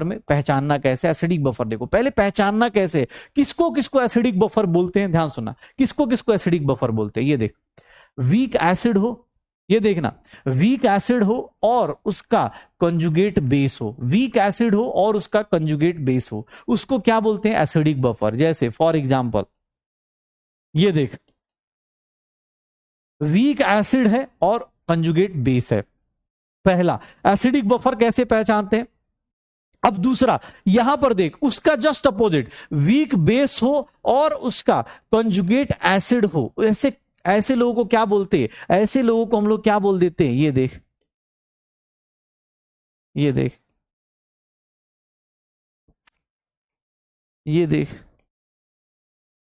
में पहचानना कैसे। एसिडिक बफर देखो पहले पहचानना कैसे, किसको किसको एसिडिक बफर बोलते हैं। ध्यान सुनना, किसको किसको एसिडिक बफर बोलते हैं। ये देख, वीक एसिड हो ये देखना, वीक एसिड हो और उसका कंजुगेट बेस हो, वीक एसिड हो और उसका कंजुगेट बेस हो, उसको क्या बोलते हैं? Acidic buffer. जैसे फॉर एग्जांपल ये देख, वीक एसिड है और कंजुगेट बेस है। पहला एसिडिक बफर कैसे पहचानते हैं? अब दूसरा यहां पर देख, उसका जस्ट अपोजिट, वीक बेस हो और उसका कंजुगेट एसिड हो, ऐसे ऐसे लोगों को क्या बोलते हैं? ऐसे लोगों को हम लोग क्या बोल देते हैं? ये देख, ये देख, ये देख,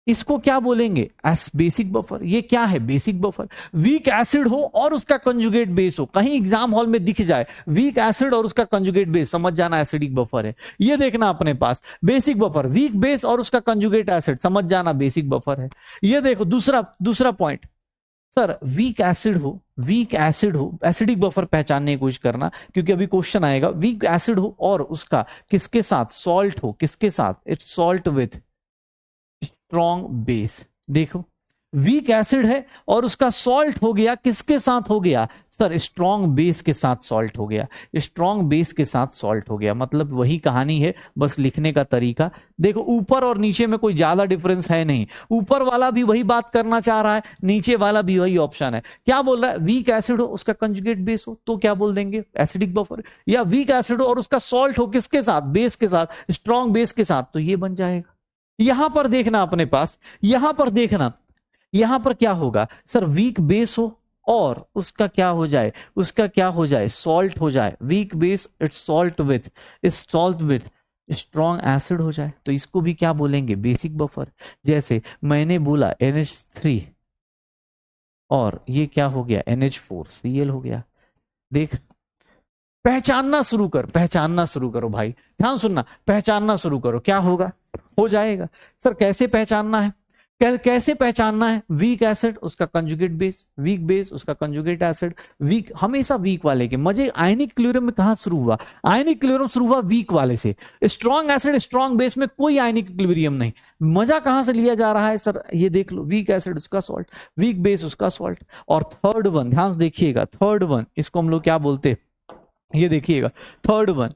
इसको क्या बोलेंगे? S basic buffer. ये क्या है? Basic buffer. वीक एसिड हो और उसका कंजुगेट बेस हो, कहीं एग्जाम हॉल में दिख जाए वीक एसिड और उसका कंजुगेट बेस, समझ जाना एसिडिक बफर है। ये देखना अपने पास बेसिक बफर, वीक बेस और उसका कंजुगेट एसिड, समझ जाना बेसिक बफर है। ये देखो दूसरा दूसरा पॉइंट, सर वीक एसिड हो, वीक एसिड हो, एसिडिक बफर पहचानने की कोशिश करना, क्योंकि अभी क्वेश्चन आएगा। वीक एसिड हो और उसका किसके साथ? सॉल्ट हो, किसके साथ? It's salt with strong base. देखो, वीक एसिड है और उसका सॉल्ट हो गया, किसके साथ हो गया? सर स्ट्रॉन्ग बेस के साथ सॉल्ट हो गया, स्ट्रॉन्ग बेस के साथ सॉल्ट हो गया। मतलब वही कहानी है, बस लिखने का तरीका। देखो ऊपर और नीचे में कोई ज्यादा डिफरेंस है नहीं, ऊपर वाला भी वही बात करना चाह रहा है, नीचे वाला भी वही ऑप्शन है। क्या बोल रहा है? वीक एसिड हो, उसका कंजुगेट बेस हो, तो क्या बोल देंगे? Acidic buffer. या वीक एसिड हो और उसका सॉल्ट हो, किसके साथ? बेस के साथ, स्ट्रॉन्ग बेस के साथ, तो ये बन जाएगा। यहां पर देखना अपने पास, यहां पर देखना, यहां पर क्या होगा? सर वीक बेस हो और उसका क्या हो जाए? उसका क्या हो जाए? सॉल्ट हो जाए। Weak base it's salt with, इस सॉल्ट विथ स्ट्रॉन्ग एसिड हो जाए, तो इसको भी क्या बोलेंगे? Basic buffer. जैसे मैंने बोला NH3 और ये क्या हो गया? NH4Cl हो गया। देख, पहचानना शुरू कर, पहचानना शुरू करो भाई, ध्यान सुनना, पहचानना शुरू करो, क्या होगा? हो जाएगा। सर कैसे पहचानना है? कैसे पहचानना है? वीक एसिड उसका कंजुगेट बेस, वीक बेस उसका कंजुगेट एसिड, वीक हमेशा वीक वाले के। मजे आयनिक इक्विलिब्रियम में कहां शुरू हुआ? आयनिक इक्विलिब्रियम शुरू हुआ वीक वाले से। स्ट्रॉन्ग एसिड स्ट्रॉन्ग बेस में कोई आयनिक इक्विलिब्रियम नहीं। मजा कहां से लिया जा रहा है? सर ये देख लो, वीक एसिड उसका सॉल्ट, वीक बेस उसका सॉल्ट। और थर्ड वन ध्यान से देखिएगा, थर्ड वन इसको हम लोग क्या बोलते हैं? ये देखिएगा, थर्ड वन,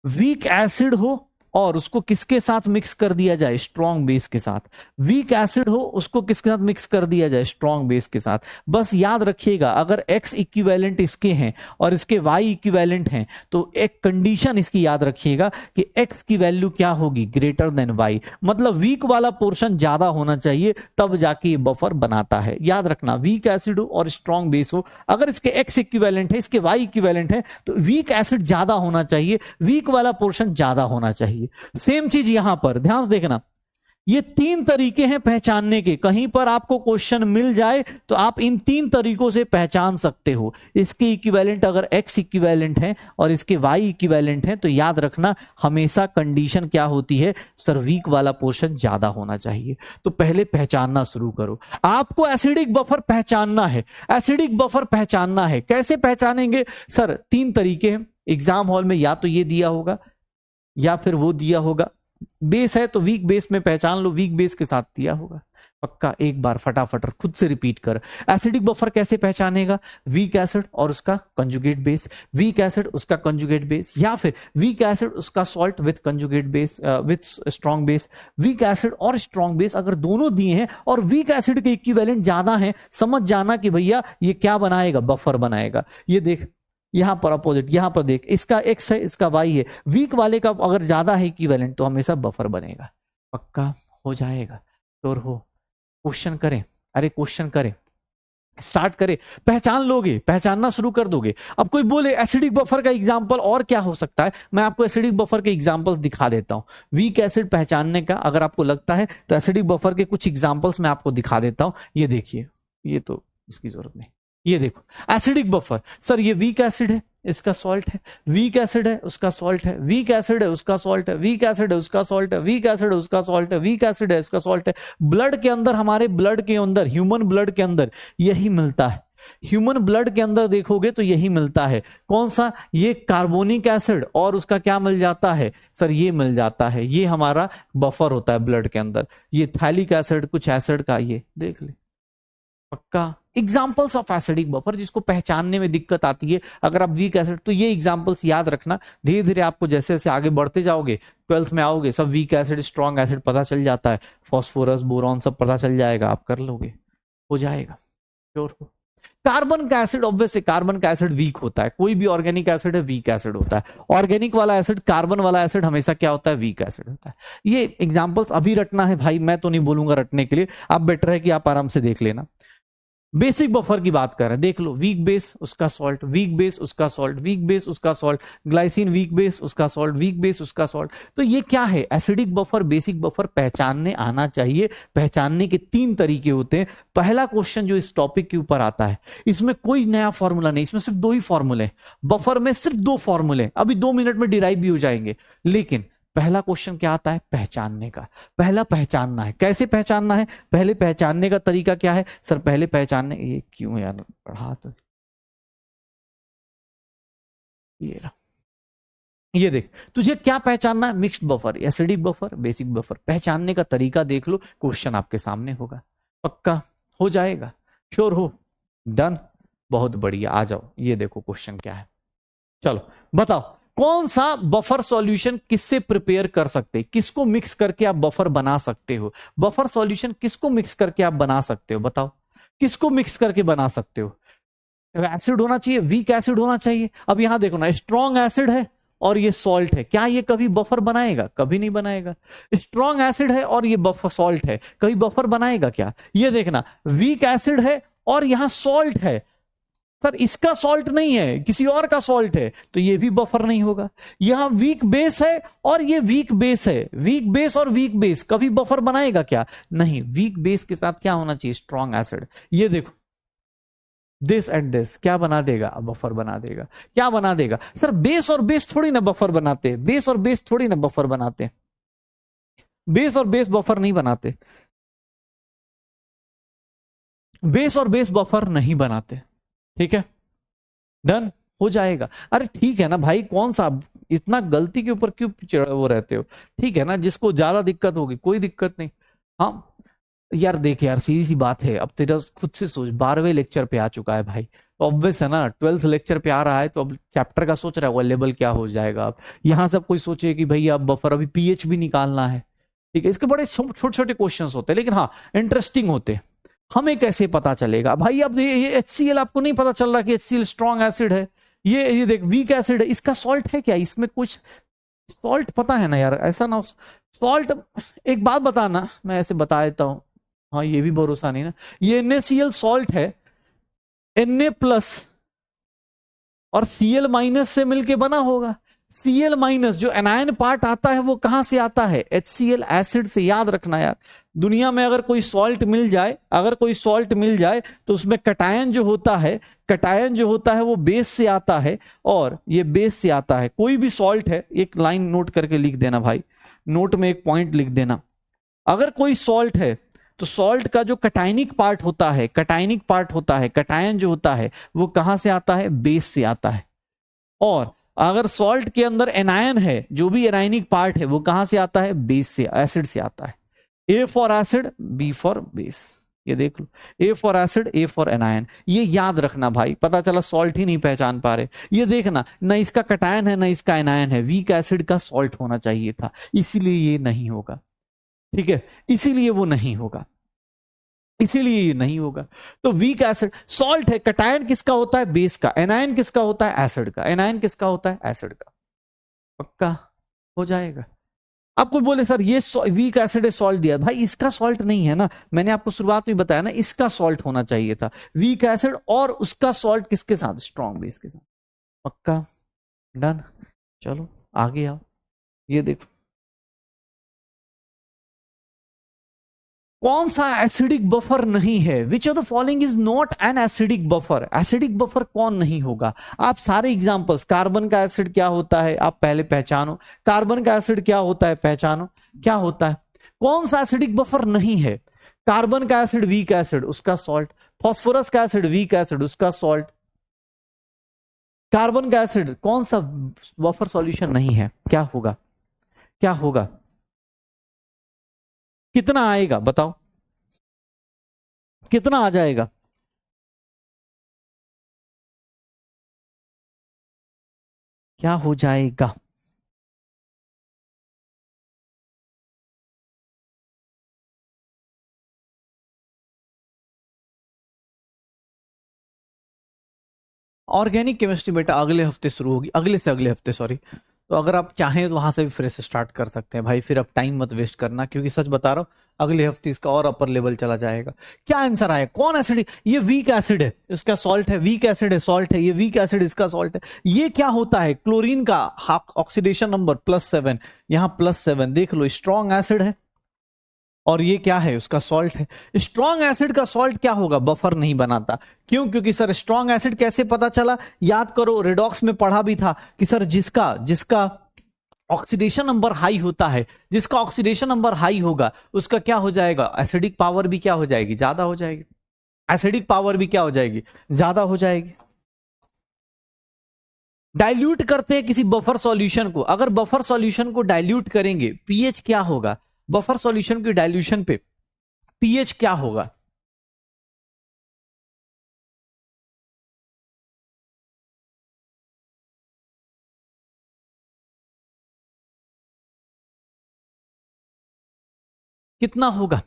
वीक एसिड हो और उसको किसके साथ मिक्स कर दिया जाए? स्ट्रॉन्ग बेस के साथ। वीक एसिड हो, उसको किसके साथ मिक्स कर दिया जाए? स्ट्रॉन्ग बेस के साथ। बस याद रखिएगा, अगर X इक्विवेलेंट इसके हैं और इसके Y इक्विवेलेंट हैं, तो एक कंडीशन इसकी याद रखिएगा कि X की वैल्यू क्या होगी? Greater than Y। मतलब वीक वाला पोर्शन ज्यादा होना चाहिए, तब जाके ये बफर बनाता है। याद रखना, वीक एसिड हो और स्ट्रॉन्ग बेस हो, अगर इसके X इक्विवेलेंट है, इसके Y इक्विवेलेंट है, तो वीक एसिड ज्यादा होना चाहिए, वीक वाला पोर्शन ज्यादा होना चाहिए। सेम चीज यहां पर ध्यान से देखना, ये तीन तरीके हैं पहचानने के। कहीं पर आपको क्वेश्चन मिल जाए तो आप इन तीन तरीकों से पहचान सकते हो। इसके इक्विवेलेंट अगर X इक्विवेलेंट है और इसके Y इक्विवेलेंट है, तो याद रखना हमेशा कंडीशन क्या होती है? सर वीक वाला पोर्शन ज्यादा होना चाहिए। तो पहले पहचानना शुरू करो। आपको एसिडिक बफर पहचानना है, एसिडिक बफर पहचानना है। कैसे पहचानेंगे? सर तीन तरीके हैं एग्जाम हॉल में, या तो ये दिया होगा या फिर वो दिया होगा। बेस है तो वीक बेस में पहचान लो, वीक बेस के साथ दिया होगा। पक्का एक बार फटाफट खुद से रिपीट कर। एसिडिक बफर कैसे पहचानेगा? वीक एसिड और उसका कंजुगेट बेस, वीक एसिड उसका कंजुगेट बेस, या फिर वीक एसिड उसका salt with conjugate base with strong base. Week acid और स्ट्रॉन्ग बेस अगर दोनों दिए हैं और वीक एसिड के इक्विवेलेंट ज्यादा हैं, समझ जाना कि भैया ये क्या बनाएगा? बफर बनाएगा। ये देख यहां पर अपोजिट, यहां पर देख, इसका X है इसका Y है, वीक वाले का अगर ज्यादा है इक्विवेलेंट तो हमेशा बफर बनेगा। पक्का हो जाएगा? श्योर हो? क्वेश्चन करें? अरे क्वेश्चन करें, स्टार्ट करें, पहचान लोगे, पहचानना शुरू कर दोगे। अब कोई बोले एसिडिक बफर का एग्जांपल और क्या हो सकता है? मैं आपको एसिडिक बफर के एग्जांपल्स दिखा देता हूं। वीक एसिड पहचानने का अगर आपको लगता है तो एसिडिक बफर के कुछ एग्जांपल्स मैं आपको दिखा देता हूं। ये देखिए, ये तो इसकी जरूरत नहीं, ये देखो एसिडिक बफर। सर ये वीक एसिड है, इसका सॉल्ट है, वीक एसिड है उसका सॉल्ट है, वीक एसिड है उसका सॉल्ट है, वीक एसिड है उसका सॉल्ट है, वीक एसिड है उसका सॉल्ट है, वीक एसिड है इसका सॉल्ट है। ब्लड के अंदर, हमारे ब्लड के अंदर, ह्यूमन ब्लड के अंदर यही मिलता है। ह्यूमन ब्लड के अंदर देखोगे तो यही मिलता है। कौन सा? ये कार्बोनिक एसिड और उसका क्या मिल जाता है? सर ये मिल जाता है, ये हमारा बफर होता है ब्लड के अंदर। ये थैलिक एसिड कुछ एसिड का, ये देख ले। पक्का एग्जांपल्स ऑफ एसिडिक बफर जिसको पहचानने में दिक्कत आती है अगर आप वीक एसिड, तो ये एग्जांपल्स याद रखना। धीरे धीरे आपको जैसे जैसे आगे बढ़ते जाओगे, 12th में आओगे, सब वीक एसिड स्ट्रॉन्ग एसिड पता चल जाता है, फॉस्फोरस बोरॉन सब पता चल जाएगा, आप कर लोगे, हो जाएगा, श्योर हो। कार्बन का एसिड, ऑब्वियसली कार्बन का एसिड वीक होता है, कोई भी ऑर्गेनिक एसिड है वीक एसिड होता है। ऑर्गेनिक वाला एसिड, कार्बन वाला एसिड हमेशा क्या होता है, वीक एसिड होता है। ये एग्जांपल्स अभी रटना है भाई, मैं तो नहीं बोलूंगा रटने के लिए, आप बेटर है कि आप आराम से देख लेना। बेसिक बफर की बात कर रहे हैं, देख लो, वीक बेस उसका सॉल्ट, वीक बेस उसका सॉल्ट, वीक बेस उसका सॉल्ट, ग्लाइसिन वीक बेस उसका सॉल्ट, वीक बेस उसका सॉल्ट। तो ये क्या है, एसिडिक बफर, बेसिक बफर पहचानने आना चाहिए। पहचानने के 3 तरीके होते हैं। पहला क्वेश्चन जो इस टॉपिक के ऊपर आता है, इसमें कोई नया फॉर्मूला नहीं, इसमें सिर्फ 2 ही फॉर्मूले, बफर में सिर्फ 2 फॉर्मूले, अभी 2 मिनट में डिराइव भी हो जाएंगे। लेकिन पहला क्वेश्चन क्या आता है, पहचानने का। पहला पहचानना है, कैसे पहचानना है, पहले पहचानने का तरीका क्या है सर, पहले पहचानने, ये क्यों यार पढ़ा, तो ये देख, तुझे क्या पहचानना है, mixed buffer, acidic buffer, basic buffer. पहचानने का तरीका देख लो, क्वेश्चन आपके सामने होगा, पक्का हो जाएगा, श्योर हो, डन, बहुत बढ़िया। आ जाओ, ये देखो क्वेश्चन क्या है, चलो बताओ, कौन सा बफर सॉल्यूशन किससे प्रिपेयर कर सकते हैं, किसको मिक्स करके आप बफर बना सकते हो, बफर सॉल्यूशन किसको मिक्स करके आप बना सकते हो, बताओ किसको मिक्स करके बना सकते हो। एसिड होना चाहिए, वीक एसिड होना चाहिए। अब यहां देखो ना, स्ट्रॉन्ग एसिड है और ये सॉल्ट है, क्या ये कभी बफर बनाएगा, कभी नहीं बनाएगा। स्ट्रॉन्ग एसिड है और ये बफर सॉल्ट है, कभी बफर बनाएगा क्या। ये देखना, वीक एसिड है और यहां सॉल्ट है, सर इसका सॉल्ट नहीं है, किसी और का सॉल्ट है, तो ये भी बफर नहीं होगा। यहां वीक बेस है और ये वीक बेस है, वीक बेस और वीक बेस कभी बफर बनाएगा क्या, नहीं। वीक बेस के साथ क्या होना चाहिए, स्ट्रॉन्ग एसिड। ये देखो, दिस एंड दिस क्या बना देगा, बफर बना देगा। क्या बना देगा सर, बेस और बेस थोड़ी ना बफर बनाते हैं, बेस और बेस थोड़ी ना बफर बनाते हैं, बेस और बेस बफर नहीं बनाते, बेस और बेस बफर नहीं बनाते, ठीक है, डन हो जाएगा। अरे ठीक है ना भाई, कौन सा इतना गलती के ऊपर क्यों वो रहते हो, ठीक है ना, जिसको ज्यादा दिक्कत होगी कोई दिक्कत नहीं। हाँ यार देख यार, सीधी सी बात है, अब तेरा खुद से सोच, 12वें लेक्चर पे आ चुका है भाई, तो ऑब्वियस है ना, 12th लेक्चर पे आ रहा है, तो अब चैप्टर का सोच रहा है वो लेवल क्या हो जाएगा। अब यहाँ सब कोई सोचे कि भाई अब बफर, अभी पीएच भी निकालना है, ठीक है, इसके बड़े छोटे छोटे क्वेश्चन होते हैं, लेकिन हाँ इंटरेस्टिंग होते हैं। हमें कैसे पता चलेगा भाई, अब ये HCl आपको नहीं पता चल रहा कि HCl स्ट्रॉन्ग एसिड है, ये देख वीक एसिड है, इसका सॉल्ट है क्या, इसमें कुछ सॉल्ट पता है ना यार, ऐसा ना सॉल्ट। एक बात बताना, मैं ऐसे बता देता हूं, हाँ ये भी भरोसा नहीं ना, ये NaCl सॉल्ट है, Na प्लस और Cl माइनस से मिलके बना होगा। Cl माइनस जो एनायन पार्ट आता है वो कहां से आता है, HCl एसिड से। याद रखना यार, दुनिया में अगर कोई सॉल्ट मिल जाए, अगर कोई सॉल्ट मिल जाए तो उसमें कटायन जो होता है, कटायन जो होता है वो बेस से आता है, और ये बेस से आता है। कोई भी सॉल्ट है, एक लाइन नोट करके लिख देना भाई, नोट में एक पॉइंट लिख देना, अगर कोई सॉल्ट है तो सॉल्ट का जो कटायनिक पार्ट होता है, कटायनिक पार्ट होता है, कटायन जो होता है वो कहां से आता है, बेस से आता है। और अगर सॉल्ट के अंदर एनायन है, जो भी एनायनिक पार्ट है वो कहां से आता है, बेस से, एसिड से आता है। A for acid, B for base, ये देख लो, A for acid, A for anion, ये याद रखना भाई। पता चला सॉल्ट ही नहीं पहचान पा रहे, ये देखना, न इसका कटायन है न इसका एनायन है, वीक एसिड का सॉल्ट होना चाहिए था, इसीलिए ये नहीं होगा, ठीक है, इसीलिए वो नहीं होगा, इसीलिए ये नहीं होगा। तो वीक एसिड, सॉल्ट है, कटायन किसका होता है, बेस का, एनायन किसका होता है, एसिड का, एनायन किसका होता है, एसिड का, पक्का हो जाएगा। आपको बोले सर ये वीक एसिड है, सॉल्ट दिया, भाई इसका सॉल्ट नहीं है ना, मैंने आपको शुरुआत में बताया ना, इसका सॉल्ट होना चाहिए था, वीक एसिड और उसका सॉल्ट किसके साथ, स्ट्रॉन्ग बेस के साथ, पक्का, डन। चलो आगे आओ, ये देखो, कौन सा एसिडिक बफर नहीं है, which of the following is not an acidic buffer. Acidic buffer कौन नहीं होगा, आप सारे एग्जांपल्स, कार्बन का एसिड क्या होता है आप पहले पहचानो, कार्बन का एसिड क्या होता है पहचानो, क्या होता है, कौन सा एसिडिक बफर नहीं है, कार्बन का एसिड वीक एसिड उसका सॉल्ट, फॉस्फोरस का एसिड वीक एसिड उसका सॉल्ट, कार्बन का एसिड कौन सा बफर सॉल्यूशन नहीं है, क्या होगा, क्या होगा, कितना आएगा बताओ, कितना आ जाएगा, क्या हो जाएगा? ऑर्गेनिक केमिस्ट्री बेटा अगले हफ्ते शुरू होगी, अगले से अगले हफ्ते सॉरी। तो अगर आप चाहें तो वहां से भी फिर से स्टार्ट कर सकते हैं भाई, फिर अब टाइम मत वेस्ट करना, क्योंकि सच बता रहा हूं अगले हफ्ते इसका और अपर लेवल चला जाएगा। क्या आंसर आया? कौन एसिड? ये वीक एसिड है, इसका सॉल्ट है, वीक एसिड है सॉल्ट है, ये वीक एसिड इसका सॉल्ट है। ये क्या होता है? क्लोरीन का ऑक्सीडेशन नंबर +7, यहां +7 देख लो, स्ट्रॉन्ग एसिड है और ये क्या है? उसका सॉल्ट है। स्ट्रॉन्ग एसिड का सॉल्ट क्या होगा? बफर नहीं बनाता। क्यों? क्योंकि सर स्ट्रॉन्ग एसिड कैसे पता चला? याद करो रेडॉक्स में पढ़ा भी था कि सर जिसका जिसका ऑक्सीडेशन नंबर हाई होता है, जिसका ऑक्सीडेशन नंबर हाई होगा उसका क्या हो जाएगा? एसिडिक पावर भी क्या हो जाएगी? ज्यादा हो जाएगी। एसिडिक पावर भी क्या हो जाएगी? ज्यादा हो जाएगी। डाइल्यूट करते हैं किसी बफर सॉल्यूशन को, अगर बफर सॉल्यूशन को डाइल्यूट करेंगे पीएच क्या होगा? बफर सॉल्यूशन की डाइल्यूशन पे पीएच क्या होगा? कितना होगा?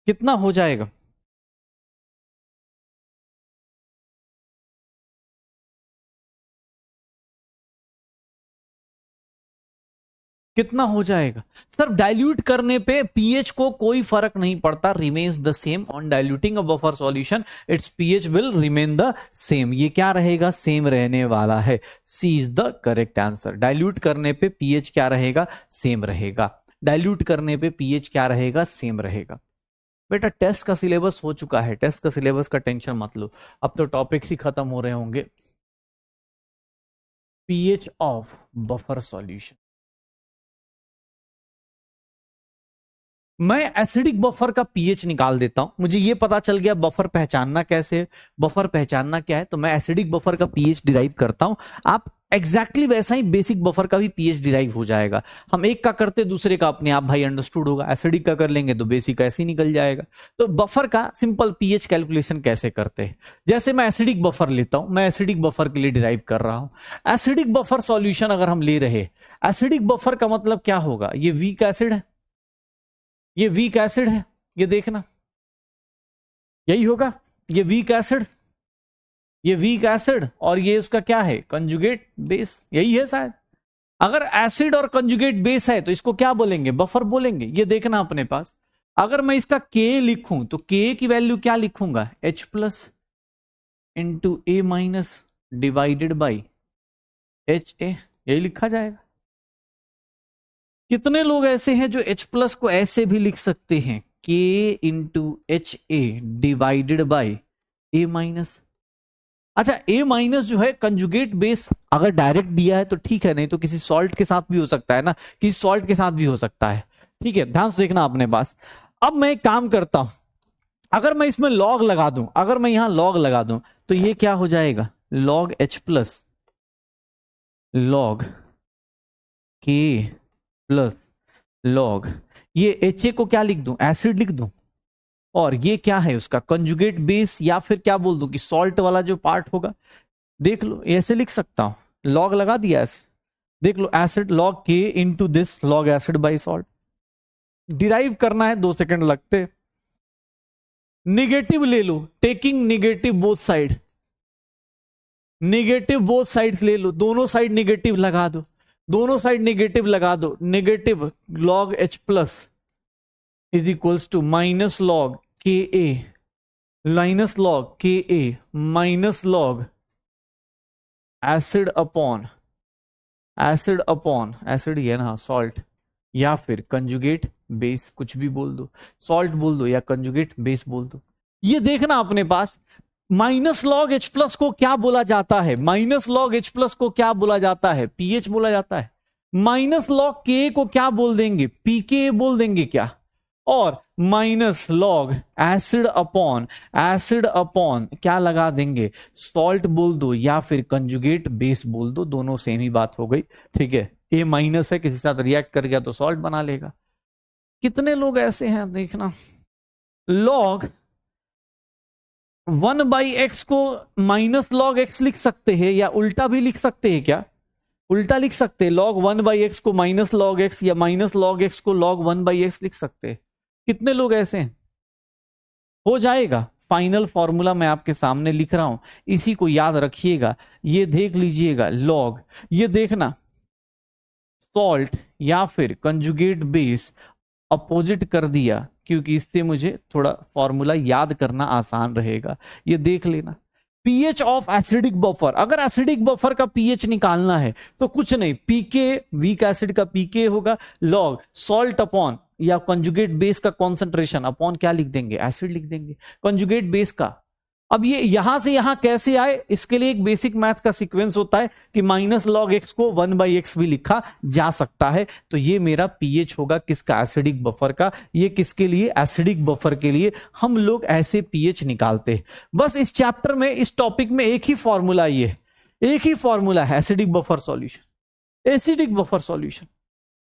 कितना हो जाएगा? कितना हो जाएगा? सर डाइल्यूट करने पे पीएच को कोई फर्क नहीं पड़ता, remains the same. On diluting a buffer solution it's pH will remain the same. ये क्या रहेगा? सेम रहने वाला है। सी is the correct answer. Dilute करने पे पीएच क्या रहेगा? सेम रहेगा। डाइल्यूट करने पे पीएच क्या रहेगा? सेम रहेगा। बेटा टेस्ट का सिलेबस हो चुका है, टेस्ट का सिलेबस का टेंशन मत लो, अब तो टॉपिक्स ही खत्म हो रहे होंगे। पीएच ऑफ बफर सॉल्यूशन, मैं एसिडिक बफर का पीएच निकाल देता हूं। मुझे ये पता चल गया बफर पहचानना कैसे है, बफर पहचानना क्या है, तो मैं एसिडिक बफर का पीएच डिराइव करता हूं। आप एग्जैक्टली वैसा ही बेसिक बफर का भी पीएच डिराइव हो जाएगा। हम एक का करते दूसरे का अपने आप भाई अंडरस्टूड होगा। एसिडिक का कर लेंगे तो बेसिक ऐसे ही निकल जाएगा। तो बफर का सिंपल पीएच कैलकुलेशन कैसे करते हैं? जैसे मैं एसिडिक बफर लेता हूं, मैं एसिडिक बफर के लिए डिराइव कर रहा हूं। एसिडिक बफर सॉल्यूशन अगर हम ले रहे, एसिडिक बफर का मतलब क्या होगा? ये वीक एसिड है, ये वीक एसिड है, ये देखना यही होगा। ये वीक एसिड, ये वीक एसिड और ये उसका क्या है? कंजुगेट बेस, यही है शायद। अगर एसिड और कंजुगेट बेस है तो इसको क्या बोलेंगे? बफर बोलेंगे। ये देखना अपने पास, अगर मैं इसका के लिखूं तो के की वैल्यू क्या लिखूंगा? H+/A- डिवाइडेड बाई HA, यही लिखा जाएगा। कितने लोग ऐसे हैं जो H+ को ऐसे भी लिख सकते हैं? K × HA divided by A-। अच्छा A- जो है कंजुगेट बेस, अगर डायरेक्ट दिया है तो ठीक है, नहीं तो किसी सॉल्ट के साथ भी हो सकता है ना, किसी सॉल्ट के साथ भी हो सकता है। ठीक है, ध्यान से देखना अपने पास। अब मैं एक काम करता हूं, अगर मैं इसमें लॉग लगा दूं, अगर मैं यहां लॉग लगा दूं तो ये क्या हो जाएगा? Log H+ log K+ log, ये HA को क्या लिख दूं? एसिड लिख दूं। और ये क्या है? उसका कंजुगेट बेस, या फिर क्या बोल दूं कि सॉल्ट वाला जो पार्ट होगा। देख लो ऐसे लिख सकता हूं, लॉग लगा दिया ऐसे। देख लो acid log K into this log acid by salt. Derive करना है 2 सेकंड लगते। निगेटिव ले लो, taking negative both side, negative both sides ले लो, दोनों साइड निगेटिव लगा दो, दोनों साइड निगेटिव लगा दो। Negative log H+ is equals to minus log Ka, minus log Ka minus log acid upon acid upon acid ही है ना, सॉल्ट, या फिर कंजुगेट बेस, कुछ भी बोल दो, सॉल्ट बोल दो या कंजुगेट बेस बोल दो। ये देखना अपने पास, माइनस लॉग H+ को क्या बोला जाता है? माइनस लॉग H+ को क्या बोला जाता है? पीएच बोला जाता है। माइनस लॉग के को क्या बोल देंगे? पीके बोल देंगे क्या? और माइनस लॉग एसिड अपॉन क्या लगा देंगे? सॉल्ट बोल दो या फिर कंजुगेट बेस बोल दो, दोनों सेम ही बात हो गई। ठीक है, A- है, किसी के साथ रिएक्ट कर गया तो सॉल्ट बना लेगा। कितने लोग ऐसे हैं देखना, लॉग 1/x को माइनस लॉग एक्स लिख सकते हैं या उल्टा भी लिख सकते हैं क्या? उल्टा लिख सकते हैं, log 1/x को माइनस लॉग एक्स या माइनस लॉग एक्स को log 1/x लिख सकते हैं। कितने लोग ऐसे हैं? हो जाएगा। फाइनल फॉर्मूला मैं आपके सामने लिख रहा हूं, इसी को याद रखिएगा। ये देख लीजिएगा log, ये देखना सॉल्ट या फिर कंजुगेट बेस अपोजिट कर दिया, क्योंकि इससे मुझे थोड़ा फॉर्मूला याद करना आसान रहेगा। ये देख लेना, पीएच ऑफ एसिडिक बफर। अगर एसिडिक बफर का पीएच निकालना है तो कुछ नहीं, पीके वीक एसिड का पीके होगा, लॉग सॉल्ट अपॉन या कंजुगेट बेस का कॉन्सेंट्रेशन अपॉन क्या लिख देंगे, एसिड लिख देंगे कंजुगेट बेस का। अब ये यहां से यहां कैसे आए, इसके लिए एक बेसिक मैथ का सीक्वेंस होता है कि माइनस लॉग एक्स को 1/x भी लिखा जा सकता है। तो ये मेरा पीएच होगा किसका, एसिडिक बफर का। ये किसके लिए, एसिडिक बफर के लिए हम लोग ऐसे पीएच निकालते हैं। बस इस चैप्टर में, इस टॉपिक में एक ही फॉर्मूला, ये एक ही फॉर्मूला है, acidic buffer solution, acidic buffer solution,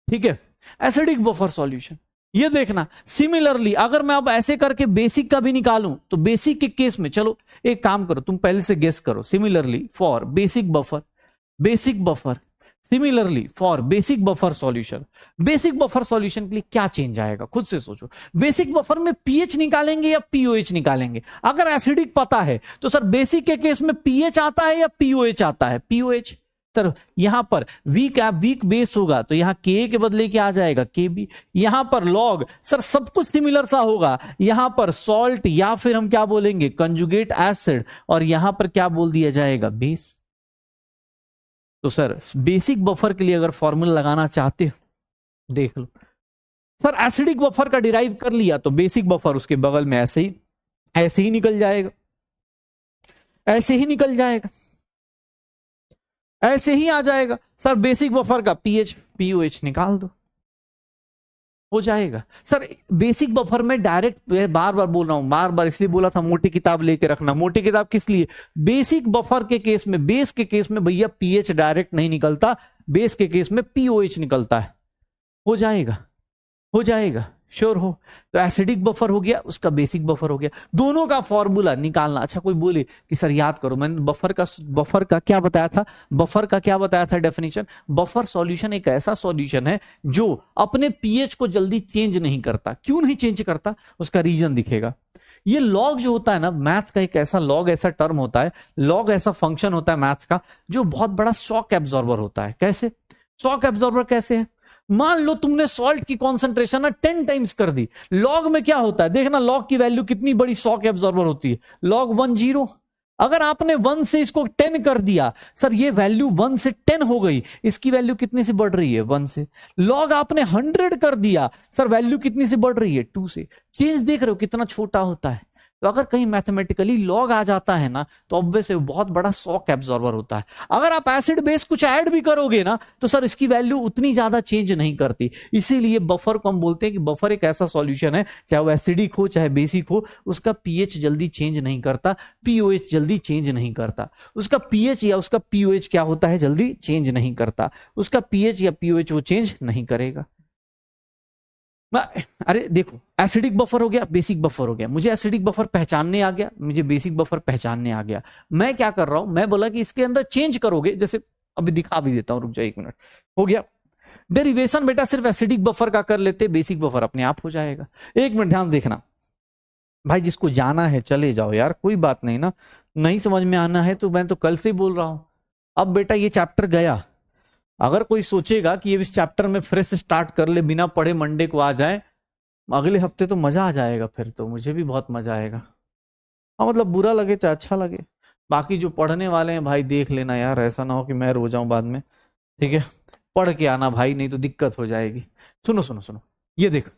ठीक है, एसिडिक बफर सॉल्यूशन। ये देखना सिमिलरली अगर मैं अब ऐसे करके बेसिक का भी निकालूं तो बेसिक के केस में, चलो एक काम करो, तुम पहले से गेस करो, similarly for basic buffer similarly for basic buffer solution, basic buffer solution के लिए क्या चेंज आएगा, खुद से सोचो। बेसिक बफर में पीएच निकालेंगे या पीओएच निकालेंगे? अगर एसिडिक पता है तो सर बेसिक के केस में पीएच आता है या पीओएच आता है, पीओएच। सर यहां पर वीक बेस होगा तो यहां के के बदले क्या आ जाएगा, के बी। यहां पर लॉग, सर सब कुछ सिमिलर सा होगा, यहां पर सॉल्ट या फिर हम क्या बोलेंगे, कंजुगेट एसिड, और यहां पर क्या बोल दिया जाएगा, बेस। तो सर बेसिक बफर के लिए अगर फॉर्मूला लगाना चाहते हो देख लो, सर एसिडिक बफर का डिराइव कर लिया तो बेसिक बफर उसके बगल में ऐसे ही निकल जाएगा, ऐसे ही निकल जाएगा, ऐसे ही आ जाएगा। सर बेसिक बफर का पीएच पीओएच निकाल दो, हो जाएगा। सर बेसिक बफर में डायरेक्ट, बार बार बोल रहा हूं, बार बार इसलिए बोला था मोटी किताब लेके रखना। मोटी किताब किस लिए, बेसिक बफर के केस में, बेस के केस में भैया पीएच डायरेक्ट नहीं निकलता, बेस के केस में पीओएच निकलता है। हो जाएगा, हो जाएगा, श्योर हो। तो एसिडिक बफर हो गया, उसका बेसिक बफर हो गया, दोनों का फॉर्मूला निकालना। अच्छा कोई बोले कि सर याद करो, मैंने बफर का क्या बताया था, बफर का क्या बताया था डेफिनेशन। बफर सॉल्यूशन एक ऐसा सॉल्यूशन है जो अपने पीएच को जल्दी चेंज नहीं करता। क्यों नहीं चेंज करता, उसका रीजन दिखेगा। ये लॉग जो होता है ना, मैथ्स का एक ऐसा लॉग, ऐसा टर्म होता है, लॉग ऐसा फंक्शन होता है मैथ्स का जो बहुत बड़ा शॉक एब्जॉर्बर होता है। कैसे शॉक एब्जॉर्बर कैसे है, मान लो तुमने सॉल्ट की कॉन्सेंट्रेशन ना 10 टाइम्स कर दी, लॉग में क्या होता है देखना, लॉग की वैल्यू कितनी बड़ी शॉक एब्जॉर्बर होती है, log 1 0। अगर आपने 1 से इसको 10 कर दिया, सर ये वैल्यू 1 से 10 हो गई, इसकी वैल्यू कितने से बढ़ रही है, 1 से। लॉग आपने 100 कर दिया, सर वैल्यू कितनी से बढ़ रही है, 2 से। चेंज देख रहे हो कितना छोटा होता है। तो अगर कहीं मैथमेटिकली लॉग आ जाता है ना, तो ऑब्वियस है बहुत बड़ा शॉक एब्जॉर्बर होता है। अगर आप एसिड बेस कुछ ऐड भी करोगे ना, तो सर इसकी वैल्यू उतनी ज्यादा चेंज नहीं करती। इसीलिए बफर को हम बोलते हैं कि बफर एक ऐसा सॉल्यूशन है, चाहे वो एसिडिक हो चाहे बेसिक हो, उसका पीएच जल्दी चेंज नहीं करता, पीओएच जल्दी चेंज नहीं करता। उसका पीएच या उसका पीओएच क्या होता है, जल्दी चेंज नहीं करता। उसका पीएच या पीओएच वो चेंज नहीं करेगा। अरे देखो, एसिडिक बफर हो गया, बेसिक बफर हो गया, मुझे एसिडिक बफर पहचानने आ गया, मुझे बेसिक बफर पहचानने आ गया। मैं क्या कर रहा हूं, मैं बोला कि इसके अंदर चेंज करोगे, जैसे अभी दिखा भी देता हूं, रुक जाओ 1 मिनट। हो गया डेरिवेशन बेटा, सिर्फ एसिडिक बफर का कर लेते, बेसिक बफर अपने आप हो जाएगा। 1 मिनट ध्यान देखना भाई, जिसको जाना है चले जाओ यार, कोई बात नहीं ना, नहीं समझ में आना है तो मैं तो कल से बोल रहा हूं। अब बेटा ये चैप्टर गया, अगर कोई सोचेगा कि ये इस चैप्टर में फ्रेश स्टार्ट कर ले, बिना पढ़े मंडे को आ जाए, अगले हफ्ते तो मजा आ जाएगा, फिर तो मुझे भी बहुत मजा आएगा। हाँ मतलब बुरा लगे चाहे अच्छा लगे, बाकी जो पढ़ने वाले हैं भाई देख लेना यार, ऐसा ना हो कि मैं रो जाऊं बाद में, ठीक है। पढ़ के आना भाई, नहीं तो दिक्कत हो जाएगी। सुनो सुनो सुनो, ये देख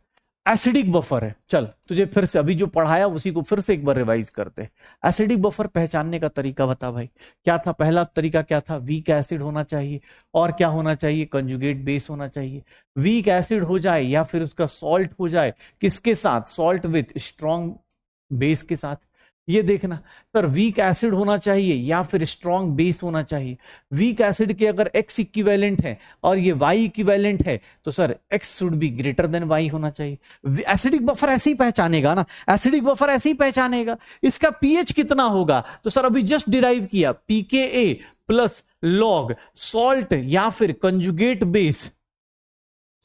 एसिडिक बफर है, चल तुझे फिर से अभी जो पढ़ाया उसी को फिर से एक बार रिवाइज करते हैं। एसिडिक बफर पहचानने का तरीका बता भाई, क्या था पहला तरीका, क्या था, वीक एसिड होना चाहिए, और क्या होना चाहिए, कंजुगेट बेस होना चाहिए। वीक एसिड हो जाए या फिर उसका सॉल्ट हो जाए, किसके साथ, सॉल्ट विथ स्ट्रॉन्ग बेस के साथ। ये देखना सर, वीक एसिड होना चाहिए या फिर स्ट्रॉन्ग बेस होना चाहिए। वीक एसिड के अगर एक्स इक्विवेलेंट है और ये वाई इक्विवेलेंट है तो sir X should be greater than Y होना चाहिए। एसिडिक बफर ऐसे ही पहचानेगा ना, एसिडिक बफर ऐसे ही पहचानेगा। इसका पीएच कितना होगा तो सर अभी जस्ट डिराइव किया, पीकेए प्लस लॉग सॉल्ट या फिर कंजुगेट बेस,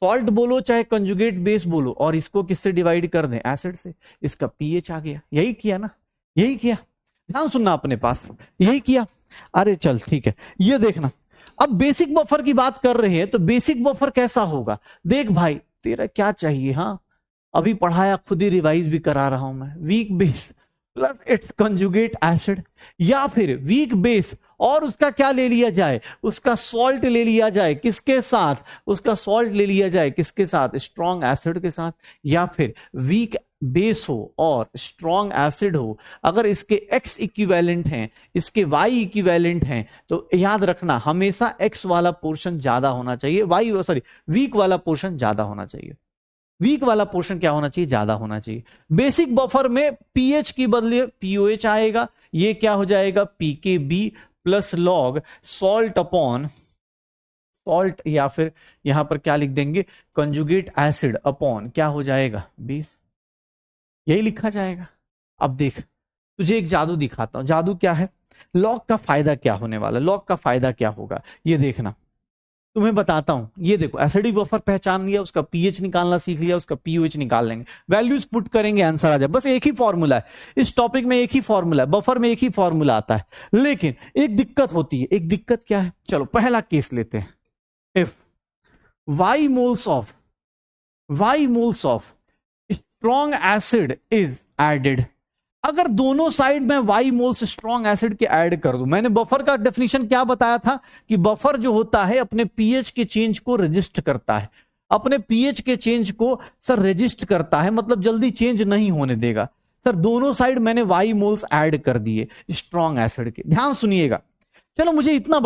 सॉल्ट बोलो चाहे कंजुगेट बेस बोलो, और इसको किससे डिवाइड कर दें, एसिड से, इसका पीएच आ गया। यही किया ना, यही किया, ध्यान सुनना अपने पास, यही किया। अरे चल ठीक है, ये देखना अब बेसिक बफर की बात कर रहे हैं तो बेसिक बफर कैसा होगा। देख भाई तेरा क्या चाहिए, हाँ अभी पढ़ाया, खुद ही रिवाइज भी करा रहा हूं मैं। Weak base plus it's conjugate acid, या फिर वीक बेस और उसका क्या ले लिया जाए, उसका सॉल्ट ले लिया जाए, किसके साथ, उसका सॉल्ट ले लिया जाए किसके साथ, स्ट्रॉन्ग एसिड के साथ। या फिर वीक बेस हो और स्ट्रॉन्ग एसिड हो, अगर इसके एक्स इक्विवेलेंट हैं, इसके वाई इक्विवेलेंट हैं, तो याद रखना हमेशा एक्स वाला पोर्शन ज्यादा होना चाहिए, वाई सॉरी वीक वाला पोर्शन ज्यादा होना चाहिए। वीक वाला पोर्शन क्या होना चाहिए, ज्यादा होना चाहिए। बेसिक बफर में पीएच की बदले पीओएच आएगा, ये क्या हो जाएगा, pKb plus log salt upon salt, या फिर यहां पर क्या लिख देंगे, कंजुगेट एसिड अपॉन क्या हो जाएगा, बेस, यही लिखा जाएगा। अब देख तुझे एक जादू दिखाता हूं, जादू क्या है, लॉग का फायदा क्या होने वाला, लॉग का फायदा क्या होगा, ये देखना तुम्हें बताता हूं। ये देखो एसिडिक बफर पहचान लिया, उसका पीएच निकालना सीख लिया, उसका पीओएच निकाल लेंगे, वैल्यूज पुट करेंगे, आंसर आ जाए। बस एक ही फॉर्मूला है इस टॉपिक में, एक ही फॉर्मूला है, बफर में एक ही फॉर्मूला आता है। लेकिन एक दिक्कत होती है, एक दिक्कत क्या है, चलो पहला केस लेते हैं। If y moles of strong acid is added, अगर दोनों साइड में y मोल्स स्ट्रॉन्ग एसिड के ऐड कर दूं, मैंने बफर का डेफिनेशन क्या बताया था कि बफर जो होता है अपने पीएच के चेंज को रजिस्ट करता है, अपने पीएच के चेंज को सर रजिस्ट करता है, मतलब जल्दी चेंज नहीं होने देगा। सर दोनों साइड मैंने y मोल्स ऐड कर दिए स्ट्रॉन्ग एसिड के, ध्यान सुनिएगा। चलो मुझे इतना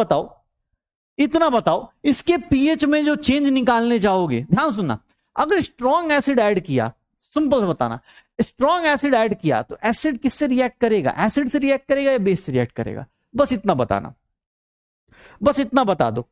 बताओ इसके पीएच में जो चेंज निकालने जाओगे, ध्यान सुनना, अगर स्ट्रॉन्ग एसिड ऐड किया, सिंपल से बताना, स्ट्रॉन्ग एसिड ऐड किया तो एसिड किससे रिएक्ट करेगा, एसिड से रिएक्ट करेगा या बेस से रिएक्ट करेगा, बस इतना बताना, बस इतना बता दो,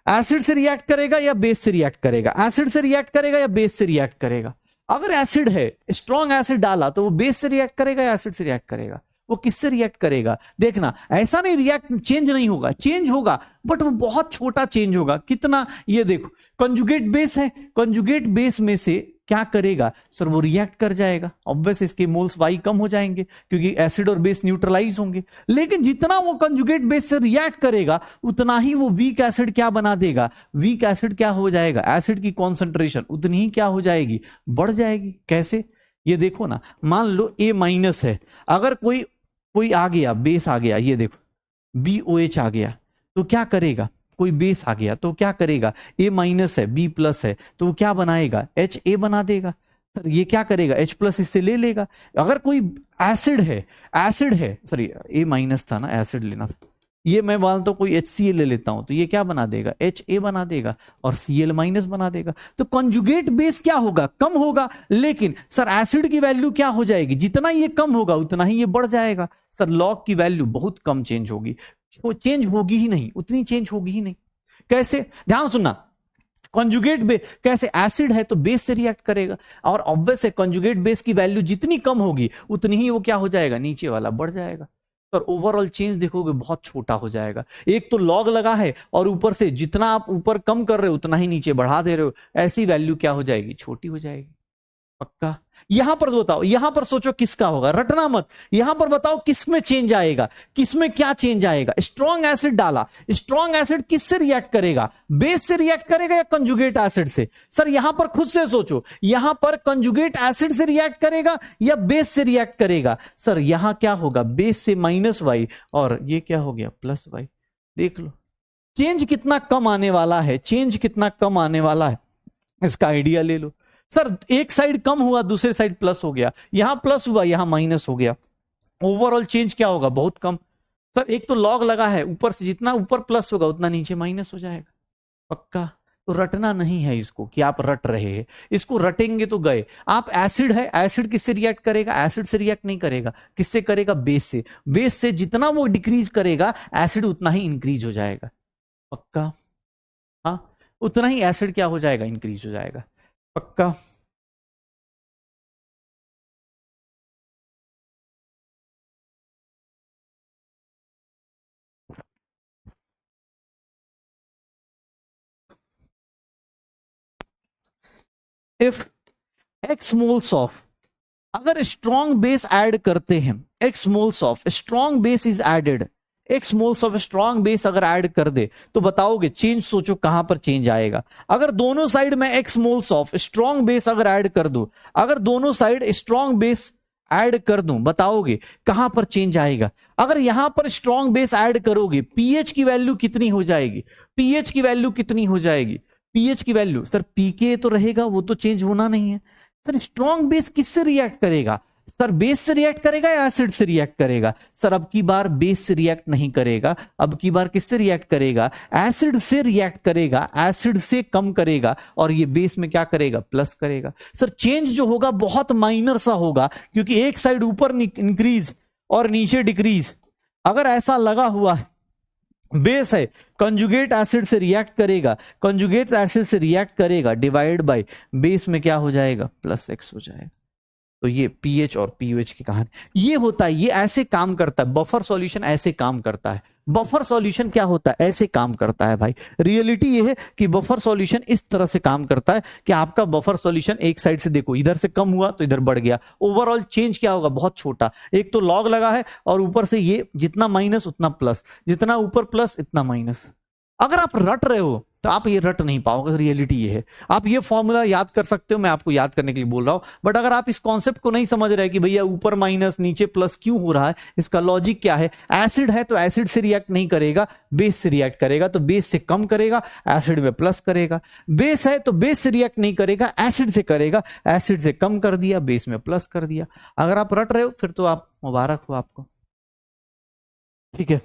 एसिड से रिएक्ट करेगा या बेस से रिएक्ट करेगा, एसिड से रिएक्ट करेगा या बेस से रिएक्ट करेगा। अगर एसिड है, स्ट्रॉन्ग एसिड डाला तो वो बेस से रिएक्ट करेगा या एसिड से रिएक्ट करेगा, वो किससे रिएक्ट करेगा। देखना ऐसा नहीं रिएक्ट चेंज नहीं होगा, चेंज होगा बट वो बहुत छोटा चेंज होगा। कितना, ये देखो कंजुगेट बेस है, कंजुगेट बेस में से क्या करेगा सर, वो रिएक्ट कर जाएगा, ऑब्वियस इसके मोल्स वाई कम हो जाएंगे क्योंकि एसिड और बेस न्यूट्रलाइज होंगे। लेकिन जितना वो कंजुगेट बेस से रिएक्ट करेगा उतना ही वो वीक एसिड क्या बना देगा, वीक एसिड क्या हो जाएगा, एसिड की कॉन्सेंट्रेशन उतनी ही क्या हो जाएगी, बढ़ जाएगी। कैसे, ये देखो ना, मान लो ए माइनस है, अगर कोई आ गया, बेस आ गया, ये देखो BOH आ गया तो क्या करेगा, कोई बेस आ गया तो क्या करेगा, A माइनस है B प्लस है तो वो क्या बनाएगा, HA बना देगा। सर ये क्या करेगा, H प्लस इससे ले लेगा। अगर कोई एसिड है सॉरी A माइनस था ना, एसिड लेना था, ये मैं मानता हूं कोई HCl ले लेता हूं तो ये क्या बना देगा, HA बना देगा और Cl माइनस बना देगा। तो कंजुगेट बेस क्या होगा, कम होगा, लेकिन सर एसिड की वैल्यू क्या हो जाएगी, जितना ये कम होगा उतना ही ये बढ़ जाएगा। सर लॉग की वैल्यू बहुत कम चेंज होगी, चेंज होगी ही नहीं, उतनी चेंज होगी ही नहीं। कैसे, ध्यान सुनना, कंजुगेट बेस कैसे, एसिड है तो बेस से रिएक्ट करेगा और ऑब्वियस है कंजुगेट बेस की वैल्यू जितनी कम होगी उतनी ही वो क्या हो जाएगा, नीचे वाला बढ़ जाएगा। पर ओवरऑल चेंज देखोगे बहुत छोटा हो जाएगा। एक तो लॉग लगा है और ऊपर से जितना आप ऊपर कम कर रहे हो उतना ही नीचे बढ़ा दे रहे हो, ऐसी वैल्यू क्या हो जाएगी, छोटी हो जाएगी। पक्का, यहां पर बताओ, यहां पर सोचो किसका होगा, रटना मत, यहां पर बताओ किसमें चेंज आएगा, किसमें क्या चेंज आएगा। स्ट्रॉन्ग एसिड डाला, स्ट्रॉन्ग एसिड किससे रिएक्ट करेगा, बेस से रिएक्ट करेगा या कंजुगेट एसिड से। सर यहां पर खुद से सोचो, यहां पर कंजुगेट एसिड से रिएक्ट करेगा या बेस से रिएक्ट करेगा। सर यहां क्या होगा, बेस से -y और ये क्या हो गया +y। देख लो चेंज कितना कम आने वाला है, चेंज कितना कम आने वाला है, इसका आइडिया ले लो। सर एक साइड कम हुआ दूसरे साइड प्लस हो गया, यहां प्लस हुआ यहां माइनस हो गया, ओवरऑल चेंज क्या होगा, बहुत कम। सर एक तो लॉग लगा है, ऊपर से जितना ऊपर प्लस होगा उतना नीचे माइनस हो जाएगा। पक्का, तो रटना नहीं है इसको कि आप रट रहे हैं, इसको रटेंगे तो गए आप। एसिड है, एसिड किससे रिएक्ट करेगा? एसिड से रिएक्ट नहीं करेगा, किससे करेगा? बेस से। बेस से जितना वो डिक्रीज करेगा एसिड उतना ही इंक्रीज हो जाएगा। पक्का? हाँ, उतना ही एसिड क्या हो जाएगा? इंक्रीज हो जाएगा। पक्का? इफ एक्स मोल्स ऑफ, अगर स्ट्रॉन्ग बेस ऐड करते हैं, X moles of strong base is added, X moles of strong base अगर ऐड कर दे तो बताओगे चेंज, सोचो कहां पर चेंज आएगा। अगर दोनों साइड में x moles of strong base अगर ऐड कर दो, अगर दोनों साइड स्ट्रॉन्ग बेस ऐड कर दूं, बताओगे कहां पर चेंज आएगा? अगर यहां पर स्ट्रॉन्ग बेस ऐड करोगे पीएच की वैल्यू कितनी हो जाएगी? पीएच की वैल्यू कितनी हो जाएगी? पीएच की वैल्यू सर पीके तो रहेगा, वो तो चेंज होना नहीं है। सर स्ट्रॉन्ग बेस किससे रिएक्ट करेगा? सर बेस से रिएक्ट करेगा या एसिड से रिएक्ट करेगा? सर अब की बार बेस से रिएक्ट नहीं करेगा, अब की बार किससे रिएक्ट करेगा? एसिड से रिएक्ट करेगा, एसिड से कम करेगा, और ये बेस में क्या करेगा? प्लस करेगा। सर चेंज जो होगा बहुत माइनर सा होगा, क्योंकि एक साइड ऊपर इंक्रीज और नीचे डिक्रीज। अगर ऐसा लगा हुआ है, बेस है, कंजुगेट एसिड से रिएक्ट करेगा, कंजुगेट एसिड से रिएक्ट करेगा, डिवाइड बाय बेस में क्या हो जाएगा? प्लस एक्स हो जाएगा। तो ये पीएच और पीओएच की कहानी ये होता है, ये ऐसे काम करता है। बफर सॉल्यूशन ऐसे काम करता है। बफर सॉल्यूशन क्या होता है? ऐसे काम करता है भाई। रियलिटी ये है कि बफर सॉल्यूशन इस तरह से काम करता है कि आपका बफर सॉल्यूशन एक साइड से देखो, इधर से कम हुआ तो इधर बढ़ गया, ओवरऑल चेंज क्या होगा? बहुत छोटा। एक तो लॉग लगा है और ऊपर से ये जितना माइनस उतना प्लस, जितना ऊपर प्लस इतना माइनस। अगर आप रट रहे हो तो आप ये रट नहीं पाओगे। रियलिटी ये है। आप ये फॉर्मूला याद कर सकते हो, मैं आपको याद करने के लिए बोल रहा हूं, बट अगर आप इस कॉन्सेप्ट को नहीं समझ रहे कि भैया ऊपर माइनस नीचे प्लस क्यों हो रहा है, इसका लॉजिक क्या है? एसिड है तो एसिड से रिएक्ट नहीं करेगा, बेस से रिएक्ट करेगा, तो बेस से कम करेगा, एसिड में प्लस करेगा। बेस है तो बेस से रिएक्ट नहीं करेगा, एसिड से करेगा, एसिड से कम कर दिया, बेस में प्लस कर दिया। अगर आप रट रहे हो फिर तो आप मुबारक हो आपको, ठीक है,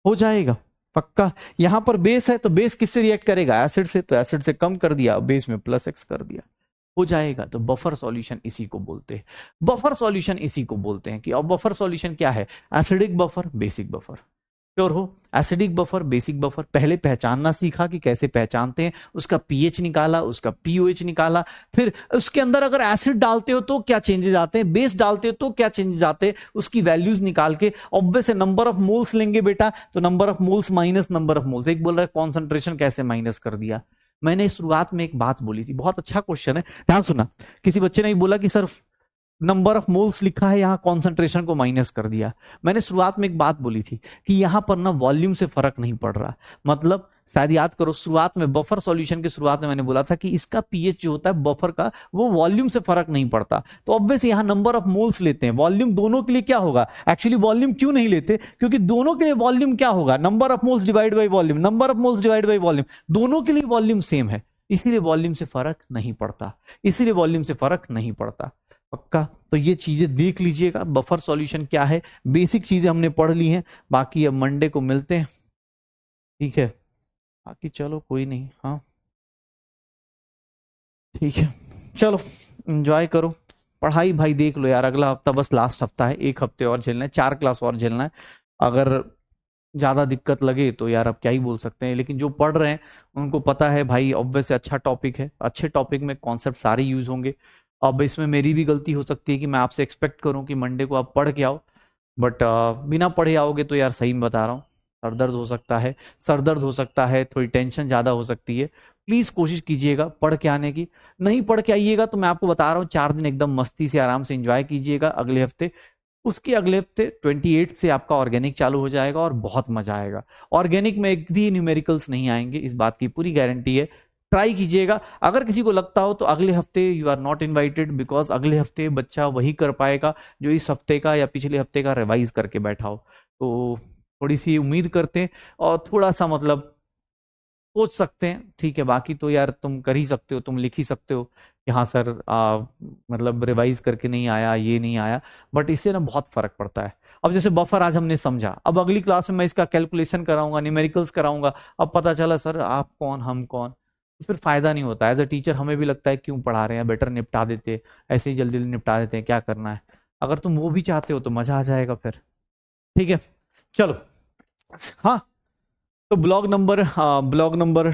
हो जाएगा पक्का। यहां पर बेस है तो बेस किससे रिएक्ट करेगा? एसिड से, तो एसिड से कम कर दिया, बेस में प्लस एक्स कर दिया, हो जाएगा। तो बफर सॉल्यूशन इसी को बोलते हैं। बफर सॉल्यूशन इसी को बोलते हैं कि अब बफर सॉल्यूशन क्या है? Acidic buffer, basic buffer. Sure हो? एसिडिक बफर, बेसिक बफर पहले पहचानना सीखा कि कैसे पहचानते हैं, उसका पीएच निकाला, उसका पीओएच निकाला, फिर उसके अंदर अगर एसिड डालते हो तो क्या चेंजेस आते हैं, बेस डालते हो तो क्या चेंजेस आते हैं, उसकी वैल्यूज निकाल के ऑब्वियस नंबर ऑफ मोल्स लेंगे बेटा, तो number of moles minus number of moles. एक बोल रहा है कॉन्सेंट्रेशन कैसे माइनस कर दिया। मैंने शुरुआत में एक बात बोली थी, बहुत अच्छा क्वेश्चन है, ध्यान सुना। किसी बच्चे ने बोला कि सर नंबर ऑफ मोल्स लिखा है, यहां कॉन्सेंट्रेशन को माइनस कर दिया। मैंने शुरुआत में एक बात बोली थी कि यहां पर ना वॉल्यूम से फर्क नहीं पड़ रहा। मतलब शायद याद करो, शुरुआत में बफर सॉल्यूशन के शुरुआत में मैंने बोला था कि इसका पीएच जो होता है बफर का, वो वॉल्यूम से फर्क नहीं पड़ता। तो ऑब्वियस यहां नंबर ऑफ मोल्स लेते हैं, वॉल्यूम दोनों के लिए क्या होगा? एक्चुअली वॉल्यूम क्यों नहीं लेते? क्योंकि दोनों के लिए वॉल्यूम क्या होगा? Number of moles divide by volume, number of moles divide by volume, दोनों के लिए वॉल्यूम सेम है, इसीलिए वॉल्यूम से फर्क नहीं पड़ता, इसीलिए वॉल्यूम से फर्क नहीं पड़ता। पक्का? तो ये चीजें देख लीजिएगा, बफर सॉल्यूशन क्या है, बेसिक चीजें हमने पढ़ ली हैं, बाकी अब मंडे को मिलते हैं, ठीक है? बाकी चलो कोई नहीं, हाँ ठीक है, चलो एंजॉय करो पढ़ाई भाई। देख लो यार, अगला हफ्ता बस लास्ट हफ्ता है, एक हफ्ते और झेलना है, 4 क्लास और झेलना है। अगर ज्यादा दिक्कत लगे तो यार अब क्या ही बोल सकते हैं, लेकिन जो पढ़ रहे हैं उनको पता है भाई, ऑब्वियस अच्छा टॉपिक है, अच्छे टॉपिक में कॉन्सेप्ट सारे यूज होंगे। अब इसमें मेरी भी गलती हो सकती है कि मैं आपसे एक्सपेक्ट करूं कि मंडे को आप पढ़ के आओ, बट बिना पढ़े आओगे तो यार सही में बता रहा हूँ सरदर्द हो सकता है, सरदर्द हो सकता है, थोड़ी टेंशन ज़्यादा हो सकती है। प्लीज़ कोशिश कीजिएगा पढ़ के आने की। नहीं पढ़ के आइएगा तो मैं आपको बता रहा हूँ 4 दिन एकदम मस्ती से आराम से एंजॉय कीजिएगा। अगले हफ्ते, उसके अगले हफ्ते 28 से आपका ऑर्गेनिक चालू हो जाएगा और बहुत मजा आएगा। ऑर्गेनिक में एक भी न्यूमेरिकल्स नहीं आएंगे, इस बात की पूरी गारंटी है। ट्राई कीजिएगा। अगर किसी को लगता हो तो अगले हफ्ते you are not invited, because अगले हफ्ते बच्चा वही कर पाएगा जो इस हफ्ते का या पिछले हफ्ते का रिवाइज करके बैठा हो। तो थोड़ी सी उम्मीद करते हैं और थोड़ा सा मतलब सोच सकते हैं, ठीक है? बाकी तो यार तुम कर ही सकते हो, तुम लिख ही सकते हो कि हाँ सर मतलब रिवाइज करके नहीं आया, ये नहीं आया, बट इससे ना बहुत फर्क पड़ता है। अब जैसे बफर आज हमने समझा, अब अगली क्लास में मैं इसका कैलकुलेशन कराऊंगा, न्यूमेरिकल्स कराऊंगा, अब पता चला सर आप कौन हम कौन, फिर फायदा नहीं होता। एज अ टीचर हमें भी लगता है क्यों पढ़ा रहे हैं, बेटर निपटा देते, ऐसे ही जल्दी जल्दी निपटा देते हैं, क्या करना है। अगर तुम वो भी चाहते हो तो मजा आ जाएगा फिर। ठीक है, चलो। हाँ, तो ब्लॉग नंबर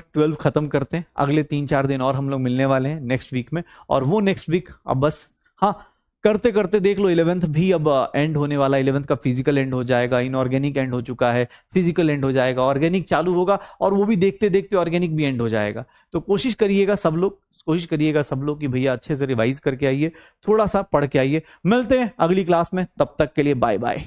12 खत्म करते हैं। अगले 3-4 दिन और हम लोग मिलने वाले हैं नेक्स्ट वीक में, और वो नेक्स्ट वीक अब बस, हाँ, करते करते देख लो 11th भी अब एंड होने वाला है। 11th का फिजिकल एंड हो जाएगा, इनऑर्गेनिक एंड हो चुका है, फिजिकल एंड हो जाएगा, ऑर्गेनिक चालू होगा, और वो भी देखते देखते ऑर्गेनिक भी एंड हो जाएगा। तो कोशिश करिएगा सब लोग कि भैया अच्छे से रिवाइज करके आइए, थोड़ा सा पढ़ के आइए। मिलते हैं अगली क्लास में, तब तक के लिए बाय बाय।